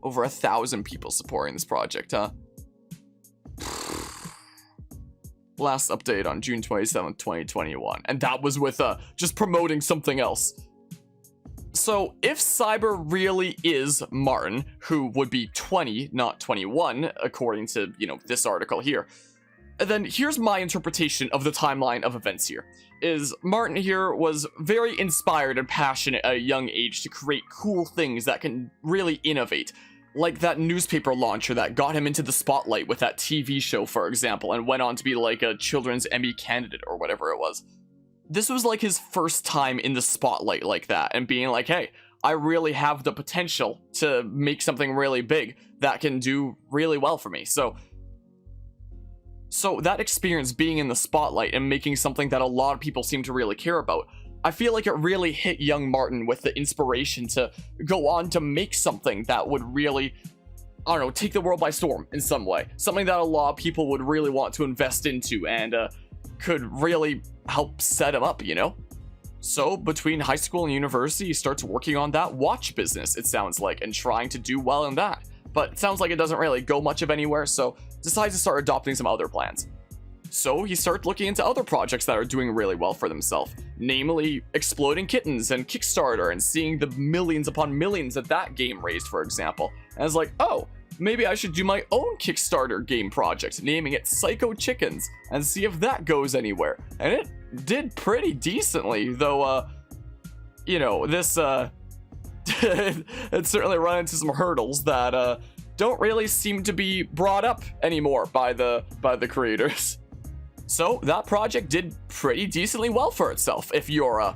A: Over 1,000 people supporting this project, huh? Last update on June 27th, 2021. And that was with, just promoting something else. So, if Cyber really is Martin, who would be 20, not 21, according to, this article here, then here's my interpretation of the timeline of events here. Is Martin here was very inspired and passionate at a young age to create cool things that can really innovate. Like that newspaper launcher that got him into the spotlight with that TV show, for example, and went on to be like a children's Emmy candidate or whatever it was. This was like his first time in the spotlight like that, and being like, hey, I really have the potential to make something really big that can do really well for me. So that experience being in the spotlight and making something that a lot of people seem to really care about, I feel like it really hit young Martin with the inspiration to go on to make something that would really, I don't know, take the world by storm in some way. Something that a lot of people would really want to invest into and could really help set him up, So between high school and university, he starts working on that watch business, it sounds like, and trying to do well in that. But it sounds like it doesn't really go much of anywhere, so decides to start adopting some other plans. So he starts looking into other projects that are doing really well for themselves, namely Exploding Kittens and Kickstarter, and seeing the millions upon millions that that game raised, for example. And it's like, oh, maybe I should do my own Kickstarter game project, naming it Psycho Chickens, and see if that goes anywhere. And it did pretty decently, though, this, it certainly run into some hurdles that, don't really seem to be brought up anymore by the creators. So that project did pretty decently well for itself if you're,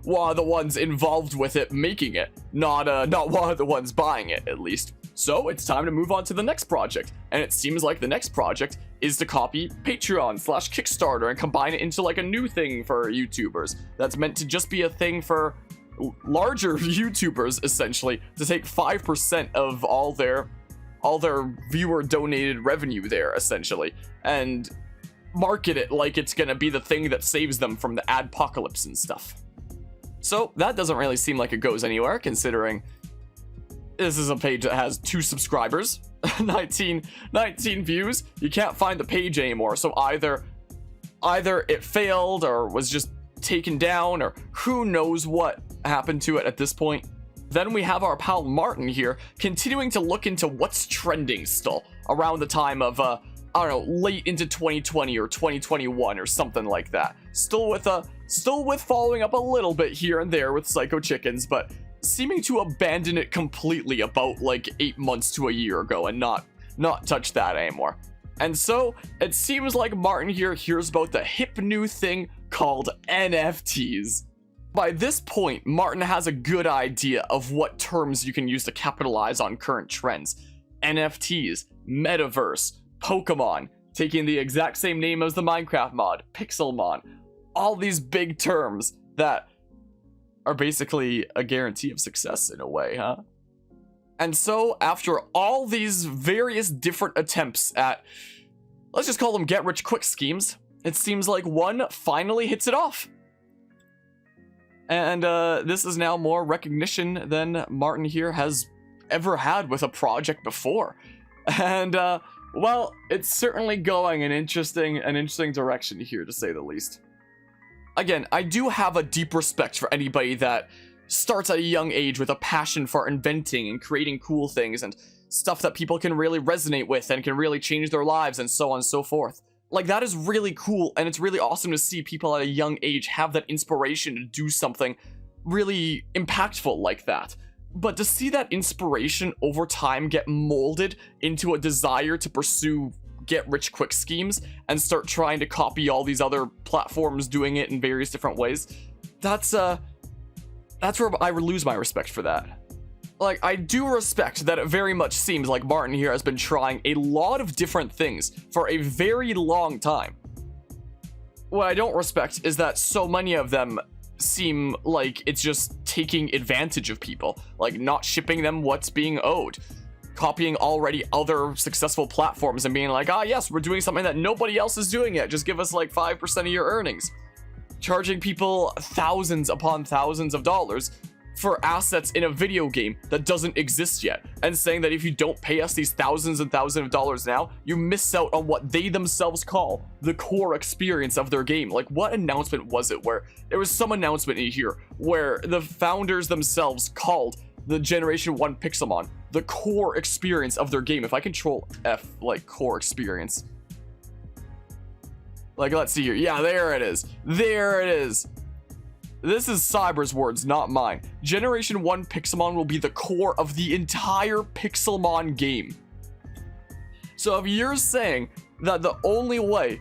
A: one of the ones involved with it making it, not one of the ones buying it, at least. So it's time to move on to the next project, and it seems like the next project is to copy Patreon/Kickstarter and combine it into like a new thing for YouTubers that's meant to just be a thing for larger YouTubers, essentially, to take 5% of all their viewer donated revenue there, essentially, and market it like it's gonna be the thing that saves them from the adpocalypse and stuff. So that doesn't really seem like it goes anywhere, considering this is a page that has 2 subscribers, 19 views. You can't find the page anymore, so either it failed or was just taken down, or who knows what happened to it at this point. Then we have our pal Martin here continuing to look into what's trending still around the time of I don't know, late into 2020 or 2021 or something like that. Still with following up a little bit here and there with Psycho Chickens, but seeming to abandon it completely about like 8 months to a year ago and not touch that anymore. And so it seems like Martin here hears about the hip new thing called NFTs. By this point, Martin has a good idea of what terms you can use to capitalize on current trends. NFTs, Metaverse, Pokémon, taking the exact same name as the Minecraft mod, Pixelmon, all these big terms that are basically a guarantee of success in a way, huh? And so, after all these various different attempts at, let's just call them get-rich-quick schemes, it seems like one finally hits it off. And this is now more recognition than Martin here has ever had with a project before. And, well, it's certainly going an interesting direction here, to say the least. Again, I do have a deep respect for anybody that starts at a young age with a passion for inventing and creating cool things and stuff that people can really resonate with and can really change their lives and so on and so forth. Like, that is really cool, and it's really awesome to see people at a young age have that inspiration to do something really impactful like that. But to see that inspiration over time get molded into a desire to pursue get-rich-quick schemes and start trying to copy all these other platforms doing it in various different ways, that's where I lose my respect for that. Like, I do respect that it very much seems like Martin here has been trying a lot of different things for a very long time. What I don't respect is that so many of them seem like it's just taking advantage of people, like not shipping them what's being owed, copying already other successful platforms and being like, ah yes, we're doing something that nobody else is doing yet, just give us like 5% of your earnings. Charging people thousands upon thousands of dollars for assets in a video game that doesn't exist yet, and saying that if you don't pay us these thousands and thousands of dollars now, you miss out on what they themselves call the core experience of their game. Like, what announcement was it where there was some announcement in here where the founders themselves called the Generation 1 Pixelmon the core experience of their game? If I control F, like, core experience. Like, let's see here. Yeah, there it is. There it is. This is Cyber's words, not mine. Generation 1 Pixelmon will be the core of the entire Pixelmon game. So if you're saying that the only way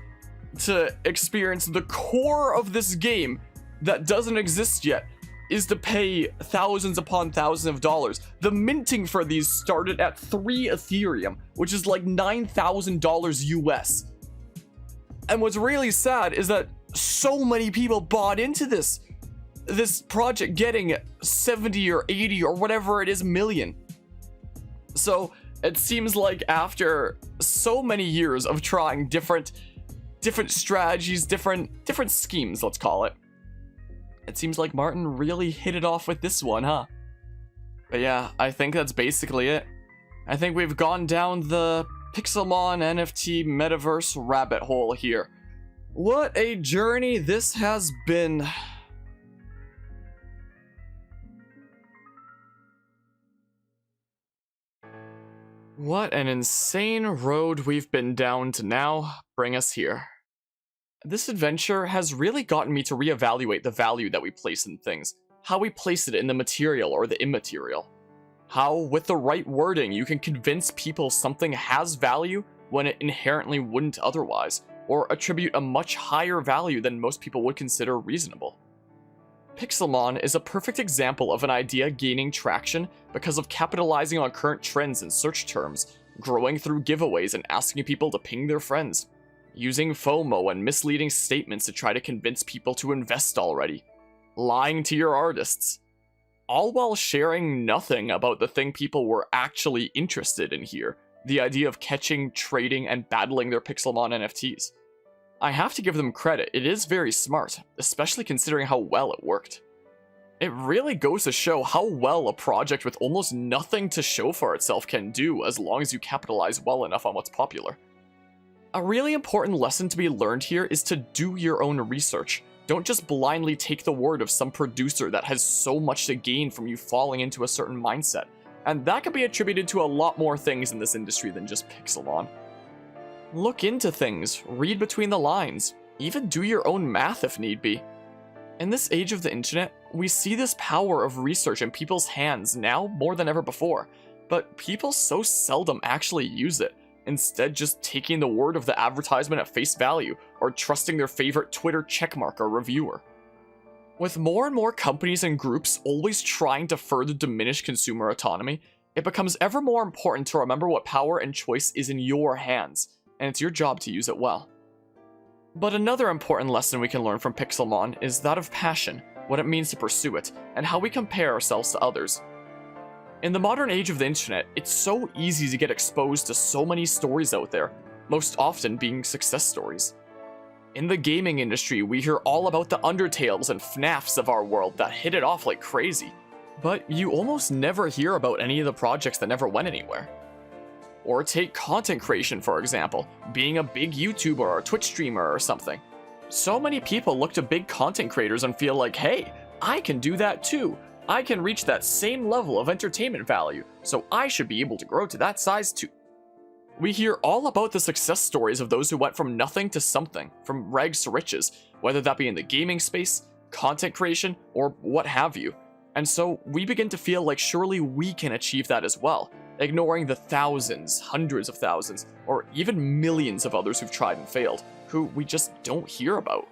A: to experience the core of this game that doesn't exist yet is to pay thousands upon thousands of dollars. The minting for these started at 3 Ethereum, which is like $9,000 US. And what's really sad is that so many people bought into this project getting 70 or 80 or whatever it is million. So it seems like after so many years of trying different strategies, different schemes, let's call it, it seems like Martin really hit it off with this one, huh? But yeah, I think that's basically it. I think we've gone down the Pixelmon NFT Metaverse rabbit hole here. What a journey this has been. What an insane road we've been down to now bring us here. This adventure has really gotten me to reevaluate the value that we place in things, how we place it in the material or the immaterial, how with the right wording you can convince people something has value when it inherently wouldn't otherwise, or attribute a much higher value than most people would consider reasonable. Pixelmon is a perfect example of an idea gaining traction because of capitalizing on current trends and search terms, growing through giveaways and asking people to ping their friends, using FOMO and misleading statements to try to convince people to invest already, lying to your artists, all while sharing nothing about the thing people were actually interested in here, the idea of catching, trading, and battling their Pixelmon NFTs. I have to give them credit, it is very smart, especially considering how well it worked. It really goes to show how well a project with almost nothing to show for itself can do as long as you capitalize well enough on what's popular. A really important lesson to be learned here is to do your own research. Don't just blindly take the word of some producer that has so much to gain from you falling into a certain mindset, and that can be attributed to a lot more things in this industry than just Pixelmon. Look into things, read between the lines, even do your own math if need be. In this age of the internet, we see this power of research in people's hands now more than ever before, but people so seldom actually use it, instead just taking the word of the advertisement at face value or trusting their favorite Twitter checkmark or reviewer. With more and more companies and groups always trying to further diminish consumer autonomy, it becomes ever more important to remember what power and choice is in your hands, and it's your job to use it well. But another important lesson we can learn from Pixelmon is that of passion, what it means to pursue it, and how we compare ourselves to others. In the modern age of the internet, it's so easy to get exposed to so many stories out there, most often being success stories. In the gaming industry, we hear all about the Undertales and FNAFs of our world that hit it off like crazy, but you almost never hear about any of the projects that never went anywhere. Or take content creation, for example, being a big YouTuber or Twitch streamer or something. So many people look to big content creators and feel like, hey, I can do that too. I can reach that same level of entertainment value, so I should be able to grow to that size too. We hear all about the success stories of those who went from nothing to something, from rags to riches, whether that be in the gaming space, content creation, or what have you. And so we begin to feel like surely we can achieve that as well, ignoring the thousands, hundreds of thousands, or even millions of others who've tried and failed, who we just don't hear about.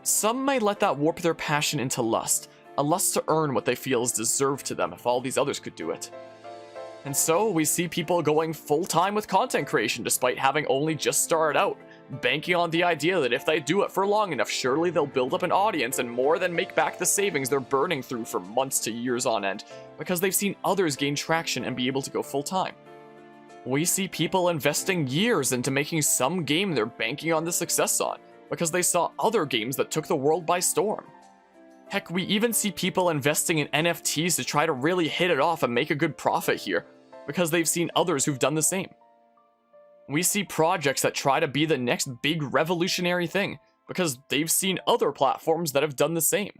A: Some may let that warp their passion into lust, a lust to earn what they feel is deserved to them if all these others could do it. And so we see people going full-time with content creation despite having only just started out, banking on the idea that if they do it for long enough, surely they'll build up an audience and more than make back the savings they're burning through for months to years on end, because they've seen others gain traction and be able to go full-time. We see people investing years into making some game they're banking on the success on, because they saw other games that took the world by storm. Heck, we even see people investing in NFTs to try to really hit it off and make a good profit here, because they've seen others who've done the same. We see projects that try to be the next big revolutionary thing, because they've seen other platforms that have done the same.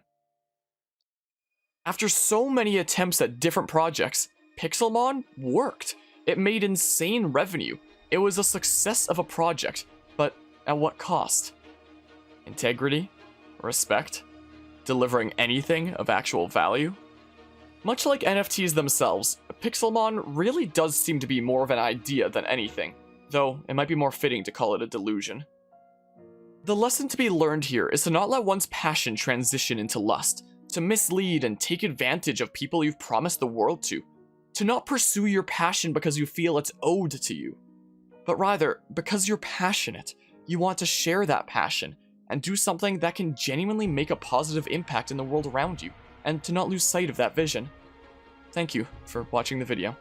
A: After so many attempts at different projects, Pixelmon worked. It made insane revenue. It was a success of a project, but at what cost? Integrity? Respect? Delivering anything of actual value? Much like NFTs themselves, Pixelmon really does seem to be more of an idea than anything, though it might be more fitting to call it a delusion. The lesson to be learned here is to not let one's passion transition into lust, to mislead and take advantage of people you've promised the world to not pursue your passion because you feel it's owed to you, but rather because you're passionate, you want to share that passion and do something that can genuinely make a positive impact in the world around you, and to not lose sight of that vision. Thank you for watching the video.